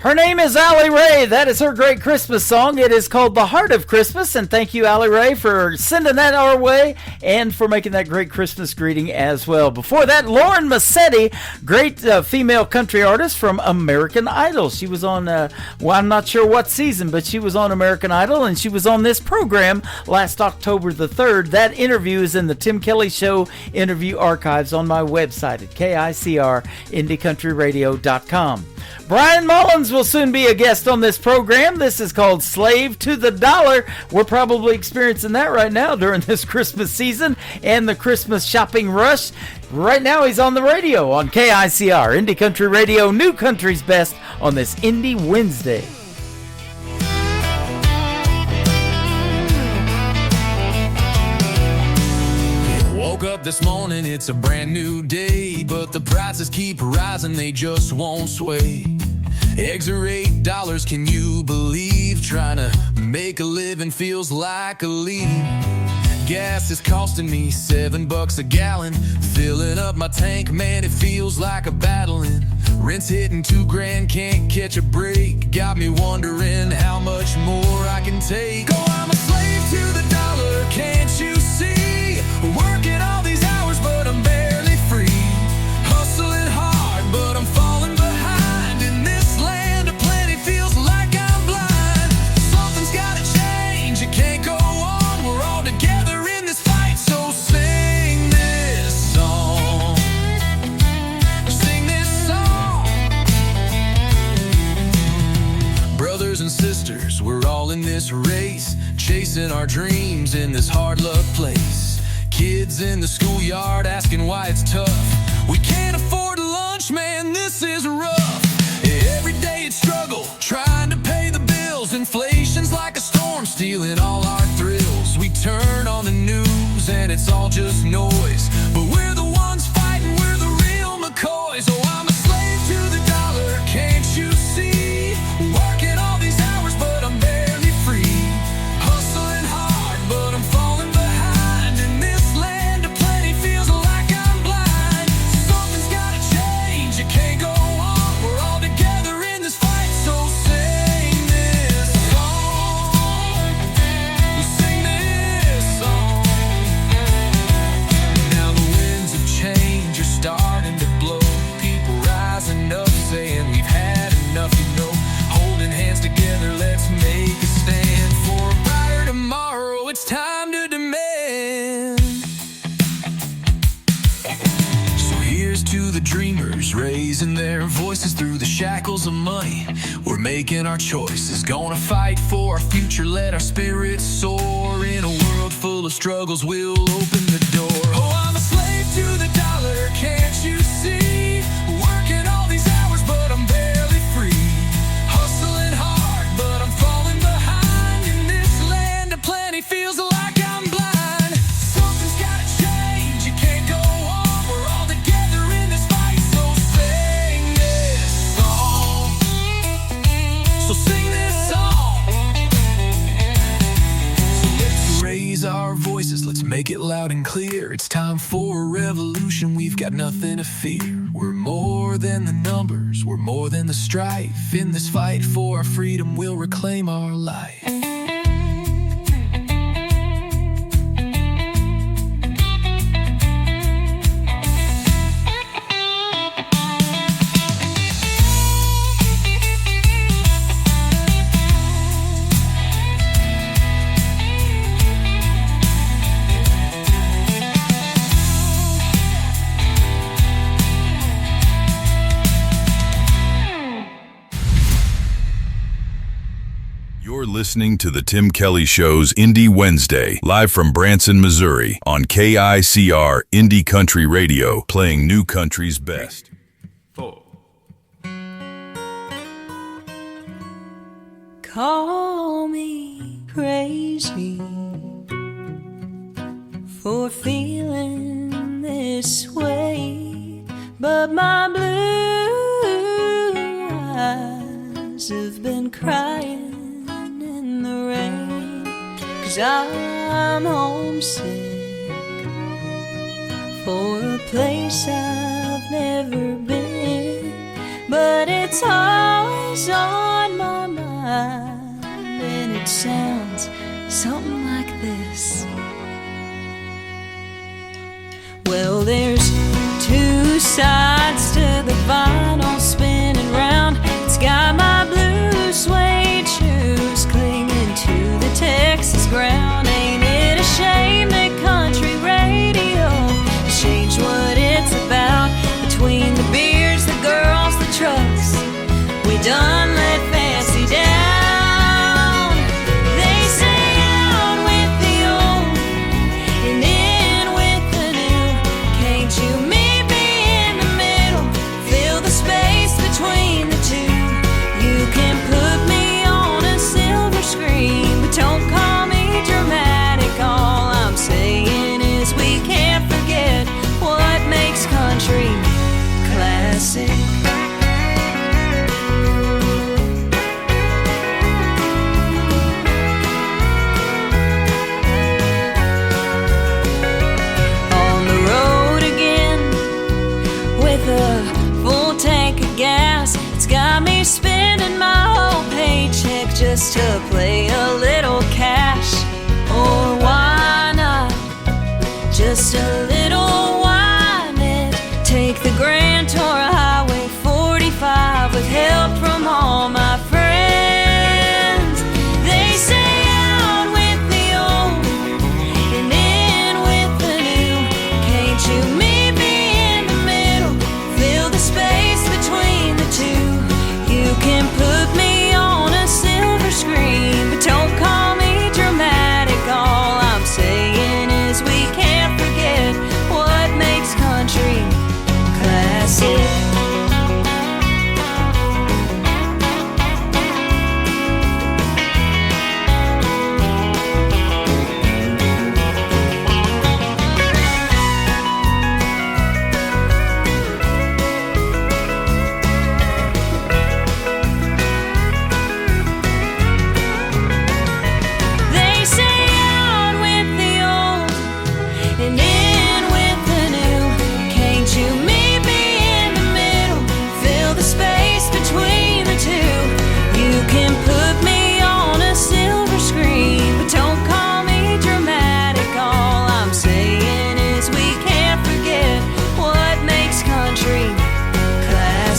Her name is Allie Ray. That is her great Christmas song. It is called The Heart of Christmas. And thank you, Allie Ray, for sending that our way and for making that great Christmas greeting as well. Before that, Lauren Massetti, great female country artist from American Idol. She was on, well, I'm not sure what season, but she was on American Idol, and she was on this program last October the 3rd. That interview is in the Tim Kelly Show interview archives on my website at KICRIndieCountryRadio.com. Brian Mullins will soon be a guest on this program. This is called Slave to the Dollar. We're probably experiencing that right now during this Christmas season and the Christmas shopping rush. Right now he's on the radio on KICR, Indie Country Radio, New Country's Best on this Indie Wednesday. Woke up this morning, it's a brand new day, but the prices keep rising, they just won't sway. Eggs are $8, can you believe? Trying to make a living feels like a leap. Gas is costing me $7 a gallon. Filling up my tank, man, it feels like a battling. Rent's hitting $2,000, can't catch a break. Got me wondering how much more I can take. Oh, I'm a slave to the dollar, can't you see? Working all these hours, but I'm barely free. Hustling hard, but I'm falling behind. In this land of plenty, feels like I'm blind. Something's gotta change, it can't go on. We're all together in this fight, so sing this song. Sing this song. Brothers and sisters, in this race, chasing our dreams in this hard luck place. Kids in the schoolyard asking why it's tough. We can't afford lunch, man, this is rough. Every day it's struggle, trying to pay the bills. Inflation's like a storm, stealing all our thrills. We turn on the news and it's all just noise, but we're the ones fighting, we're the real McCoys. Oh, I'm a slave to the dollar, can't you see? Working all these hours, but I'm barely free. Hustling hard, but I'm falling behind. In this land of plenty feels like I'm blind. Something's gotta change, it can't go on. We're all together in this fight, so sing this song. Sing this song. Now the winds of change are starting to blow. People rising up saying we've had enough, you know. Holding hands together, let's make a stand for a brighter tomorrow. It's time to demand. So here's to the dreamers, raising their voices through the shackles of money. We're making our choices, gonna fight for our future, let our spirits soar. In a world full of struggles, we'll open the door. Oh, I'm a slave to the dollar, can't you see? Working all these hours, but I'm barely free. Hustling hard, but I'm falling behind. In this land of plenty feels like I'm blind. Something's gotta change, it can't go on. We're all together in this fight, so sing this song. So sing this song. So let's raise our voices, let's make it loud and clear. It's time for a revolution, we've got nothing to fear. We're more than the numbers, we're more than the strife. In this fight for our freedom, we'll reclaim our life. You're listening to the Tim Kelly Show's Indie Wednesday, live from Branson, Missouri, on KICR Indie Country Radio, playing new country's best. 4. Call me crazy for feeling this way, but my blue eyes have been crying in the rain, 'cause I'm homesick for a place I've never been, but it's always on my mind, and it sounds something like this. Well, there's two sides to the vinyl spinning round. It's got my blue suede shoes clinging to the Texas ground. Ain't it a shame that country radio changed what it's about? Between the beers, the girls, the trucks, we done let fancy down. They say out with the old and in with the new. Can't you meet me in the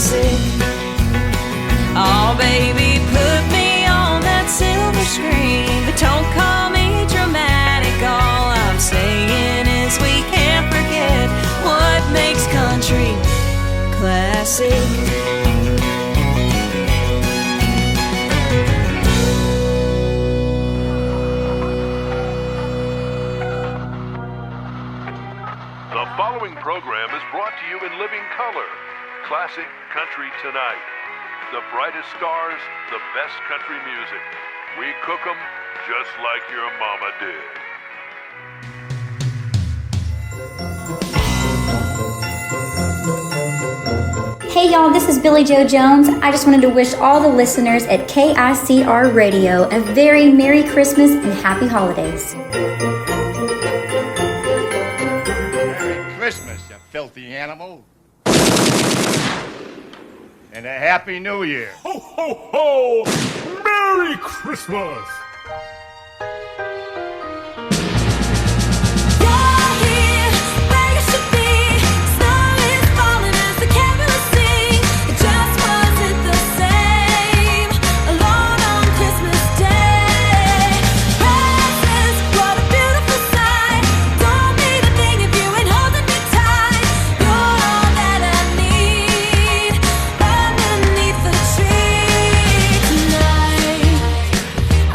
classic. Oh, baby, put me on that silver screen, but don't call me dramatic. All I'm saying is we can't forget what makes country classic. The following program is brought to you in living color. Classic Country Tonight. The brightest stars, the best country music. We cook 'em just like your mama did. Hey y'all, this is Billy Joe Jones. I just wanted to wish all the listeners at KICR Radio a very Merry Christmas and Happy Holidays. Merry Christmas, you filthy animal. And a Happy New Year. Ho, ho, ho! Merry Christmas!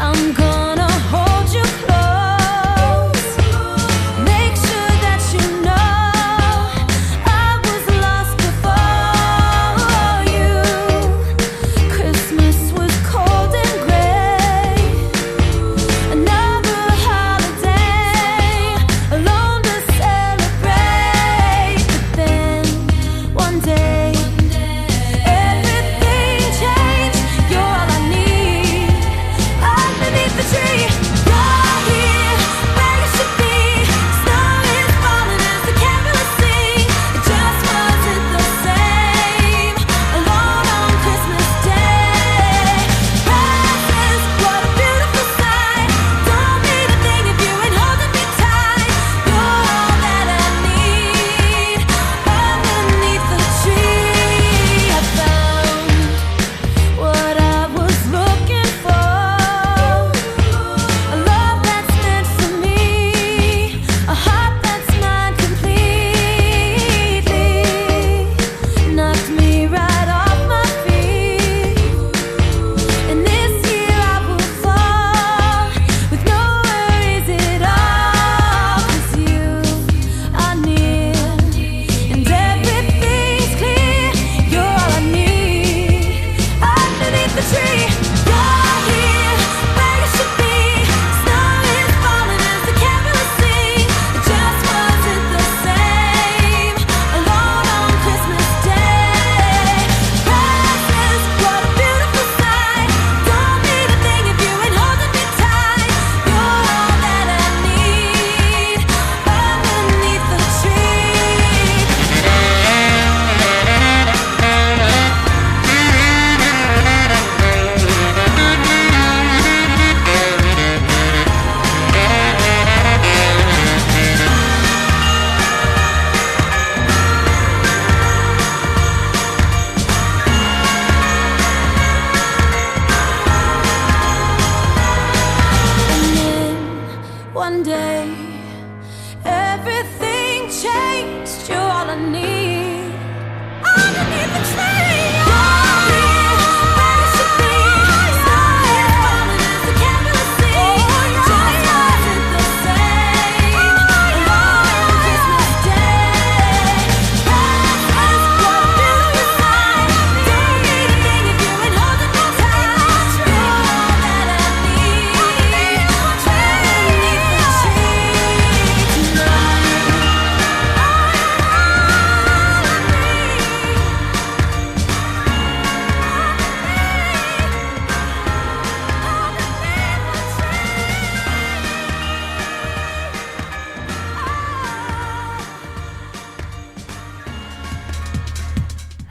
I'll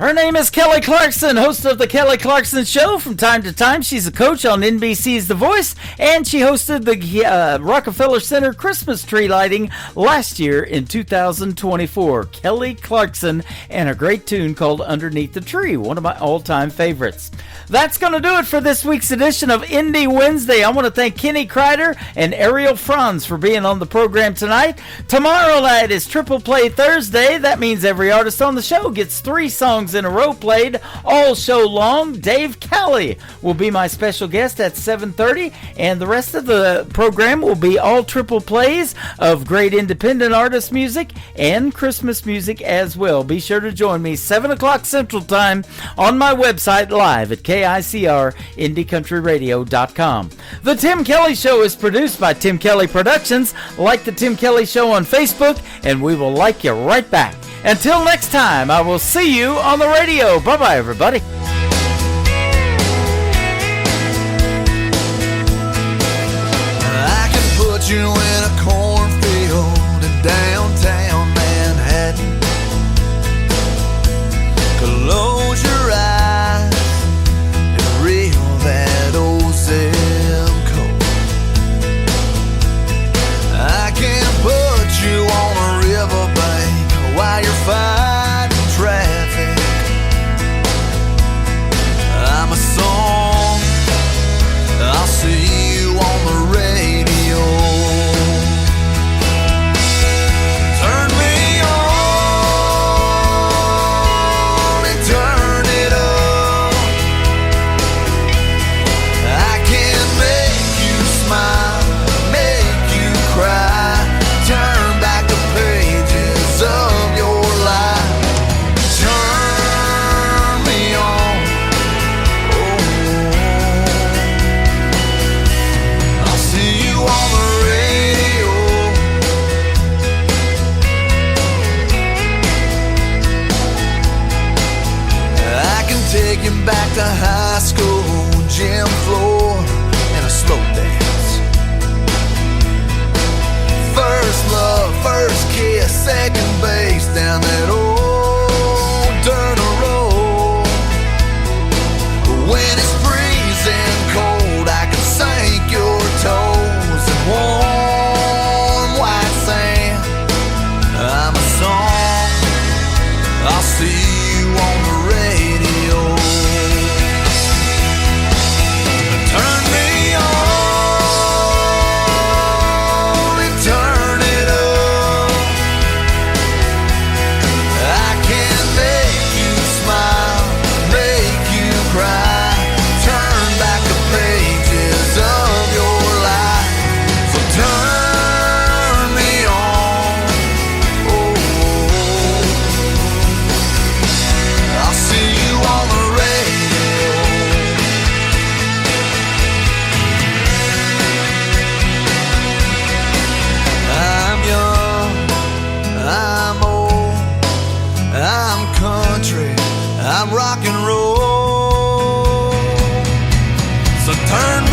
Her name is Kelly Clarkson, host of The Kelly Clarkson Show. From time to time, she's a coach on NBC's The Voice, and she hosted the Rockefeller Center Christmas tree lighting last year in 2024. Kelly Clarkson and a great tune called Underneath the Tree, one of my all-time favorites. That's going to do it for this week's edition of Indie Wednesday. I want to thank Kenny Kreider and Ariel Franz for being on the program tonight. Tomorrow night is Triple Play Thursday. That means every artist on the show gets 3 songs in a row played all show long. Dave Cowley will be my special guest at 7:30, and the rest of the program will be all triple plays of great independent artist music and Christmas music as well. Be sure to join me 7 o'clock Central Time on my website live at KICR-IndieCountryRadio.com. The Tim Kelly Show is produced by Tim Kelly Productions. Like the Tim Kelly Show on Facebook, and we will like you right back. Until next time, I will see you on the radio. Bye-bye, everybody. I can put you in a cornfield in downtown Manhattan. Close your eyes and reel that old zip code. I can put you on a riverbank while you're fighting traffic. I'm a song, I'll see you on the radio. Turn me on and turn it up. I can make you smile, make you cry, turn back the pages of your life. Turn me on, oh, I'll see you on the radio. I can take you back to high school, gym floor, and a slow dance. First love, first kiss, second base down that old dirt road. When it's freezing cold, I can sink your toes in warm white sand. I'm a song, I'll see you on the radio. Turn me on and turn it up. I can make you smile, make you cry, turn back the pages of your life. So turn me on, oh, I'll see you on the radio. I'm young, I'm old, I'm country, I'm rock and roll. So turn